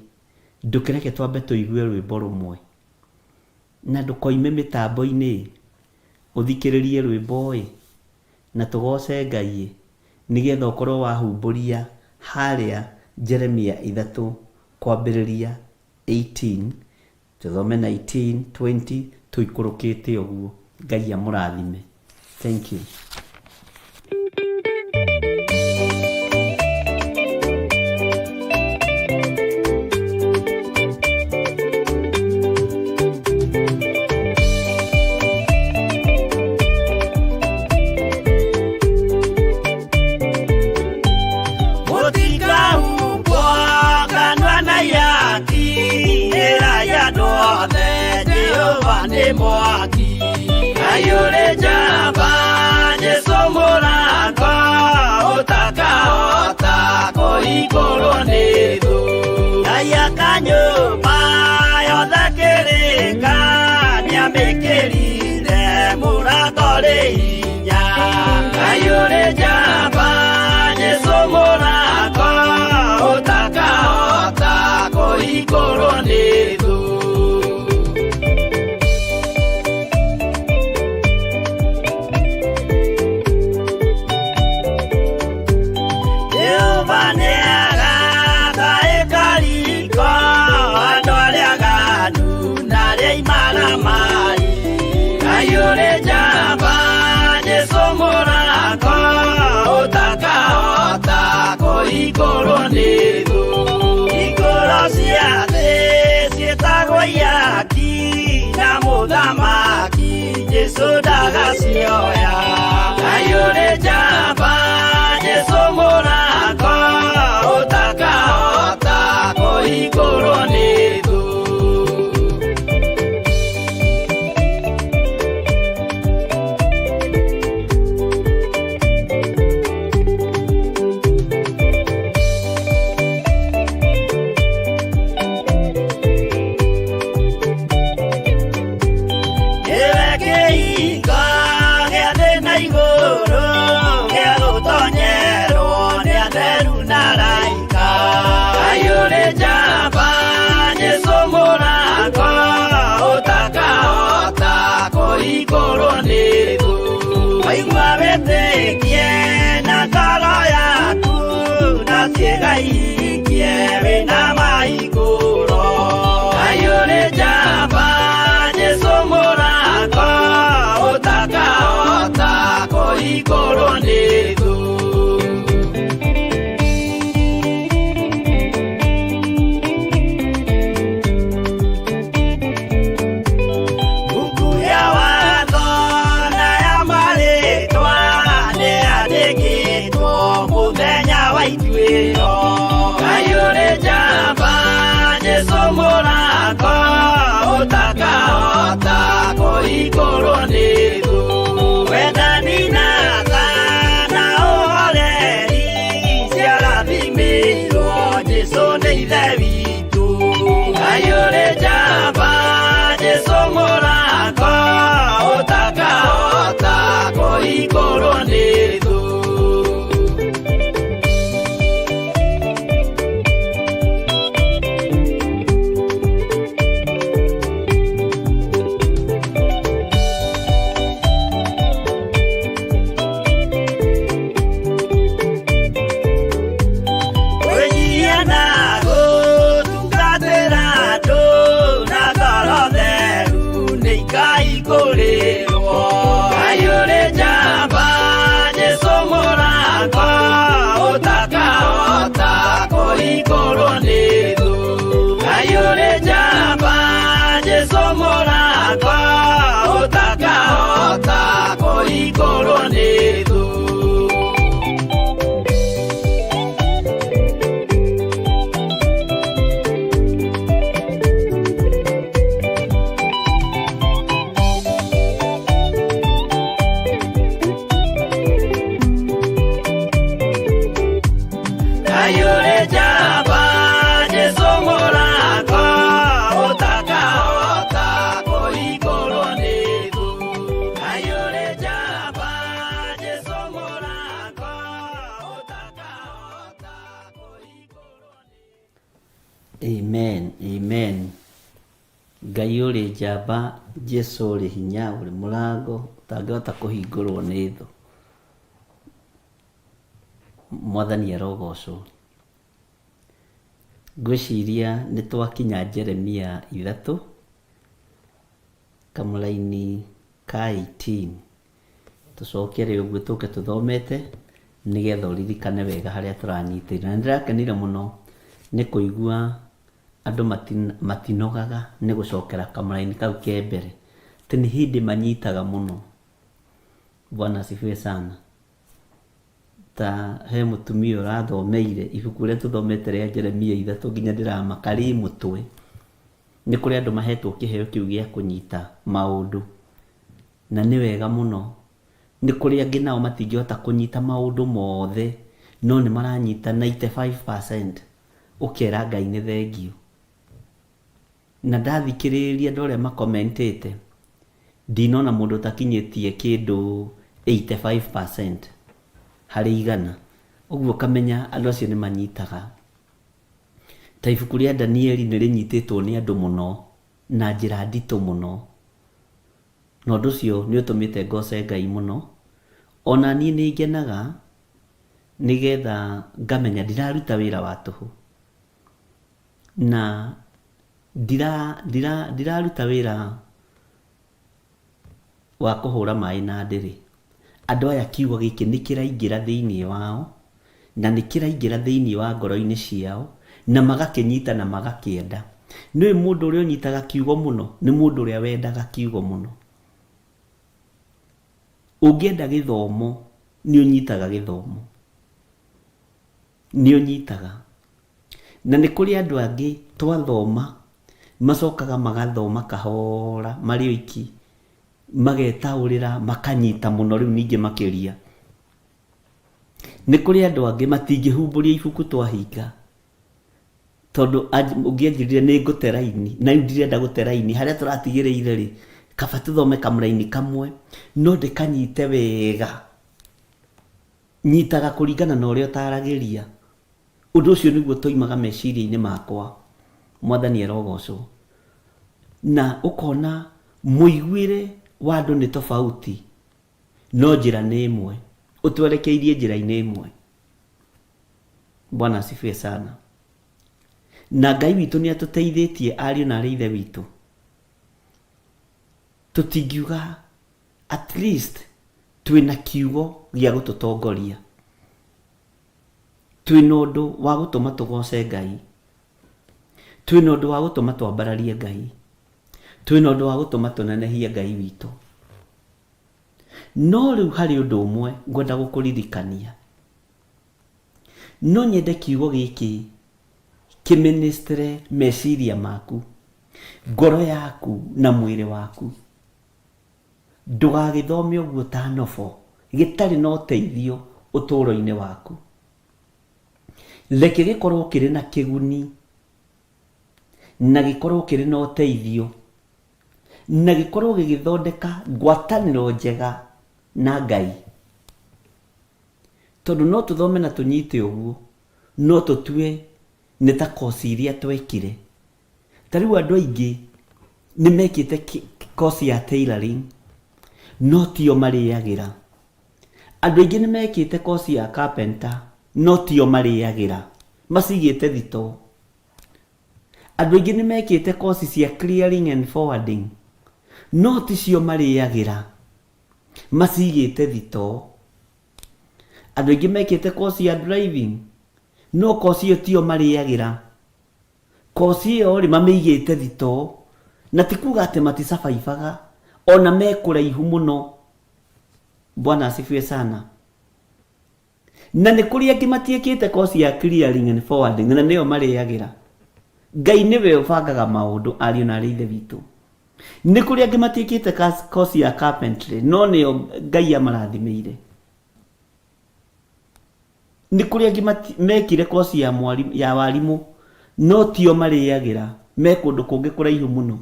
ndũkĩreke twambe tũigue rwĩmbo rũmwe, na ndũkoime mĩtambo-inĩ ũthikĩrĩrie rwĩmbo na tũgoce Ngai nigetha ũkorwo wahumbũria harĩa Jeremia 3 kwambĩrĩria 18 tuthome 19, 20 tuikurukite uguo. Ngai amũrathime. Thank you. Mwaki ayure jamba jesomoranga utakaota koikoronedo ayakanyoba yothakereka niamekerire muratore inya ayure jamba jesomoranga utakaota koikoronedo Jesu dagasioya ayure jamba Jesu morako utakaota koikoronedo igũrũ nĩ thũ. Amen, amen. Ngai uri njamba, Jesu uri hinya, uri murango utangihota kuhingurwo ni thu. Mwathani arogocwo. Ngwiciria ni twakinya Jeremia 3 kamulaini ka 18. Tucoke riu uguo tuke tuthomete nigetha uririkane wega haria turanyitira. Na ndirakenire muno ni kuigua andu matinogaga ni gucokera kamulaini kau ke mbere. Tini hindi manyitaga muno. Bwana asifiwe sana. Ta he mutumia urathomeire ibuku ria tuthomete ria Jeremia 3 nginya ndiramakari mutwe. Ni kuri andu mahetwo kiheo kiu gia kunyita maundu. Na ni wega muno. Ni kuri angi nao matingihota kunyita maundu mothe, no ni maranyita 95%. Ukera Ngai ni thengio. Na ndathikiriria andu aria makomentete, ndinona mundu takinyitie kindu 85% hari igana. Uguo kamenya andu acio ni manyitaga. Ta ibuku ria Danieli ni rinyititwo ni andu muno na njira nditu muno. No ndu cio ni utumite ngoce Ngai muno. Ona ni ngenaga nigetha ngamenya ndiraruta wira wa tuhu. Na ndiraruta wira wa kuhura mai na ndiri. Andu aya kiugo giki ni kiraingira thiini wao na ni kiraingira thiini wa ngoro-ini ciao na magakinyita na magakienda. Ni mundu uria unyitaga kiugo muno ni mundu uria wendaga kiugo muno. Ungienda githomo ni unyitaga githomo. Ni unyitaga. Na ni kuri andu angi twathoma macokaga magathoma kahora mari oiki magetaurira makanyita muno riu ningi makiria. Ni kuri andu angi matingihumburia ibuku twahinga tondu ungienjirire ni nguteraini na ndirenda guteraini haria turatigiriire ri kaba tuthome kamuraini kamwe no ndikanyite wega. Nyitaga kuringana na uria utaragiria. Undu ucio niguo toimaga meciria-ini makwa. Mwathani arogocwo. Na ukona muiguire wa andu ni tofauti no njira ni imwe. Utwerekeirie njira-ini imwe. Bwana asifiwe sana. Na Ngai witu ni atuteithitie ariu na arithe witu. Tutingiuga at least twina kiugo gia gututongoria. Twina undu wa gutuma tugoce Ngai. Twina undu wa gutuma twambararie Ngai. Twina undu wa gutuma tunenehie Ngai witu. No riu hari undu umwe ngwenda gukuririkania. No nyende kiugo giki kiministre meciria maku, ngoro yaku na mwiri waku. Ndugagithome uguo ta nofo gitari no teithio uturo-ini waku. Reke gikorwo kiri na kiguni na gikorwo kiri na uteithio na gikorwo gigithondeka ngwataniro njega na Ngai. Tondu no tuthome na tunyite uguo no tutue ni ta kosi iria twekire. Tariu andu aingi ni mekite kosi ya tailoring no tio mariagira. Andu aingi ni mekite kosi ya carpenter no tio mariagira. Macigite thito. Andu aingi ni mekite kosi cia clearing and forwarding no ticio mariagira. Macigite thito. Andu aingi mekite kosi ya driving no kosi iyo tio mariagira. Kosi iyo ri mamigite thito na tikuga ati matisabaibaga ona mekuraihu muno. Bwana asifiwe sana. Na nĩ kũrĩ angĩ matiĩkĩte kosi ya clearing and forwarding na nĩyo marĩagĩra. Ngai nĩwe ũbangaga maũndũ, ariũ na ithe witũ. Nĩ kũrĩ angĩ matiĩkĩte kosi ya carpentry no nĩyo Ngai amarathimĩire. Nĩ kũrĩ angĩ mekire kosi ya warimũ no tio marĩagĩra, me kũndũ kũngĩ kũraihu mũno.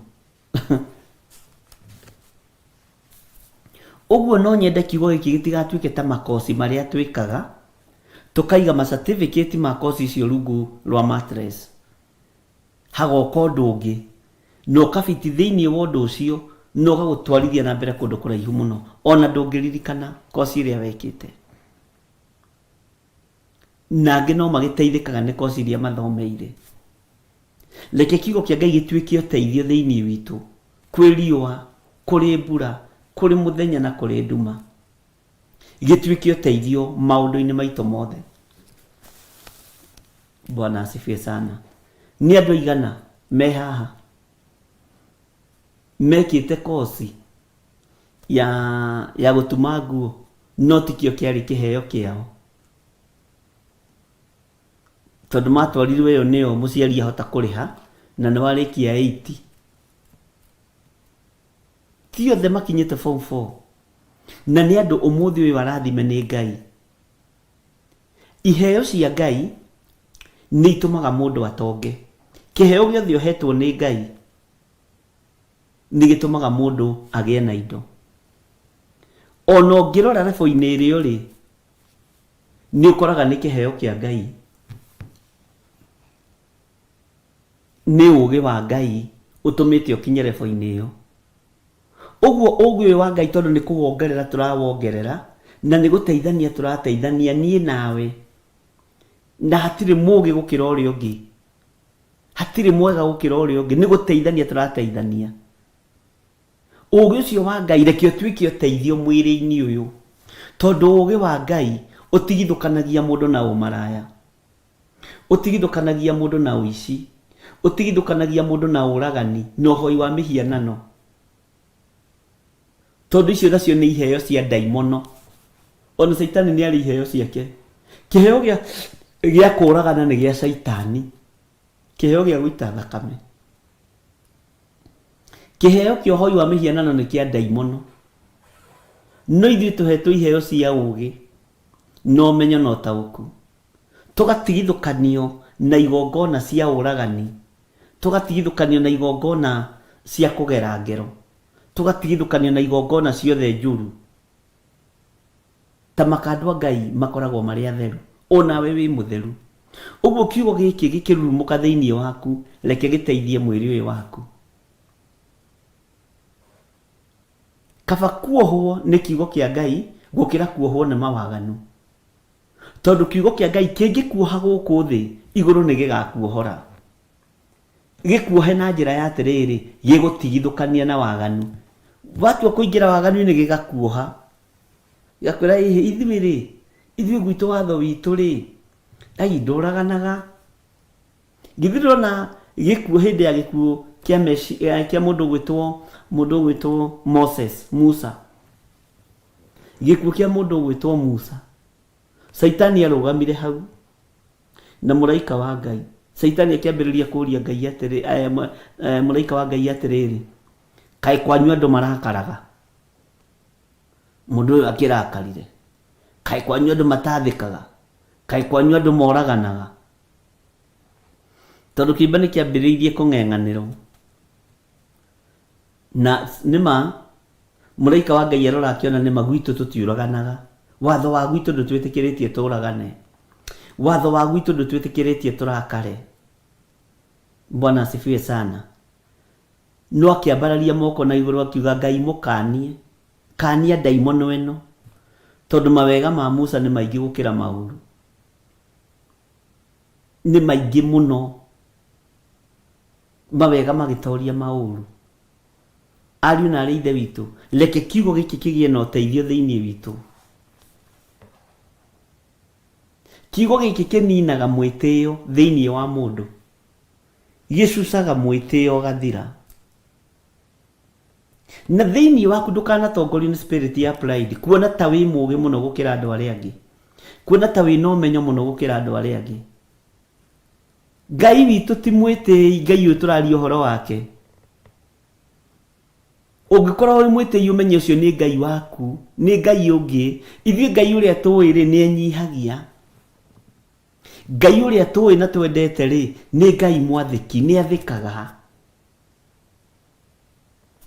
Ũguo no nyende kiugo gĩkĩ gĩtigatuĩke ta makosi marĩa twĩkaga tũkaiga ma certificate ma kosi icio rungu rwa mattress. Hagoka ũndũ ũngĩ no kabiti thĩinĩ wa ũndũ ũcio no gagũtwarithia na mbere kũndũ kũraihu mũno ona ndũngĩririkana kosi ĩrĩa wekĩte. Na angĩ no magĩteithĩkaga nĩ kosi iria mathomeire. Reke kiugo kĩa Ngai gĩtuĩke ũteithio thĩinĩ witũ, kwĩ riũa, kũrĩ mbura, kũrĩ mũthenya na kũrĩ nduma. Gĩtuĩke ũteithio maũndũ-inĩ maitũ mothe. Bwana asifiwe sana. Nĩ andũ aigana me haha mekĩte kosi ya gũtuma nguo no tikĩo kĩarĩ kĩheo kĩao, tondũ matwarirwo ĩyo nĩyo mũciari ahota kũrĩha na nĩ warĩkia 80. Ti othe makinyĩte form 4 na nĩ andũ ũmũthĩ ũyũ arathime nĩ Ngai. Iheo cia Ngai nĩ itũmaga mũndũ atonge. Kĩheo gĩothe ũhetwo nĩ Ngai nĩ gĩtũmaga mũndũ agĩe na indo. Ona ũngĩrora rebo-inĩ ĩrĩo rĩ, nĩ ũkoraga nĩ kĩheo kĩa Ngai. Nĩ ũũgĩ wa Ngai ũtũmĩte ũkinye rebo-inĩ ĩyo. Ũguo ũũgĩ ũyũ wa Ngai tondũ nĩ kũwongerera tũrawongerera na nĩ gũteithania tũrateithania niĩ nawe. Na hatirĩ mũũgĩ gũkĩra ũrĩa ũngĩ, hatirĩ mwega gũkĩra ũrĩa ũngĩ, nĩ gũteithania tũrateithania. Ũũgĩ ũcio wa Ngai reke ũtuĩke ũteithio mwĩrĩ-inĩ ũyũ, tondũ ũũgĩ wa Ngai ũtigithũkanagia mũndũ na ũmaraya, ũtigithũkanagia mũndũ na ũici, ũtigithũkanagia mũndũ na ũragani na ũhoi wa mĩhianano, tondũ icio nacio nĩ iheo cia ndaimono. Ona Saitani nĩ arĩ iheo ciake. Kĩheo gĩa kũragana nĩ gĩa Saitani, kĩheo gĩa gũita thakame. Kĩheo kĩa ũhoi wa mĩhianano nĩ kĩa ndaimono. No ithuĩ tũhetwo iheo cia ũũgĩ no ũmenyo na ũtaũku, tũgatigithũkanio na igongona cia ũragani, tũgatigithũkanio na igongona cia kũgera ngero, tũgatigithũkanio na igongona ciothe njũru. Ta makandwa Ngai makoragwo marĩ atheru, onawe wĩ mũtheru. Ũguo kiugo gĩkĩ gĩkĩrurumũka thĩinĩ waku, reke gĩteithie mwĩrĩ ũyũ waku. Kaba kuohwo nĩ kiugo kĩa Ngai gũkĩra kuohwo nĩ mawaganu, tondũ kiugo kĩa Ngai kĩngĩkuoha gũkũ thĩ, igũrũ nĩ gĩgakuohora. Gĩkuohe na njĩra ya atĩrĩrĩ, gĩgũtigithũkania na waganu. Watua kũingĩra waganu-inĩ gĩgakuoha, gĩakwĩra ithuĩ gwitũ watho witũ rĩ, ai ndũraganaga. Githirona gĩkuo hĩndĩ ya gĩkuo kĩa mũndũ gwĩtwo Musa. Gĩkuo kĩa mũndũ gwĩtwo Musa, Saitani arũgamire hau na mũraika wa Ngai. Saitani akĩambĩrĩria kũũria Ngai atĩrĩ, mũraika wa Ngai atĩrĩrĩ, kaĩ kwanyu andũ marakaraga? Mũndũ ũyũ akĩrakarire, kaĩ kwanyu andũ matathĩkaga? Kaĩ kwanyu andũ moraganaga? Tondũ kĩimba nĩ kĩambĩrĩirie kũng'eng'anĩrwo. Na nĩma mũraika wa Ngai arora akĩona nĩma gwitũ tũtiũraganaga. Watho wa gwitũ ndũtwĩtĩkĩrĩtie tũragane, watho wa gwitũ ndũtwĩtĩkĩrĩtie tũrakare. Bwana asifiwe sana. No akĩambararia moko na igũrũ akiuga, Ngai mũkanie, kania ndaimono ĩno, tondũ mawega ma Musa nĩ maingĩ gũkĩra maũru, nĩ maingĩ mũno, mawega magĩtoria maũru. Ariũ na arĩ ithe witũ, reke kiugo gĩkĩ kĩgĩe na ũteithio thĩinĩ witũ. Kiugo gĩkĩ kĩninaga mwĩtĩo thĩinĩ wa mũndũ, gĩcucaga mwĩtĩo gathira. na thĩinĩ waku ndũkanatongorio nĩ spirit ya pride, kuona ta wĩ mũũgĩ mũno gũkĩra andũ arĩa angĩ, kuona ta wĩ na ũmenyo mũno gũkĩra andũ arĩa angĩ. Ngai witũ ti mwĩtĩi, Ngai ũyũ tũraria ũhoro wake. Ũngĩkorwo wĩ mwĩtĩi ũmenye ũcio nĩ Ngai waku, nĩ Ngai ũngĩ. Ithuĩ Ngai ũrĩa tũĩ rĩ nĩ enyihagia. Ngai ũrĩa tũĩ na twendete rĩ nĩ Ngai mwathĩki, nĩ athĩkaga.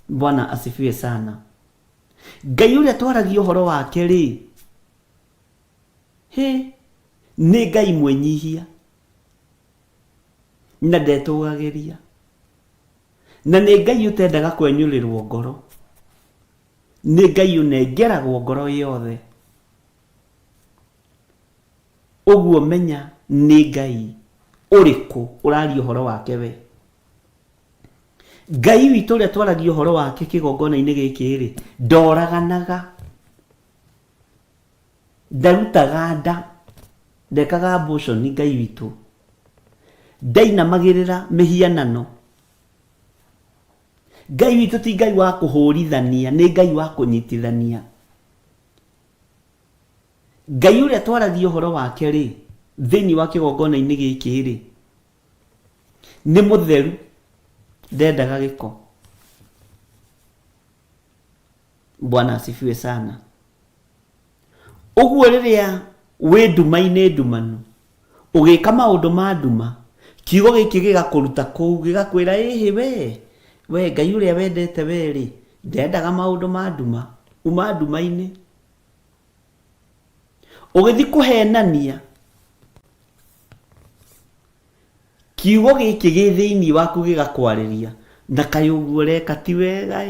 Bwana asifiwe sana. Ngai ũrĩa twaragia ũhoro wake rĩ nĩ Ngai mwenyihia na ndetũgagĩria, na nĩ Ngai ũtendaga kwenyũrĩrwo ngoro, nĩ Ngai ũnengeragwo ngoro yothe. Ũguo menya nĩ Ngai ũrĩkũ ũraria ũhoro wake we. Ngai witũ ũrĩa twaragia ũhoro wake kĩgongona-inĩ gĩkĩ rĩ ndoraganaga, ndarutaga nda, ndekaga abortion. Ngai witũ ndainamagĩrĩra mĩhianano. Ngai witũ ti Ngai wa kũhũrithania, nĩ Ngai wa kũnyitithania. Ngai ũrĩa twaragia ũhoro wake rĩ thĩinĩ wa kĩgongona-inĩ gĩkĩ rĩ nĩ mũtheru, ndendaga gĩko. Bwana asifiwe sana. Ũguo rĩrĩa wĩ nduma-inĩ ndumanu ũgĩka maũndũ ma nduma, kiugo gĩkĩ gĩgakũruta kũu, gĩgakwĩra we Ngai ũrĩa wendete we rĩ ndendaga maũndũ ma nduma, uma nduma-inĩ. Ũgĩthiĩ kũhenania, kiugo gĩkĩ gĩ thĩinĩ waku gĩgakwarĩria na kaĩ ũguo ũreka ti wega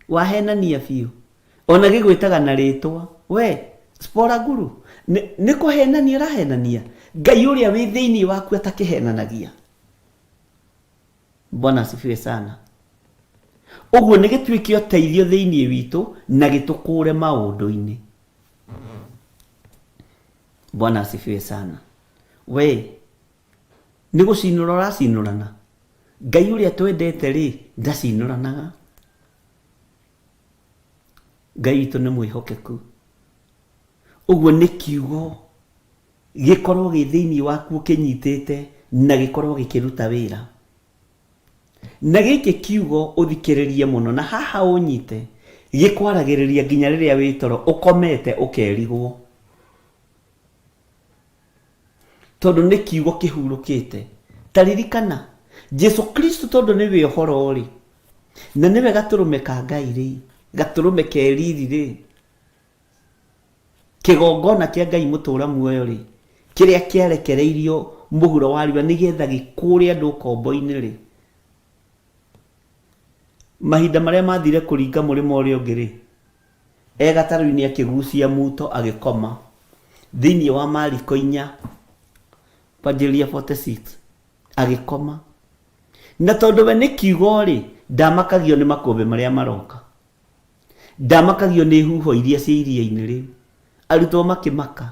wahenania biũ, ona gĩgwĩtaga na rĩtwa we Spora Guru, nĩ kũhenania ũrahenania. Ngai ũrĩa wĩ thĩinĩ waku atakĩhenanagia. Bwana asifiwe sana. Ũguo nĩ gĩtuĩke ũteithio thĩinĩ witũ na gĩtũkũre maũndũ-inĩ. Bwana asifiwe sana. We nĩ gũcinũra ũracinũrana. Ngai ũrĩa twendete rĩ ndacinũranaga. Ngai witũ nĩ mwĩhokeku. Ũguo nĩ kiugo gĩkorwo gĩ thĩinĩ waku ũkĩnyitĩte na gĩkorwo gĩkĩruta wĩra. Na gĩkĩ kiugo ũthikĩrĩrie mũno, na haha ũnyite gĩkwaragĩrĩria nginya rĩrĩa wĩ toro ũkomete ũkerigwo, tondũ nĩ kiugo kĩhurũkĩte. Taririkana Jesu Kristo tondũ nĩwe ũhoro rĩ na nĩwe gatũrũme ka Ngai rĩ, gatũrũme keriri rĩ, kĩgongona kĩa Ngai mũtũra muoyo rĩ, kĩrĩa kĩarekereirio mũhuro wa riũa nĩgetha gĩkũre andũ kombo-inĩ rĩ, mahinda marĩa mathire kũringa mũrĩmo ũrĩa ũngĩ rĩ, gatarũ-inĩ akĩgucia muto agĩkoma thĩinĩ wa Mariko 4 Panjiria 46 agĩkoma. Na tondũ we nĩ kiugo rĩ ndamakagio nĩ makũmbĩ marĩa maroka, ndamakagio nĩ huho iria cia iria-inĩ rĩu. Arutwo makĩmaka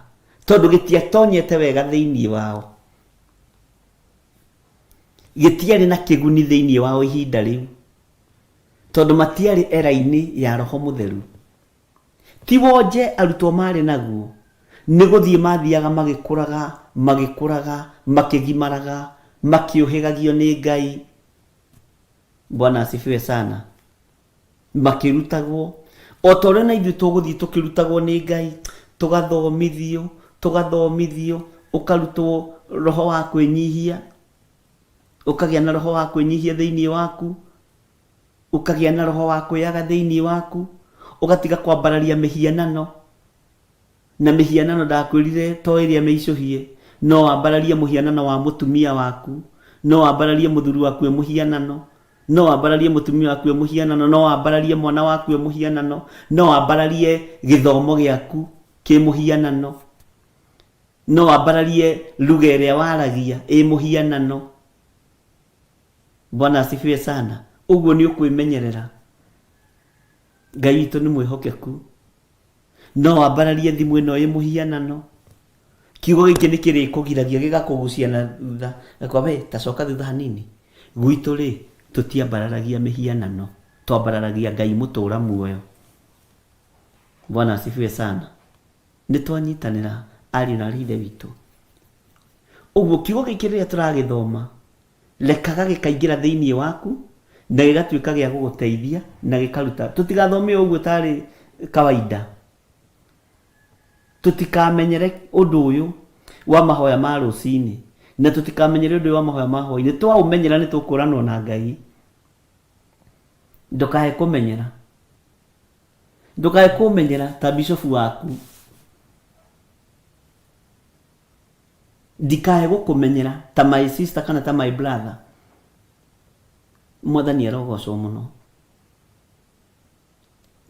tondũ gĩtiatonyete wega thĩinĩ wao, gĩtiarĩ na kĩguni thĩinĩ wao ihinda rĩu, tondũ matiarĩ era-inĩ ya Roho Mũtheru. Ti wonje arutwo marĩ naguo, nĩ gũthiĩ mathiaga magĩkũraga makĩgimaraga makĩũhĩgagio nĩ Ngai. Bwana asifiwe sana. Makĩrutagwo o ta ũrĩa na ithuĩ tũgũthiĩ tũkĩrutagwo nĩ Ngai, tũgathomithio, ũkarutwo roho wa kwĩnyihia, ũkagĩa na roho wa kwĩnyihia thĩinĩ waku, ũkagĩa na roho wa kwĩyaga thĩinĩ waku, ũgatiga kwambararia mĩhianano. Na mĩhianano ndakwĩrire to ĩrĩa mĩicũhie, no wambararie mũhianano wa mũtumia waku, no wambararie mũthuri waku mũhianano, no wambararie mũtumia waku mũhianano, no wambararie mwana waku mũhianano, no wambararie gĩthomo gĩaku kĩ mũhianano, no wambararie lugha ĩrĩa waragia mũhianano. Bwana asifiwe sana. Ũguo nĩ ũkwĩmenyerera. Ngai witũ nĩ mwĩhokeku. No wambararie thimũ ĩno mũhianano. Kiugo gĩkĩ nĩ kĩrĩkũgiragia gĩgakũgucia na thutha. Kwa we tacoka thutha hanini. Gwitũ rĩ tũtiambararagia mĩhianano. twambararagia Ngai mũtũra muoyo. Bwana asifiwe sana. Nĩ twanyitanĩra ariũ na ithe witũ. Ũguo kiugo gĩkĩ rĩrĩa tũragĩthoma, rekaga gĩkaingĩra thĩinĩ waku na gĩgatuĩka gĩa gũgũteithia na gĩkaruta. Tũtigathome ũguo tarĩ kawaida. Tũtikamenyere ũndũ ũyũ wa mahoya ma rũcinĩ na tũtikamenyere ũndũ ũyũ wa mahoya ma hwaĩ-inĩ. Twaũmenyera nĩ tũkũranwo na Ngai. Ndũkae kũmenyera. Ndũkae kũmenyera ta bishofu waku. Ndikae gũkũmenyera ta my sister kana ta my brother. Mwathani arogocwo mũno.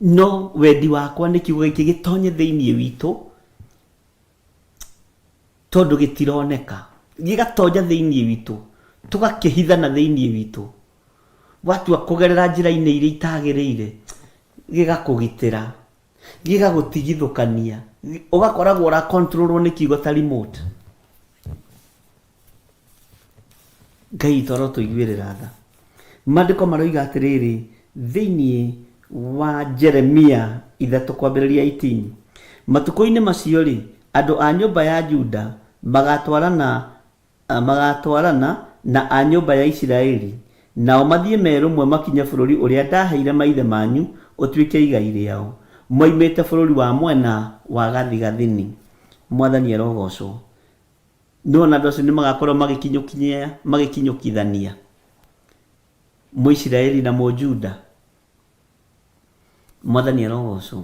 No wendi wakwa nĩ kiugo gĩkĩ gĩtonye thĩinĩ witũ tondũ gĩtironeka. Gĩgatonya thĩinĩ witũ, tũgakĩhithana thĩinĩ witũ. Watua kũgerera njĩra-inĩ iria itagĩrĩire, gĩgakũgitĩra, gĩgagũtigithũkania, ũgakoragwo ũra controlwo nĩ kiugo ta remote. Ngai toro tũiguĩrĩra tha. Maandĩko maroiga atĩrĩrĩ thĩinĩ wa Jeremia 3:18, matukũ-inĩ macio rĩ, andũ a nyũmba ya Juda magatwarana na a nyũmba ya Isiraeli, nao mathiĩ merũmwe makinye bũrũri ũrĩa ndaheire maithe manyu ũtuĩke igai rĩao, moimĩte bũrũri wa mwena wa gathigathini. Mwathani arogocwo. Nona andũ acio nĩ magakorwo magĩkinyũkithania Mũisiraeli na Mũjuda. Mwathani arogocwo.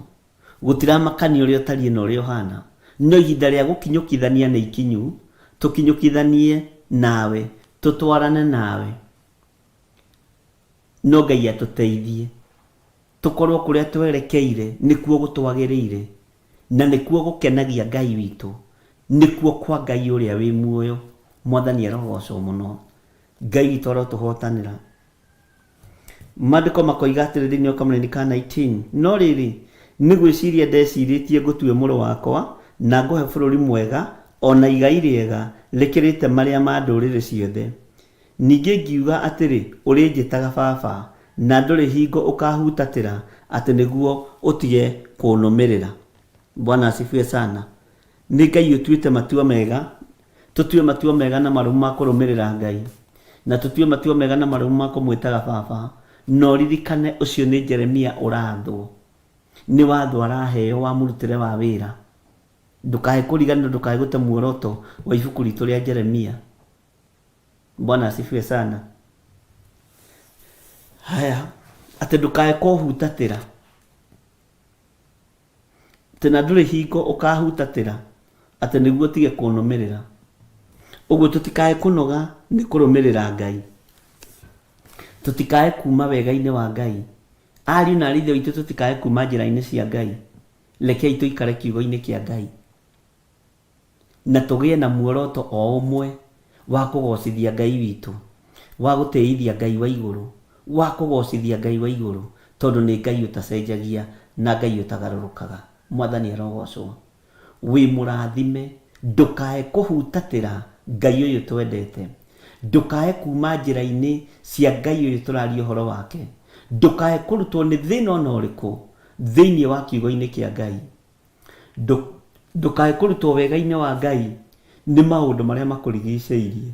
Gũtiramakania ũrĩa ũtariĩ na ũrĩa ũhana. No ihinda rĩa gũkinyũkithania nĩ ikinyu. Tũkinyũkithanie nawe, tũtwarane nawe. No Ngai atũteithie. Tũkorwo kũrĩa twerekeire nĩkuo gũtwagĩrĩire na nĩkuo gũkenagia Ngai witũ. Nĩkuo kwa Ngai ũrĩa wĩ muoyo. Mwathani arogocwo mũno. Ngai witũ arotũhotanĩra. Maandĩko makoiga atĩrĩ thĩinĩ wa Kamũrani ka 19, no rĩrĩ nĩ gwĩciria ndecirĩtie ngũtue mũrũ wakwa na ngũhe bũrũri mwega ona igai rĩega rĩkĩrĩte marĩa ma ndũrĩrĩ ciothe. Ningĩ ngiuga atĩrĩ ũrĩnjĩtaga baba na ndũrĩ hingo ũkahutatĩra atĩ nĩguo ũtige kũnũmĩrĩra. Bwana asifiwe sana. Nĩ Ngai ũtuĩte matua mega. Tũtue matua mega na marũmu ma kũrũmĩrĩra Ngai, na tũtue matua mega na marũmu ma kũmwĩtaga baba. No ririkane ũcio nĩ Jeremia ũrathwo. Nĩ watho araheo wa mũrutĩre wa wĩra. Ndũkae kũriganĩrwo, ndũkae gũte muoroto wa ibuku ritũ rĩa Jeremia. Bwana asifiwe sana. Haya, atĩ ndũkae kũhutatĩra. Tena ndũrĩ hingo ũkahutatĩra atĩ nĩguo tige kũnũmĩrĩra. Ũguo tũtikae kũnoga nĩ kũrũmĩrĩra Ngai. Tũtikae kuma wega-inĩ wa Ngai. Ariũ na ithe witũ tũtikae kuma njĩra-inĩ cia Ngai. Rekei tũikare kiugo-inĩ kĩa Ngai. Na tũgĩe na muoroto o ũmwe wa kũgocithia Ngai witũ, wa gũtĩithia Ngai wa igũrũ, wa kũgocithia Ngai wa igũrũ, tondũ nĩ Ngai ũtacenjagia na Ngai ũtagarũrũkaga. Mwathani arogocwo. Wĩ mũrathime, ndũkae kũhutatĩra Ngai ũyũ twendete. Ndũkae kuma njĩra-inĩ cia Ngai ũyũ tũraria ũhoro wake. Ndũkae kũrutwo nĩ thĩna ona ũrĩkũ thĩinĩ wa kiugo-inĩ kĩa Ngai. Ndũkae kũrutwo wega-inĩ wa Ngai nĩ maũndũ marĩa makũrigicĩirie.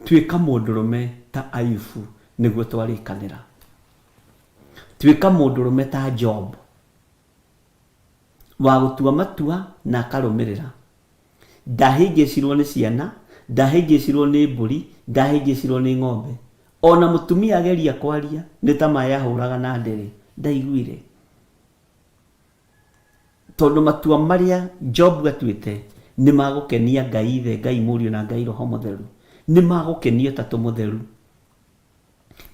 Tuĩka mũndũrũme ta Ayubu nĩguo twarĩkanĩra. Tuĩka mũndũrũme ta Job wa gũtua matua na akarũmĩrĩra. Ndahĩngĩcirwo nĩ ciana, ndahĩngĩcirwo nĩ mbũri, ndahĩngĩcirwo nĩ ng'ombe. Ona mũtumia ageria kwaria nĩ ta maĩ ahũraga na ndere, ndaiguire. Tondũ matua marĩa Job atuĩte nĩ magũkenia Ngai Ithe, Ngai Mũriũ na Ngai Roho Mũtheru. Nĩ magũkenio Tatũ Mũtheru.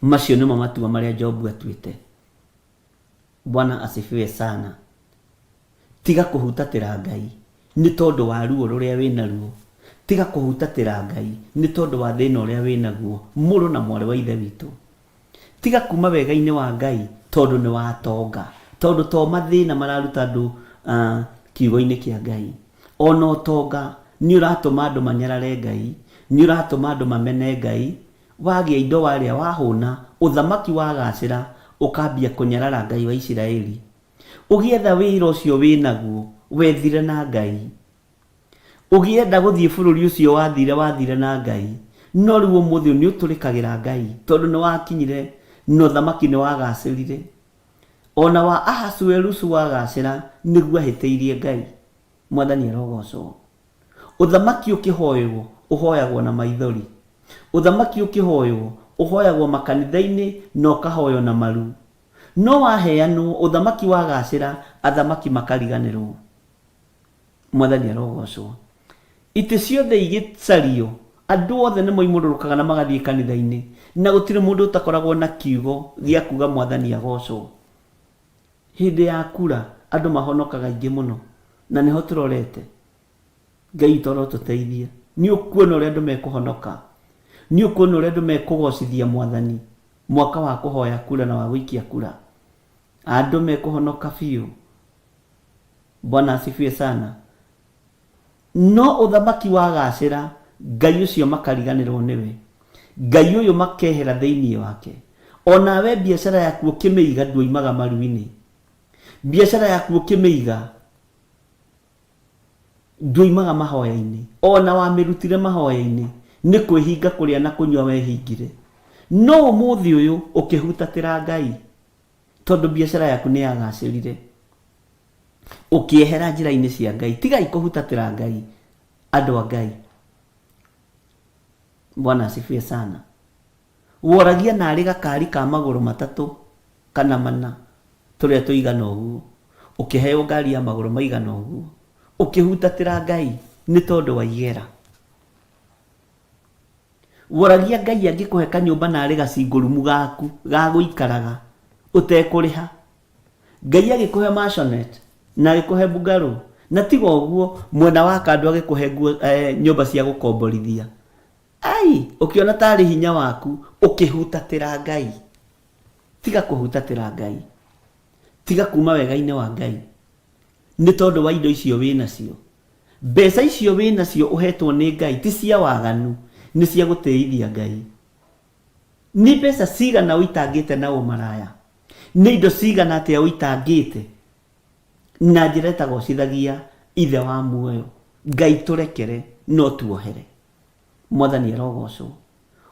Macio nĩmo matua marĩa Job atuĩte. Bwana asifiwe sana. Tiga kũhutatĩra Ngai nĩ tondũ wa ruo rũrĩa wĩnaruo. Tiga kũhutatĩra Ngai nĩ tondũ wa thĩna ũrĩa wĩnaguo, mũrũ na mwarĩ wa ithe witũ. Tiga kuma wega-inĩ wa Ngai tondũ nĩ watonga, tondũ to mathĩna mararuta andũ kiugo-inĩ kĩa Ngai. Ona ũtonga nĩ ũratũma andũ manyarare Ngai, nĩ ũratũma andũ mamene Ngai. Wagĩa indo warĩa wahũna, ũthamaki wagacĩra, ukambia kunyarara Ngai wa Isiraeli ugietha wira ucio winaguo wethire na Ngai ugienda guthie bururi ucio wathire na Ngai no riu umuthi ni uturikagira Ngai tondu ni wakinyire no thamaki ni wagacirire ona wa Ahasuerusu wagacira niguo ahiteirie Ngai. Mwathani arogocwo. Uthamaki ukihoywo uhoyagwo na maithori. Uthamaki ukihoywo uhoyagwo makanitha-ini no kahoyo na maru. No waheanwo uthamaki wagacira athamaki makariganirwo. Mwathani arogocwo. Ite ciothe igicario andu othe ni moimururukaga na magathie kanitha-ini na gutire mundu utakoragwo na kiugo gia kuga Mwathani agocwo. Hindi ya kura andu mahonokaga ingi muno na niho turorete. Ngai toro tuteithie. Ni ukuona uria andu mekuhonoka. Ni ukuona uria andu mekugocithia Mwathani mwaka wa kuhoya kura na wa guikia kura. Andu mekuhonoka biu. Bwana asifiwe sana. No uthamaki wagacira Ngai ucio makariganirwo niwe. Ngai uyu makehera thiini wake. Ona we biashara yaku ukimiiga nduimaga maruini. Biashara yaku ukimiiga nduimaga mahoya-ini. Ona wamirutire mahoya-ini ni kwihinga kuria na kunywa wehingire. No umuthi uyu ukihutatira Ngai tondu biashara yaku ni yagacirire. Ukiehera njira-ini cia Ngai. Tigai kuhutatira Ngai. Andu a Ngai. Bwana asifiwe sana. Woragia na ari gakari ka maguru matatu kana mana turia tuigana uguo. Ukiheo ngari ya maguru maigana uguo. Ukihutatira Ngai ni tondu wa igera. Woragia Ngai angikuhe kanyumba na ari gacingurumu gaku ga guikaraga utekuriha. Ngai agikuhe maisonette na agikuhe bugaru na tiga uguo mwena wa kandu agikuhe nyumba cia gukomborithia. Ai, ukiona tari hinya waku ukihutatira Ngai. Tiga kuhutatira Ngai. Tiga kuma wega-ini wa Ngai. Ni tondu wa indo icio wina cio. Mbeca icio wina cio uhetwo ni Ngai ti cia waganu, ni cia guteithia Ngai. Ni mbeca cigana uitangite na umaraya. Ni indo cigana atia uitangite na njira itagocithagia ithe wa muoyo. Ngai turekere no tuohere. Mwathani arogocwo.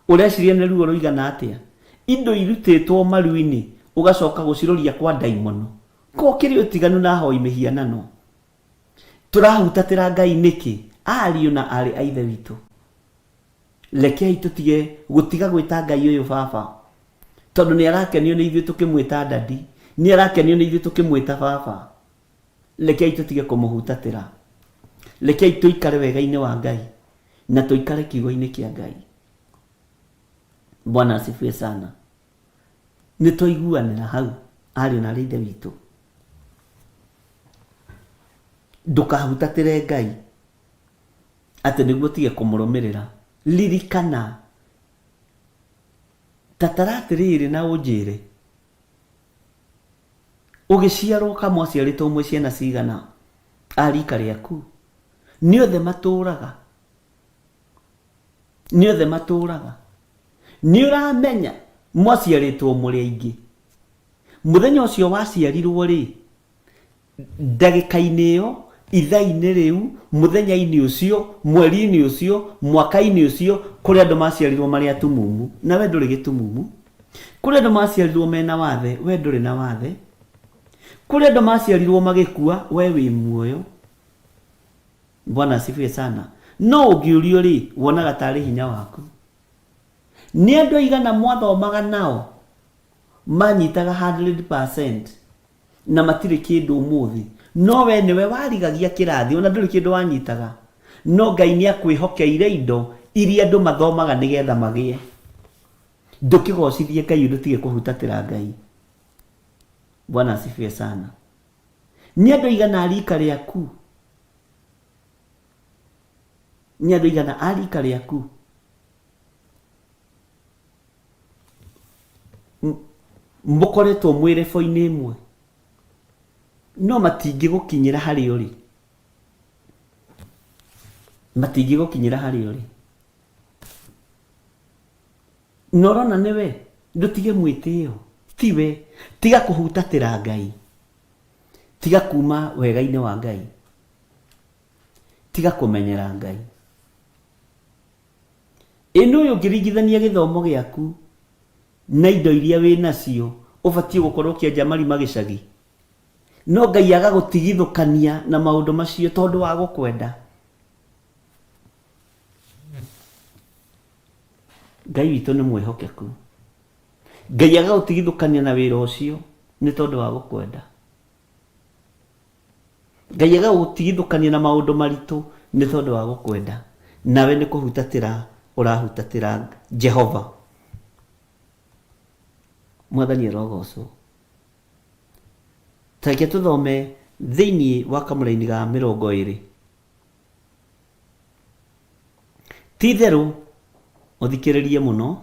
Ureciria ni ruo ruigana atia indo irutitwo maru-ini ugacoka guciroria kwa daimono. Ko kiri utiganu na hoi mihianano. Turahutatira Ngai niki ariu na ari a ithe witu. Rekei tutige gutiga gwita Ngai uyu baba tondu ni arakenio ni ithuĩ tukimwita dadi, ni arakenio ni ithuĩ tukimwita baba. Rekei tutige kumuhutatira. Rekei tuikare wega-ini wa Ngai na tuikare kiugo-ini kia Ngai. Bwana asifiwe sana. Ni tuiguanira hau ariu na ithe witu. Ndukahutatire Ngai ati niguo tige kumurumirira. Lirikana tataratiriri na unjire ugiciarwo kamwe ciaritwo mwe ciana cigana arika riaku ni othe maturaga. Ni othe maturaga. Ni uramenya mwaciaritwo muri aingi. Muthenya ucio waciarirwo ri ndagika-ini iyo ithaa-ini riu muthenya-ini ucio mweri-ini ucio mwaka-ini ucio kuri andu maciarirwo mari atumumu na we nduri gitumumu. Kuri andu maciarirwo mena wathe we nduri na wathe. Kuri andu maciarirwo magikua we wi muoyo. Bwana asifiwe sana. No ungiurio ri wonaga tari hinya waku. Ni andu aigana mwathomaga nao manyitaga 100% na matire kindu umuthi. No we niwe warigagia kirathi ona nduri kindu wanyitaga. No Ngai ni akwihokeire indo iria andu mathomaga nigetha magie. Ndukigocithie Ngai undu tige kuhutatira Ngai. Bwana asifiwe sana. Ni andu igana arika riaku. Ni andu igana arika riaku mukoretwo mwire fo-ini imwe no matingi gukinyira hari uri. Matingi gukinyira hari uri. Norona niwe ndutige mwitio. tiwe tiga kuhutatira Ngai, tiga kuma wega-inĩ wa Ngai, tiga kumenyera Ngai. Ĩno ũyũ ũngĩringithania gĩthomo gĩaku na indo iria wĩ nacio ũbatiĩ gũkorwo ũkĩenja marima gĩcagi, no Ngai agagũtigithũkania na maũndũ macio tondũ wa gũkwenda. Ngai witũ nĩ mwĩhokeku. Ngai agagũtigithũkania na wĩra ũcio nĩ tondũ wa gũkwenda. Ngai agagũtigithũkania na maũndũ maritũ nĩ tondũ wa gũkwenda. Nawe nĩ kũhutatĩra ũrahutatĩra Jehova. Mwathani arogocwo. Tareke tũthome thĩinĩ wa kamũra-inĩ ga 20. Ti-itherũ, ũthikĩrĩrie mũno,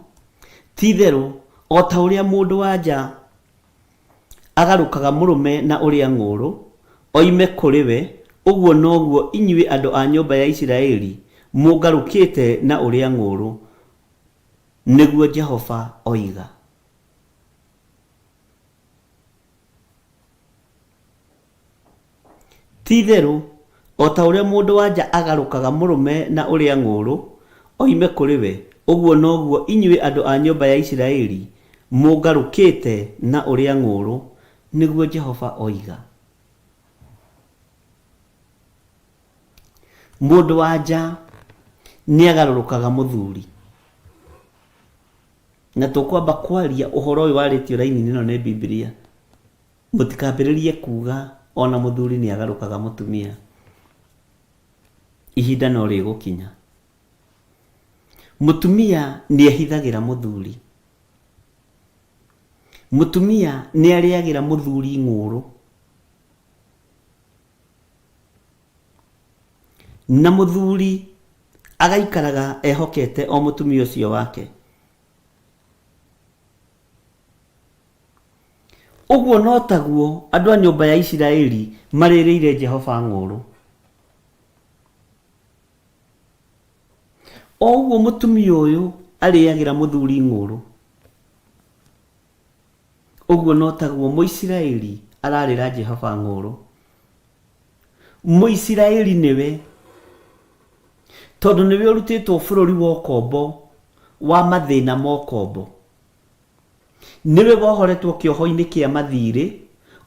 ti-itherũ o ta ũrĩa mũndũ wa nja agarũkaga mũrũme na ũrĩa ng'ũrũ oime kũrĩ we, ũguo noguo inyuĩ andũ a nyũmba ya Isiraeli mũngarũkĩte na ũrĩa ng'ũrũ, nĩguo Jehova oiga. Ti-itherũ o ta ũrĩa mũndũ wa nja agarũkaga mũrũme na ũrĩa ng'ũrũ oime kũrĩ we, ũguo noguo inyuĩ andũ a nyũmba ya Isiraeli mũngarũkĩte na ũrĩa ng'ũrũ, nĩguo Jehova oiga. Mũndũ wa nja nĩ agarũrũkaga mũthuri. Na tũkwamba kwaria ũhoro ũyũ warĩtio raini-inĩ ĩno nĩ Biblia. Mũtikambĩrĩrie kuga ona mũthuri nĩ agarũkaga mũtumia. Ihinda no rĩgũkinya. Mũtumia nĩ ehithagĩra mũthuri. Mũtumia nĩ arĩagĩra mũthuri ng'ũrũ. Na mũthuri agaikaraga ehokete o mũtumia ũcio wake. Ũguo no taguo andũ a nyũmba ya Isiraeli marĩrĩire Jehova ng'ũrũ. O ũguo mũtumia ũyũ arĩagĩra mũthuri ng'ũrũ, ũguo no taguo Mũisiraeli ararĩra Jehova ng'ũrũ. Mũisiraeli nĩwe, tondũ nĩwe ũrutĩtwo bũrũri wa ũkombo wa mathĩna ma ũkombo. Nĩwe wohoretwo kĩoho-inĩ kĩa mathirĩ,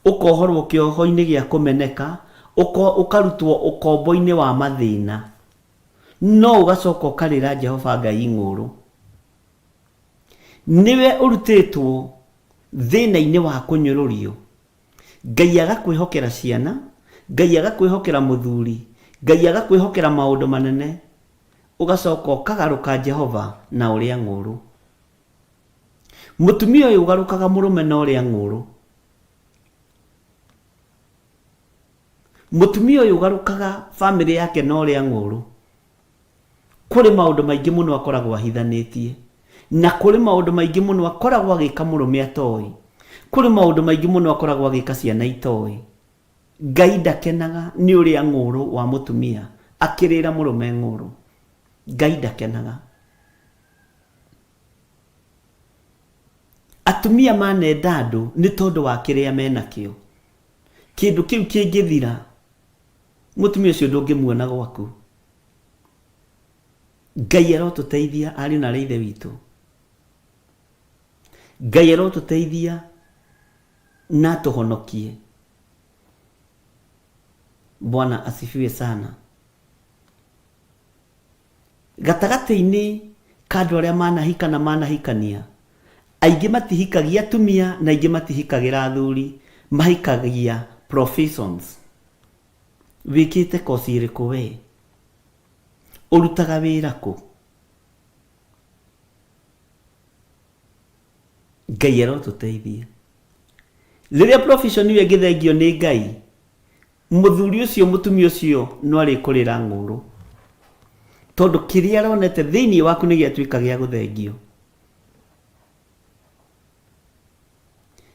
ũkohorwo kĩoho-inĩ gĩa kũmeneka, ũkarutwo ũkombo-inĩ wa mathĩna, no ũgacoka ũkarĩra Jehova Ngai ng'ũrũ. Nĩwe ũrutĩtwo thĩna-inĩ wa kũnyũrũrio, Ngai agakwĩhokera ciana, Ngai agakwĩhokera mũthuri, Ngai agakwĩhokera maũndũ manene, ũgacoka ũkagarũka Jehova na ũrĩa ng'ũrũ. Mũtumia ũyũ ũgarũkaga mũrũme na ũrĩa ng'ũrũ. Mũtumia ũyũ ũgarũkaga bamĩrĩ yake na ũrĩa ng'ũrũ. Kũrĩ maũndũ maingĩ mũno akoragwo ahithanĩtie, na kũrĩ maũndũ maingĩ mũno akoragwo agĩka mũrũme atoĩ. Kũrĩ maũndũ maingĩ mũno akoragwo agĩka ciana itoĩ. Ngai ndakenaga nĩ ũrĩa ng'ũrũ wa mũtumia akĩrĩra mũrũme ng'ũrũ. Ngai ndakenaga. Atumia manenda andũ nĩ tondũ wa kĩrĩa menakĩo. Kĩndũ kĩu kĩngĩthira, mũtumia ũcio ndũngĩmuona gwaku. Ngai arotũteithia ariũ na ithe witũ. Ngai arotũteithia na tũhonokie. Bwana asifiwe sana. Gatagatĩ-inĩ ka andũ arĩa manahika na manahikania, aingĩ matihikagia atumia na aingĩ matihikagĩra athuri, mahikagia professions. Wĩkĩte kosi ĩrĩkũ we? Ũrutaga wĩra kũ? Ngai arotũteithia. Rĩrĩa profession ĩyo ĩngĩthengio nĩ Ngai, mũthuri ũcio mũtumia ũcio no arĩkũrĩra ng'ũrũ, tondũ kĩrĩa aronete thĩinĩ waku nĩ gĩatuĩka gĩa gũthengio.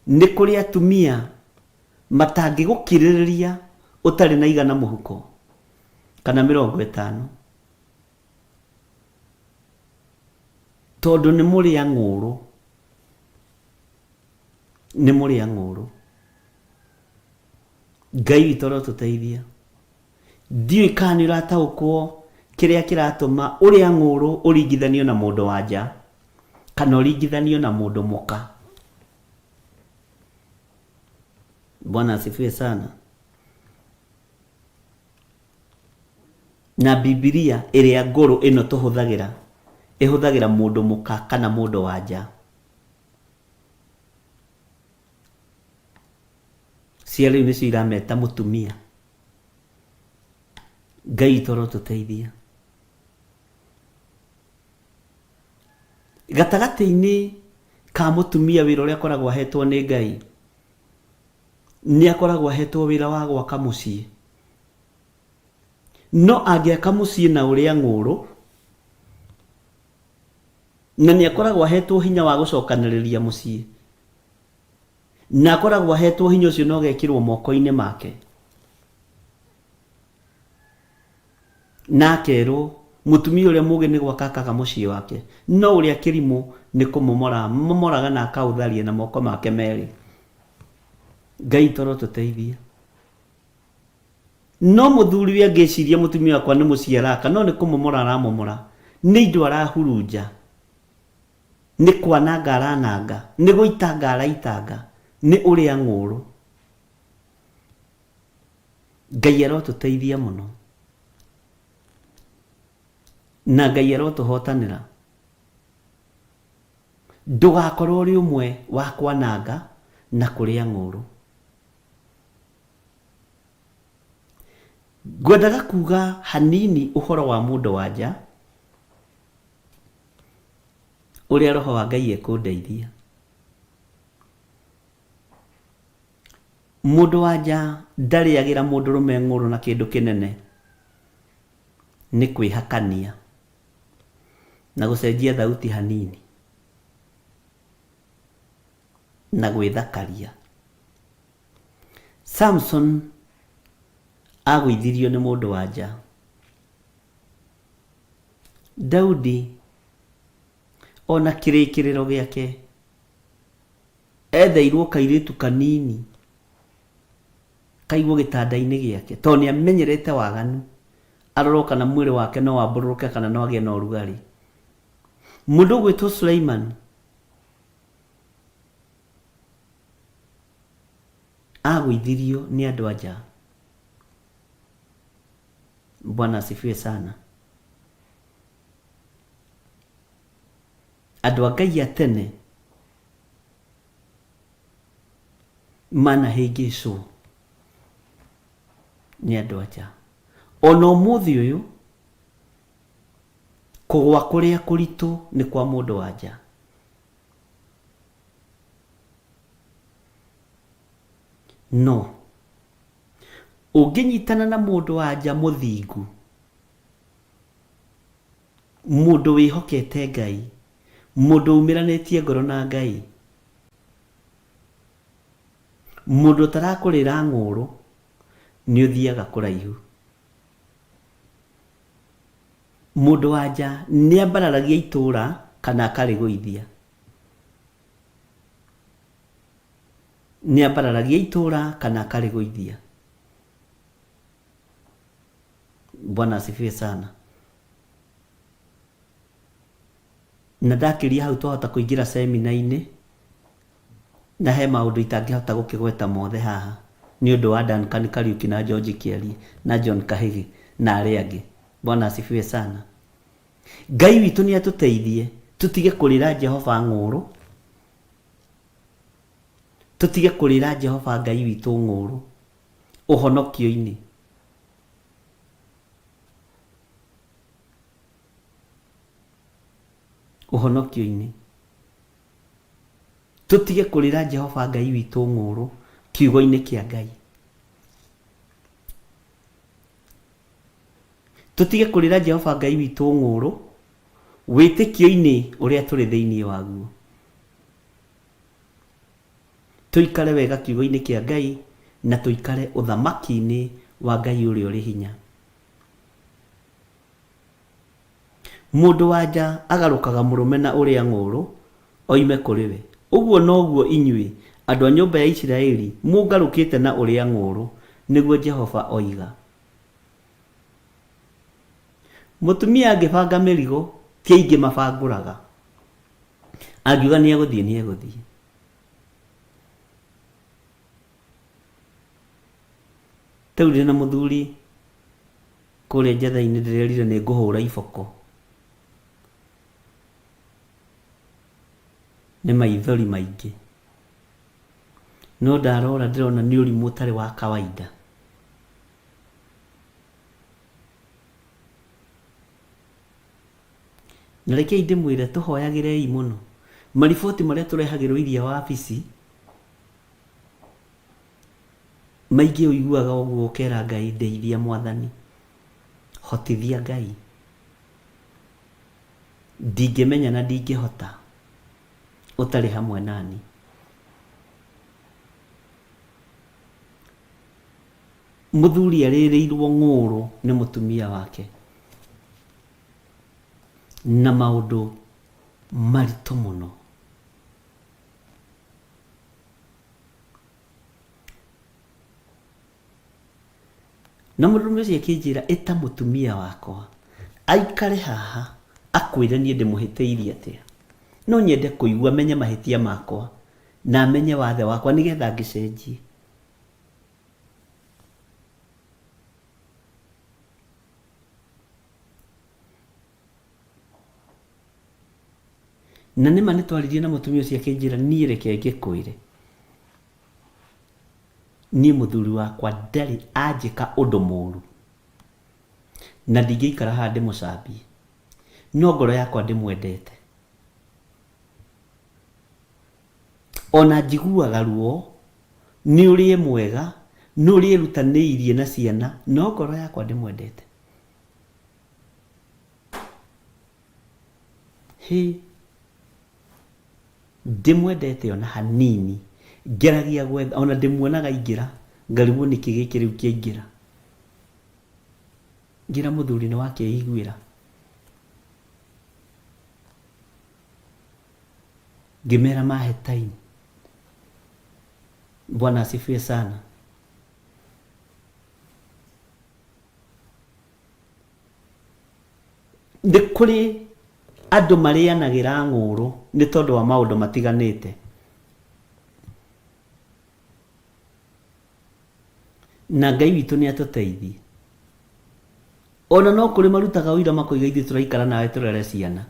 Nĩ kũrĩ atumia matangĩgũkirĩrĩria ũtarĩ na igana mũhuko kana 50, tondũ nĩ mũrĩa ng'ũrũ. nĩ mũrĩa ng'ũrũ. Ngai witũ arotũteithia. Ndiũĩ kana nĩ ũrataũkwo kĩrĩa kĩratũma ũrĩa ng'ũrũ ũringithanio na mũndũ wa nja kana ũringithanio na mũndũ mũka. Bwana asifiwe sana. Na Biblia ĩrĩa ngũrũ ĩno tũhũthagĩra ĩhũthagĩra mũndũ mũka kana mũndũ wa nja. Cia rĩu nĩcio irameta mũtumia. Ngai toro tũteithia. Gatagatĩ-inĩ ka mũtumia wĩra ũrĩa akoragwo ahetwo nĩ Ngai, nĩ akoragwo ahetwo wĩra wa gwaka mũciĩ. No angĩaka mũciĩ na ũrĩa ng'ũrũ, na nĩ akoragwo ahetwo hinya wa gũcokanĩrĩria mũciĩ, na akoragwo ahetwo hinya ũcio na ũgekĩrwo moko-inĩ make, na akerwo mũtumia ũrĩa mũgĩ nĩ gwaka akaga mũciĩ wake, no ũrĩa kĩrimũ nĩ kũmomoraga na akaũtharia na moko make merĩ. Ngai toro tũteithie. No mũthuri angĩciria mũtumia wakwa nĩ mũciĩ araka, no nĩ kũmomora aramomora, nĩ indo arahurunja, nĩ kwananga arananga, nĩ gũitanga araitanga, nĩ ũrĩa ng'ũrũ. Ngai arotũteithia mũno, na Ngai arotũhotanĩra. Ndũgakorwo ũrĩ ũmwe wa kwananga na kũrĩa ng'ũrũ. Ngwendaga kuga hanini ũhoro wa mũndũ wa nja ũrĩa roho wa Ngai ekũndeithia. Mũndũ wa nja ndarĩagĩra mũndũrũme ng'ũrũ na kĩndũ kĩnene, nĩ kwĩhakania na gũcenjia thauti hanini na gwĩthakaria. Samson agũithirio nĩ mũndũ wa nja. Daudi ona kĩrĩkĩrĩro gĩake etheirwo kairĩtu kanini kaigwo gĩtanda-inĩ gĩake, tondũ nĩ amenyerete waganu, arorwo kana mwĩrĩ wake no wambũrũrũke kana no agĩe na ũrugarĩ. Mũndũ gwĩtwo Suleiman agũithirio nĩ andũ a nja. Bwana asifiwe sana. Andũ a Ngai a tene manahĩngĩcwo nĩ andũ a nja. Ona ũmũthĩ ũyũ kũgwa kũrĩa kũritũ nĩ kwa mũndũ wa nja. No ũngĩnyitana na mũndũ wa nja mũthingu, mũndũ wĩhokete Ngai, mũndũ umĩranĩtie ngoro na Ngai, mũndũ ũtarakũrĩra ng'ũrũ, nĩ ũthiaga kũraihu. Mũndũ wa nja nĩ ambararagia itũũra kana akarĩgũithia. Nĩ ambararagia itũũra kana akarĩgũithia. Bwana asifiwe sana. Na ndakĩria hau twahota kũingĩra semina-inĩ, na he maũndũ itangĩhota gũkĩgweta mothe haha nĩ ũndũ wa Duncan Kariuki na George Kiari na John Kahigi na arĩa angĩ. Bwana asifiwe sana. Ngai witũ nĩ atũteithie tũtige kũrĩra Jehova ng'ũrũ, tũtige kũrĩra Jehova Ngai witũ ng'ũrũ ũhonokio-inĩ. Ũhonokio-inĩ tũtige kũrĩra Jehova Ngai witũ ng'ũrũ kiugo-inĩ kĩa Ngai. Tũtige kũrĩra Jehova Ngai witũ ng'ũrũ wĩtĩkio-inĩ ũrĩa tũrĩ thĩinĩ waguo. Tũikare wega kiugo-inĩ kĩa Ngai na tũikare ũthamaki-inĩ wa Ngai ũrĩa ũrĩ hinya. Mũndũ wa nja agarũkaga mũrũme na ũrĩa ng'ũrũ oime kũrĩ we. Ũguo noguo inyuĩ andũ a nyũmba ya Isiraeli mũngarũkĩte na ũrĩa ng'ũrũ, nĩguo Jehova oiga. Mũtumia angĩbanga mĩrigo ti aingĩ mabangũraga, angiuga nĩ egũthiĩ. Tau ndĩ na mũthuri kũrĩa njatha-inĩ ndĩrerire nĩ ngũhũra iboko, nĩ maithori maingĩ, no ndarora ndĩrona nĩ ũrimũ ũtarĩ wa kawaida. Na rekei ndĩmwĩre tũhoyagĩrei mũno mariboti marĩa tũrehagĩrwo iria wabici, maingĩ ũiguaga ũguo ũkera Ngai ndeithia Mwathani, hotithia Ngai, ndingĩmenya na ndingĩhota ũtarĩ hamwe nani. Mũthuri arĩrĩirwo ng'ũrũ nĩ mũtumia wake na maũndũ maritũ mũno. Na mũndũrũme ũcio akĩnjĩra ĩta mũtumia wakwa aikare haha akwĩre niĩ ndĩmũhĩtĩirie atĩa. No nyende kũigua menye mahĩtia makwa na menye wathe wakwa nĩgetha ngĩcenjie. Na nĩma nĩtwaririe na mũtumia ũcio akĩnjĩra niĩ reke ngĩkwĩre, niĩ mũthuri wakwa ndarĩ anjĩka ũndũ mũũru na ndingĩikara haha ndĩmũcambie, no ngoro yakwa ndĩmwendete. Ona njiguaga ruo nĩ ũrĩ mwega, nĩ ũrĩ rutanĩirie na ciana, no ngoro yakwa ndĩmwendete. Ndĩmwendete ona hanini, ngeragia gwetha, ona ndĩmuonaga ingĩra ngarigwo nĩkĩ gĩkĩ rĩu kĩaingĩra. Ngira mũthuri nĩ wakeiguĩra, ngĩmera mahe time. Bwana asifiwe sana. Nĩ kũrĩ andũ marĩanagĩra ng'ũrũ nĩ tondũ wa maũndũ matiganĩte. Na Ngai witũ nĩ atũteithie. Ona no kũrĩ marutaga ũira makoiga ithuĩ tũraikara nawe tũrere ciana.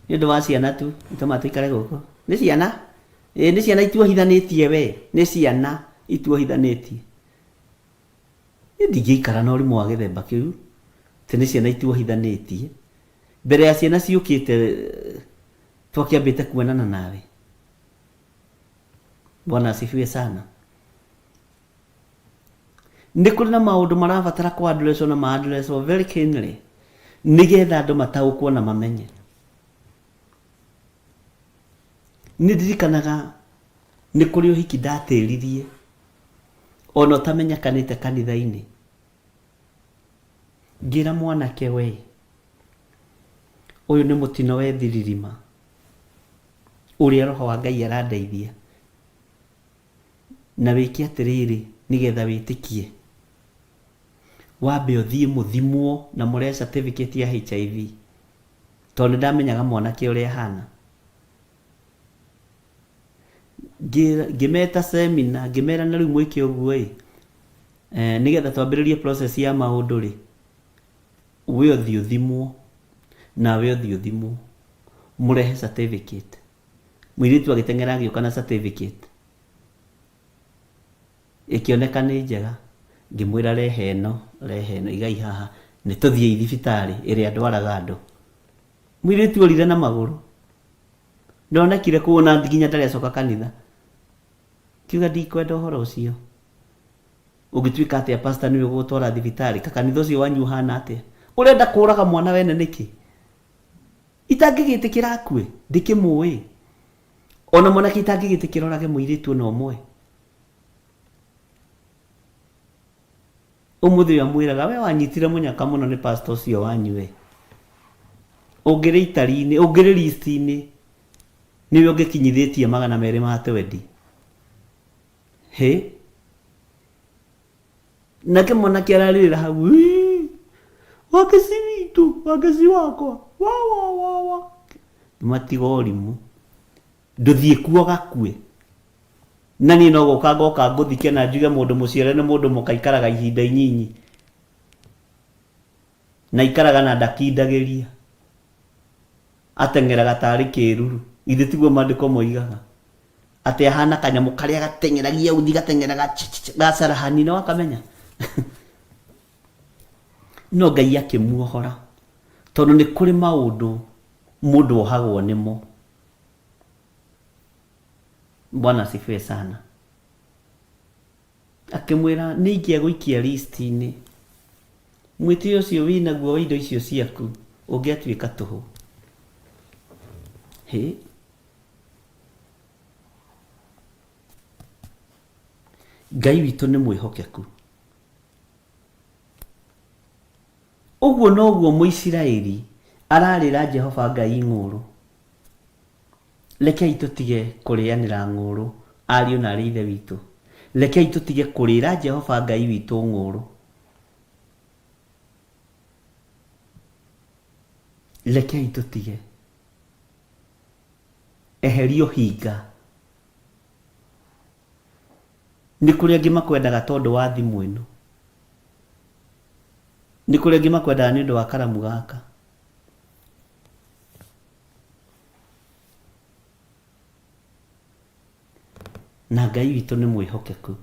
Nĩ ũndũ wa ciana tu itũma tũikare gũkũ. Nĩ ciana? Nĩ ciana ituohithanĩtie we. Nĩ ciana ituohithanĩtie. Nĩ ndingĩikara na ũrimũ wa gĩthemba kĩu. Tĩ nĩ ciana ituohithanĩtie. Mbere ya ciana ciũkĩte twakĩambĩte kuonana nawe. Bwana asifiwe sana. Nĩ kũrĩ na maũndũ marabatara kũandresswo na maandresswo very keenly nĩgetha andũ mataũkwo na mamenye. Nĩ ndirikanaga nĩ kũrĩ ũhiki ndatĩririe ona ũtamenyekanĩte kanitha-inĩ. Ngĩra mwanake we, ũyũ nĩ mũtino wethiririma ũrĩa roho wa Ngai arandeithia, na wĩke atĩrĩrĩ nĩgetha wĩtĩkie, wambe ũthiĩ mũthimwo na mũrehe certificate ya HIV, tondũ nĩ ndamenyaga mwanake ũrĩa ahana. Ngĩmeta seminar, ngĩmera na rĩu mwĩke ũguo nĩgetha twambĩrĩrie process ya maũndũ rĩ, we ũthiĩ ũthimwo nawe ũthiĩ ũthimwo, mũrehe certificate. Mũirĩtu agĩteng'era agĩũka na certificate ĩkĩoneka nĩ njega. Ngĩmwĩra rehe ĩno igai haha nĩ tũthiĩ thibitarĩ ĩrĩa ndwaraga andũ. Mũirĩtu orire na magũrũ, ndonekire kuona nginya ndarĩ acoka kanitha. Kiuga ndikwenda ũhoro ũcio. Ũngĩtuĩka atĩa pastor nĩwe ũgũtwara thibitarĩ, kanitha ũcio wanyu ũhana atĩa? Ũrenda kũraga mwana wene nĩkĩ? Itangĩgĩtĩkĩra akue ndĩkĩmũĩ. Ona mwanake itangĩgĩtĩkĩra orage mũirĩtu ona ũmwe. Ũmũthĩ ũyũ amwĩraga we wanyitire mũnyaka mũno nĩ pastor ũcio wanyu we. Ũngĩrĩ itari-inĩ, ũngĩrĩ list-inĩ, nĩwe ũngĩkinyithĩtie 220. he nake mwanake ararĩrĩra hau wakeci witũ wakeci wakwa wa matiga ũrimũ ndũthiĩ kuo gakue na niĩ no gũka ngoka ngũthike na njuge mũndũ mũciare nĩ mũndũ mũkaikaraga ihinda inyinyi na ikaraga na ndakindagĩria ateng'eraga tarĩ kĩruru ithe tiguo maandĩko moigaga atĩ ahana kanyamũ karĩa gateng'eragia uthi gateng'eraga gacarahani na wakamenya no Ngai akĩmuohora tondũ nĩ kũrĩ maũndũ mũndũ ohagwo nĩmo. Bwana asifiwe sana. Akĩmwĩra nĩ ingĩagũikia list-inĩ mwĩtĩ ũcio wĩnaguo wa indo icio ciaku ũngĩatuĩka tũhũ. Ngai witũ nĩ mwĩhokeku. Ũguo noguo Mũisiraeli ararĩra Jehova Ngai ng'ũrũ. Rekei tũtige kũrĩanĩra ng'ũrũ ariũ na arĩ ithe witũ. Rekei tũtige kũrĩra Jehova Ngai witũ ng'ũrũ. Rekei tũtige. Eherio hinga. Nĩ kũrĩ angĩ makwendaga tondũ wa thimũ ĩno. Nĩ kũrĩ angĩ makwendaga nĩ ũndũ wa karamu gaka. Na Ngai witũ nĩ mwĩhokeku.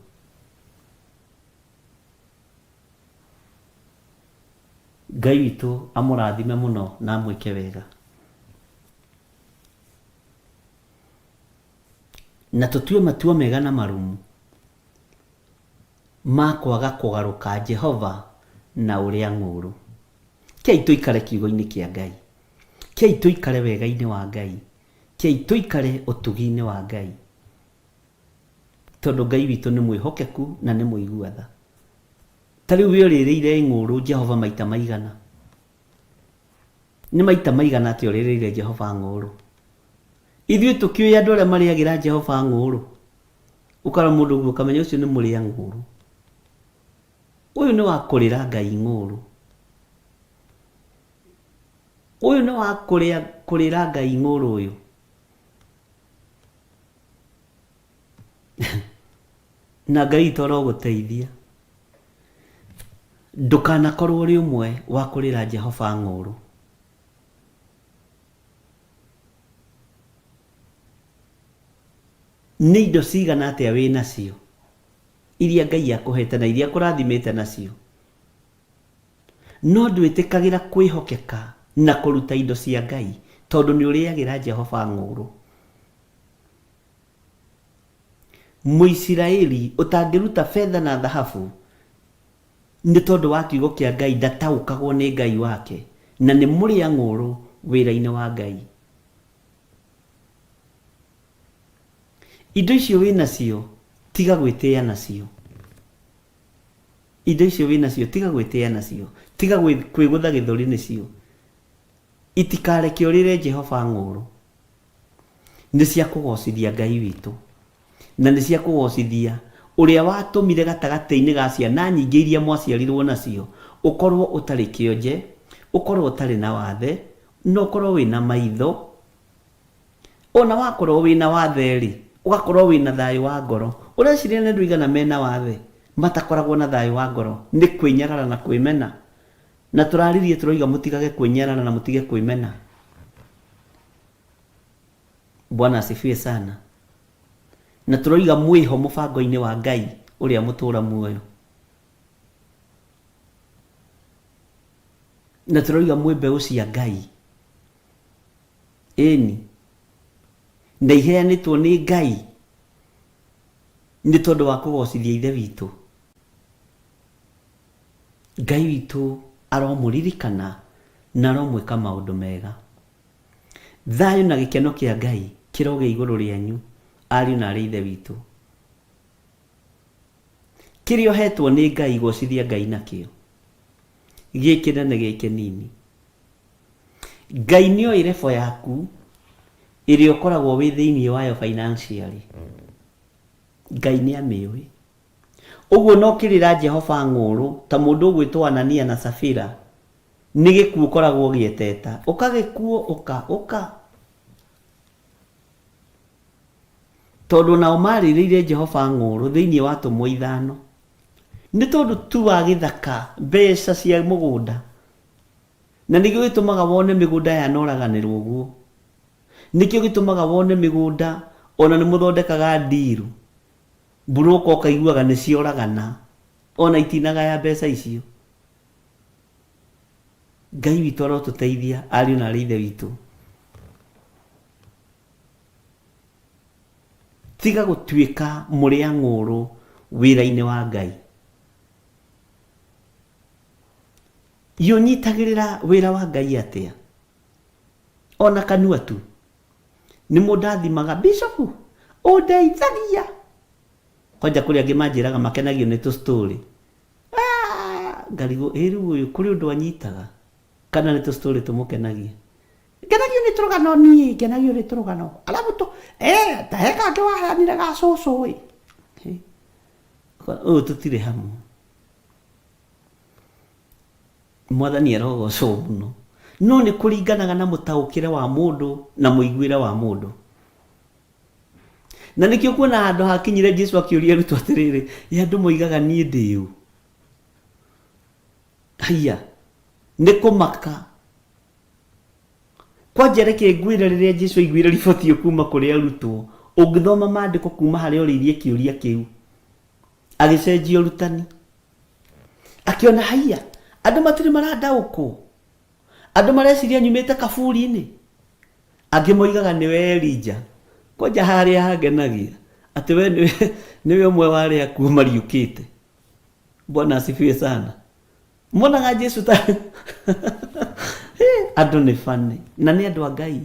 Ngai witũ amũrathime mũno na amwĩke wega. Na tũtue matua mega na marumu ma kwaga kũgarũka Jehova na ũrĩa ng'ũrũ. Kei tũikare kiugo-inĩ kĩa Ngai. Kei tũikare wega-inĩ wa Ngai. Kei tũikare ũtugi-inĩ wa Ngai. Tondũ Ngai witũ nĩ mwĩhokeku na nĩ mũiguatha. Ta rĩu wĩrĩrĩire ng'ũrũ Jehova maita maigana. Nĩ maita maigana atĩ ũrĩrĩire Jehova ng'ũrũ. Ithuĩ tũkĩoya andũ arĩa marĩagĩra Jehova ng'ũrũ. Ũkara mũndũ ũguo ũkamenya ũcio nĩ mũrĩa ng'ũrũ. Ũyũ nĩ wa kũrĩra Ngai ng'ũrũ. Ũyũ nĩ wa kũrĩra Ngai ng'ũrũ ũyũ. Na Ngai toro gũteithia. Ndũkanakorwo ũrĩ ũmwe wa kũrĩra Jehova ng'ũrũ. Nĩ indo cigana atĩa wĩ nacio iria Ngai akũhete na iria kũrathimĩte nacio. No ndwĩtĩkagĩra kwĩhokeka na kũruta indo cia Ngai tondũ nĩ ũrĩagĩra Jehova ng'ũrũ. Mũisiraeli ũtangĩruta betha na thahabu nĩ tondũ wa kiugo kĩa Ngai ndataũkagwo nĩ Ngai wake na nĩ mũrĩa ng'ũrũ wĩra-inĩ wa Ngai. Indo icio wĩ nacio tiga gwĩtĩĩa nacio. Indo icio wĩ nacio tiga gwĩtĩĩa nacio. Tiga kwĩgũtha gĩthũri nĩcio. Itikareke ũrĩre Jehova ng'ũrũ. Nĩ cia kũgocithia Ngai witũ. Na nĩ cia kũgocithia ũrĩa watũmire gatagatĩ-inĩ ga ciana nyingĩ iria mwaciarirwo nacio ũkorwo ũtarĩ kĩonje, ũkorwo ũtarĩ na wathe, no ũkorwo wĩna maitho. Ona wakorwo wĩna wathe-rĩ, ũgakorwo wĩna thayũ wa ngoro. Ũreciria nĩ andũ aigana mena wathe matakoragwo na thayũ wa ngoro? Nĩ kwĩnyarara na kwĩmena. Na tũraririe tũroiga mũtigage kwĩnyarara na mũtige kwĩmena. Bwana asifiwe sana. Na tũroiga mwĩho mũbango-inĩ wa Ngai ũrĩa mũtũra muoyo. Na tũroiga mwĩ mbeũ cia Ngai. Ĩni. Na iheanĩtwo nĩ Ngai nĩ tondũ wa kũgocithia ithe witũ. Ngai witũ aromũririkana na aromwĩka maũndũ mega. Thayũ na gĩkeno kĩa Ngai kĩroge igũrũ rĩanyu ariũ na arĩ ithe witũ. Kĩrĩa ũhetwo nĩ Ngai gocithia Ngai nakĩo. Gĩkĩnene gĩkĩ nini. Ngai nĩoĩ rebo yaku ĩrĩa ũkoragwo wĩ thĩinĩ wayo financially. Ngai nĩ amĩũĩ. Ũguo no kĩrĩra Jehova ng'ũrũ ta mũndũ ũgwĩtwo Anania na Safira nĩ gĩkuũ ũkoragwo gĩeteta, ũkagĩkuo ũka tondũ nao marĩrĩire Jehova ng'ũrũ thĩinĩ wa Tũmwo 5 nĩ tondũ tu wa gĩthaka mbeca cia mũgũnda, na nĩkĩo gĩtũmaga wone mĩgũnda yanoraganĩrwo ũguo, nĩkĩo gĩtũmaga wone mĩgũnda ona nĩ mũthondekaga ndiru mburoka ũkaiguaga nĩ cioragana ona itinagaya mbeca icio. Ngai witũ arotũteithia ariũ na ithe witũ, tiga gũtuĩka mũrĩa ng'ũrũ wĩra-inĩ wa Ngai. Yũnyitagĩrĩra wĩra wa Ngai atĩa? Ona kanua tu nĩ mũndathimaga bishopu ũndeithagia. Kwanja kũrĩ angĩ manjĩraga makenagio nĩ tũstory. Ngarigwo rĩu ũyũ kũrĩ ũndũ anyitaga kana nĩ tũstory tũmũkenagia. Ngenagio nĩ tũrũgano niĩ, ngenagio nĩ tũrũgano. Alafu ta heka angĩ waheanire ga cũcũ ĩ. Ũyũ tũtirĩ hamwe. Mwathani arogocwo mũno. No nĩ kũringanaga na mũtaũkĩre wa mũndũ na mũiguĩre wa mũndũ. Na nĩkĩo kuona handũ hakinyire Jesũ akĩũria arutwo atĩrĩrĩ, andũ moigaga niĩ ndĩ ũ? Haiya, nĩ kũmaka. Kwanja reke ngwĩre rĩrĩa Jesũ aiguire riboti ĩyo kuma kũrĩ arutwo, ũngĩthoma maandĩko kuma harĩa orĩirie kĩũria kĩu, agĩcenjia ũrutani. Akĩona haiya, andũ matirĩ marandaũkwo, andũ mareciria nyumĩte kaburi-inĩ, angĩ moigaga nĩwe Elija. Kwanja harĩa hangenagia atĩ we nĩwe ũmwe wa arĩa akuũ mariũkĩte. Bwana asifiwe sana. Monaga Jesũ ta andũ nĩ bane na nĩ andũ a Ngai.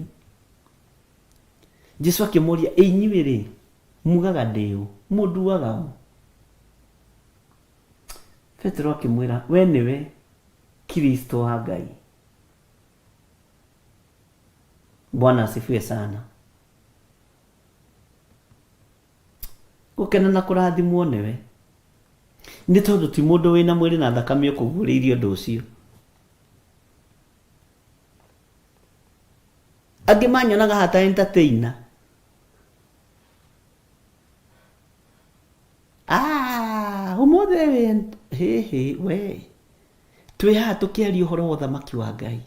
Jesũ akĩmũria, inyuĩ rĩ mugaga ndĩ ũ? Mũnduaga ũ? Petero akĩmwĩra, we nĩwe Kristo wa Ngai. Bwana asifiwe sana. Gũkena na kũrathimwo nĩwe, nĩ tondũ ti mũndũ wĩna mwĩrĩ na thakame ũkũguũrĩirie ũndũ ũcio. Angĩ manyonaga hata entertainer. Ũmũthĩ we twĩ haha tũkĩaria ũhoro wa ũthamaki wa Ngai.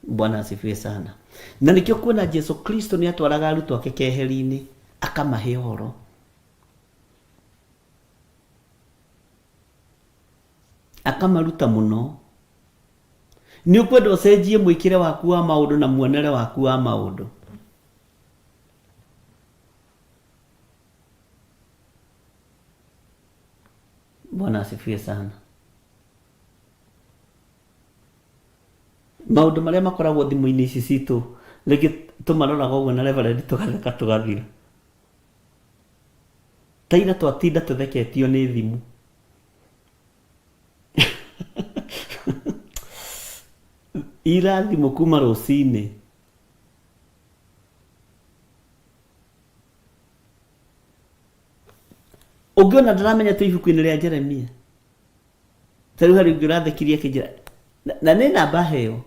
Bwana asifiwe sana. Na nĩkĩo kuona Jesũ Kristo nĩ atwaraga arutwo ake keheri-inĩ akamahe ũhoro. Akamaruta mũno. Nĩ ũkwenda ũcenjie mwĩkĩre waku wa maũndũ na muonere waku wa maũndũ. Bwana asifiwe sana. Maũndũ marĩa makoragwo thimũ-inĩ ici citũ rĩngĩ tũmaroraga ũguo na reverend tũgatheka tũgathira. Taira twatinda tũtheketio nĩ thimũ. Ira thimũ kuma rũcinĩ. Ũngĩona ndaramenya tu ibuku-inĩ rĩa Jeremia. Tarĩu harĩ ũngĩ ũrathekirie akĩnjĩra na nĩ namba heo.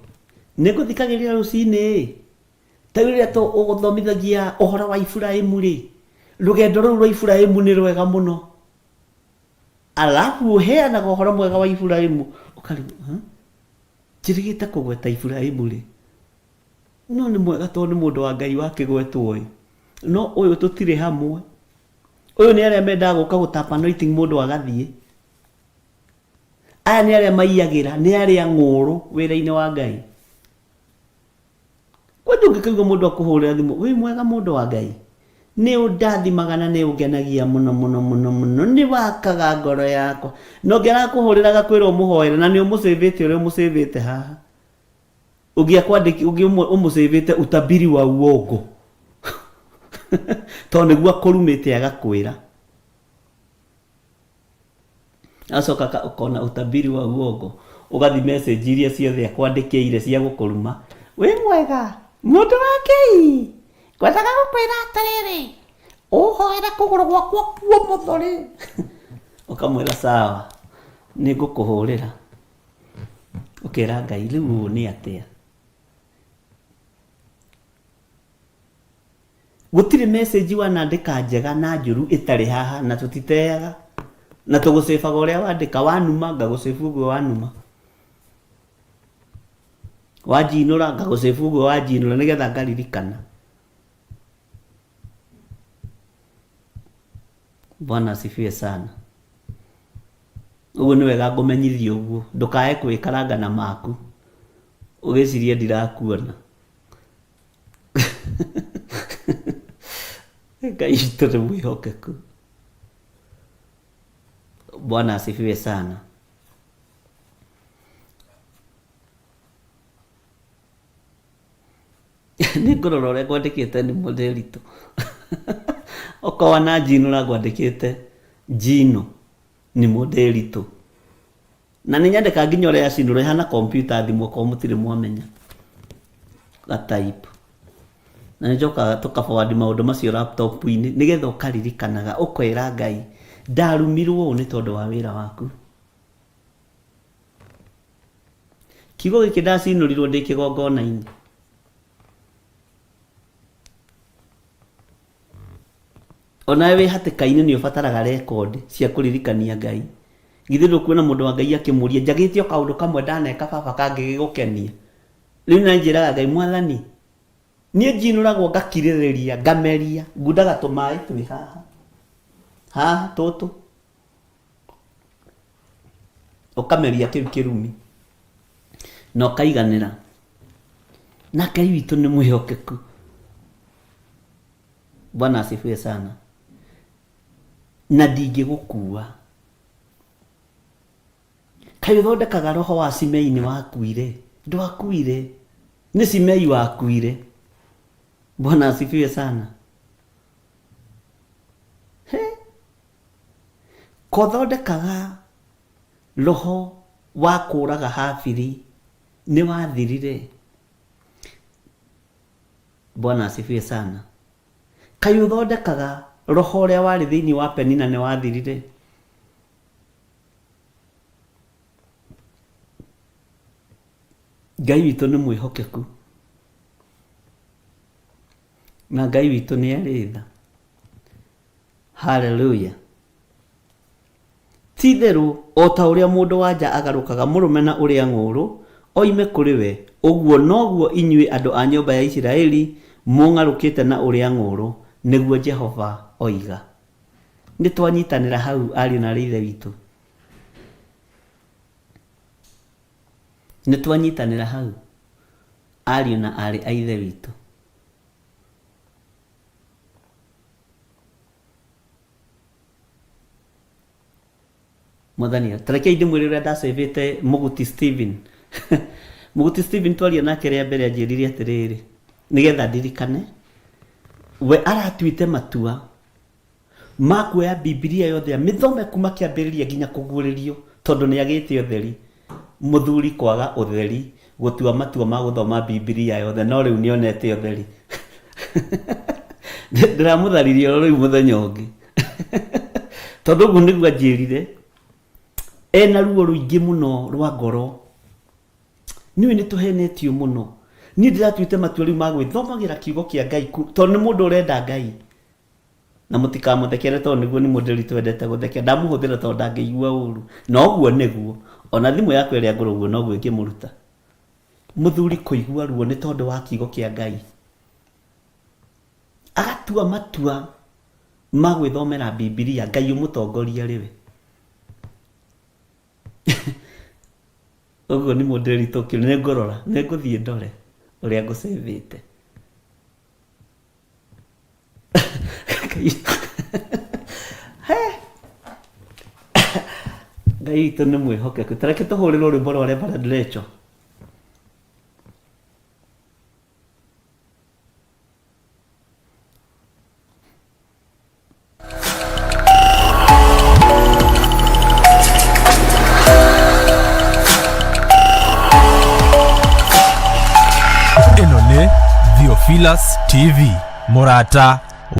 Nĩ ngũthikagĩrĩria rũcinĩ. Tarĩu rĩrĩa ũgũthomithagia ũhoro wa Iburahĩmu rĩ, rũgendo rũu rwa Iburahĩmu nĩ rwega mũno. Alafu ũheanaga ũhoro mwega wa Iburahĩmu ũkarigwo njĩrĩgĩte kũgweta Iburahĩmu rĩ. No nĩ mwega tondũ nĩ mũndũ wa Ngai wakĩgwetwo ũyũ. No ũyũ tũtirĩ hamwe. Ũyũ nĩ arĩa mendaga gũka gũtapa anointing mũndũ agathiĩ. Aya nĩ arĩa maiyagĩra, nĩ arĩa ng'ũrũ wĩra-inĩ wa Ngai. Kwenda ũngĩkaigua mũndũ akũhũrĩra thimũ, wĩ mwega mũndũ wa Ngai, nĩ ũndathimaga na nĩ ũngenagia mũno mũno mũno mũno, nĩ wakaga ngoro yakwa. No ũngĩ arakũhũrĩra agakwĩra ũmũhoere na nĩ ũmũcĩvĩte ũrĩa ũmũcĩvĩte haha. Ũngĩ akwandĩki ũngĩ ũmũcĩvĩte utabiri wa uongo. Tondũ nĩguo akũrumĩte agakwĩra. Acoka ũkona utabiri wa uongo. Ũgathi message iria ciothe akwandĩkĩire cia gũkũruma. Wĩ mwega, Mũndũ wa Ngai, ngwendaga gũkwĩra atĩrĩrĩ, ũhoere kũgũrũ gwakwa kuomothwo rĩ. Ũkamwĩra sawa, nĩ ngũkũhũrĩra. Ũkĩra Ngai rĩu ũũ nĩ atĩa? Gũtirĩ message wanandĩka njega na njũru ĩtarĩ haha na tũtiteaga. Na tũgũcĩbaga ũrĩa wandĩka, wanuma ngagũcĩbu ũguo wanuma. Wanjinũra ngagũcĩbu ũguo wanjinũra nĩgetha ngaririkana. Bwana asifiwe sana. Ũguo nĩ wega ngũmenyithio ũguo, ndũkae kwĩkaranga na maku. Ũgĩciria ndirakuona. Ngai witũ nĩ mwĩhokeku. Bwana asifiwe sana. Nĩ ngũrora ũrĩa ngwandĩkĩte nĩ mũndĩritũ. Okorwo na njinũra ngwandĩkĩte njino nĩ mũndĩritũ. Na nĩ nyandĩka nginya ũrĩa yacinũra ihana kompyuta thimũ okorwo mũtirĩ mwamenya. Gataipu. Na nĩ njokaga tũka-forward maũndũ macio laptop-inĩ nĩgetha ũkaririkanaga, ũkwĩra Ngai ndarumirwo ũũ nĩ tondũ wa wĩra waku. Kiugo gĩkĩ ndacinũrirwo ndĩ kĩgongona-inĩ. Onawe wĩ hatĩka-inĩ nĩ ũbataraga rekondi cia kũririkania Ngai. Githĩ ndũkuona mũndũ wa Ngai akĩmũria, njagĩte o kaũndũ kamwe ndaneka baba kangĩgĩgũkenia. Rĩu nĩ njĩraga Ngai, Mwathani, niĩ njinũragwo ngakirĩrĩria, ngameria, ngundaga tũmaĩ twĩ haha. Haha tũtũ. Ũkameria kĩu kĩrumi. Na ũkaiganĩra. Na Ngai witũ nĩ mwĩhokeku. Bwana asifiwe sana. Na ndingĩgũkua. Kaĩ ũthondekaga roho wa Simei nĩ wakuire? Ndwakuire. Nĩ Simei wakuire. Bwana asifiwe sana. Kothondekaga roho wa kũraga Habili nĩ wathirire. Bwana asifiwe sana. Kaĩ ũthondekaga roho ũrĩa warĩ thĩinĩ wa Penina nĩ wathirire. Ngai witũ nĩ mwĩhokeku. Na Ngai witũ nĩ arĩ tha. Hallelujah. Ti-itherũ o ta ũrĩa mũndũ wa nja agarũkaga mũrũme na ũrĩa ng'ũrũ oime kũrĩ we, ũguo noguo inyuĩ andũ a nyũmba ya Isiraeli mũng'arũkĩte na ũrĩa ng'ũrũ, nĩguo Jehova oiga. Nĩ twanyitanĩra hau ariũ na ithe witũ. Nĩ twanyitanĩra hau ariũ na arĩ a ithe witũ. Mwathani, tarekei ndĩmwĩre ũrĩa ndacĩvĩte Mũguti Steven. Mũguti Steven twaria nake rĩa mbere anjĩrire atĩrĩrĩ, nĩgetha ndirikane, we aratuĩte matua ma kuoya Biblia yothe mĩthome kuma kĩambĩrĩria nginya kũguũrĩrio, tondũ nĩ agĩte ũtheri. Mũthuri kwaga ũtheri, gũtua matua ma gũthoma Biblia yothe, no rĩu nĩonete ũtheri. Ndĩramũtharirie rĩu mũthenya ũngĩ. Tondũ ũguo nĩguo anjĩrire, ena ruo rũingĩ mũno rwa ngoro. Niĩ nĩ tũhenetio mũno. Niĩ ndĩratuĩte matua rĩu ma gwĩthomagĩra kiugo kĩa Ngai, tondũ nĩ mũndũ ũrenda Ngai. Na mũtikamũthekere tondũ nĩguo nĩ mũndũ ũritũ endete gũthekera. Ndamũhũthĩra tondũ ndangĩigua ũru. Na ũguo nĩguo. Ona thimũ yakwa ĩrĩa ngũrũ ũguo noguo ĩngĩmũruta. Mũthuri kũigua ruo nĩ tondũ wa kiugo kĩa Ngai. Agatua matua ma gwĩthomera Biblia, Ngai ũmũtongoria rĩwe. Ũguo nĩ mũndũ ũritũ kĩu, nĩ ngũrora, nĩ ngũthiĩ ndore ũrĩa ngũcĩvĩte. Ngai witũ nĩ mwĩhokeku. Tareke tũhũrĩrwo rwĩmbo rwa Reverend Rachel. Velas TV, Murata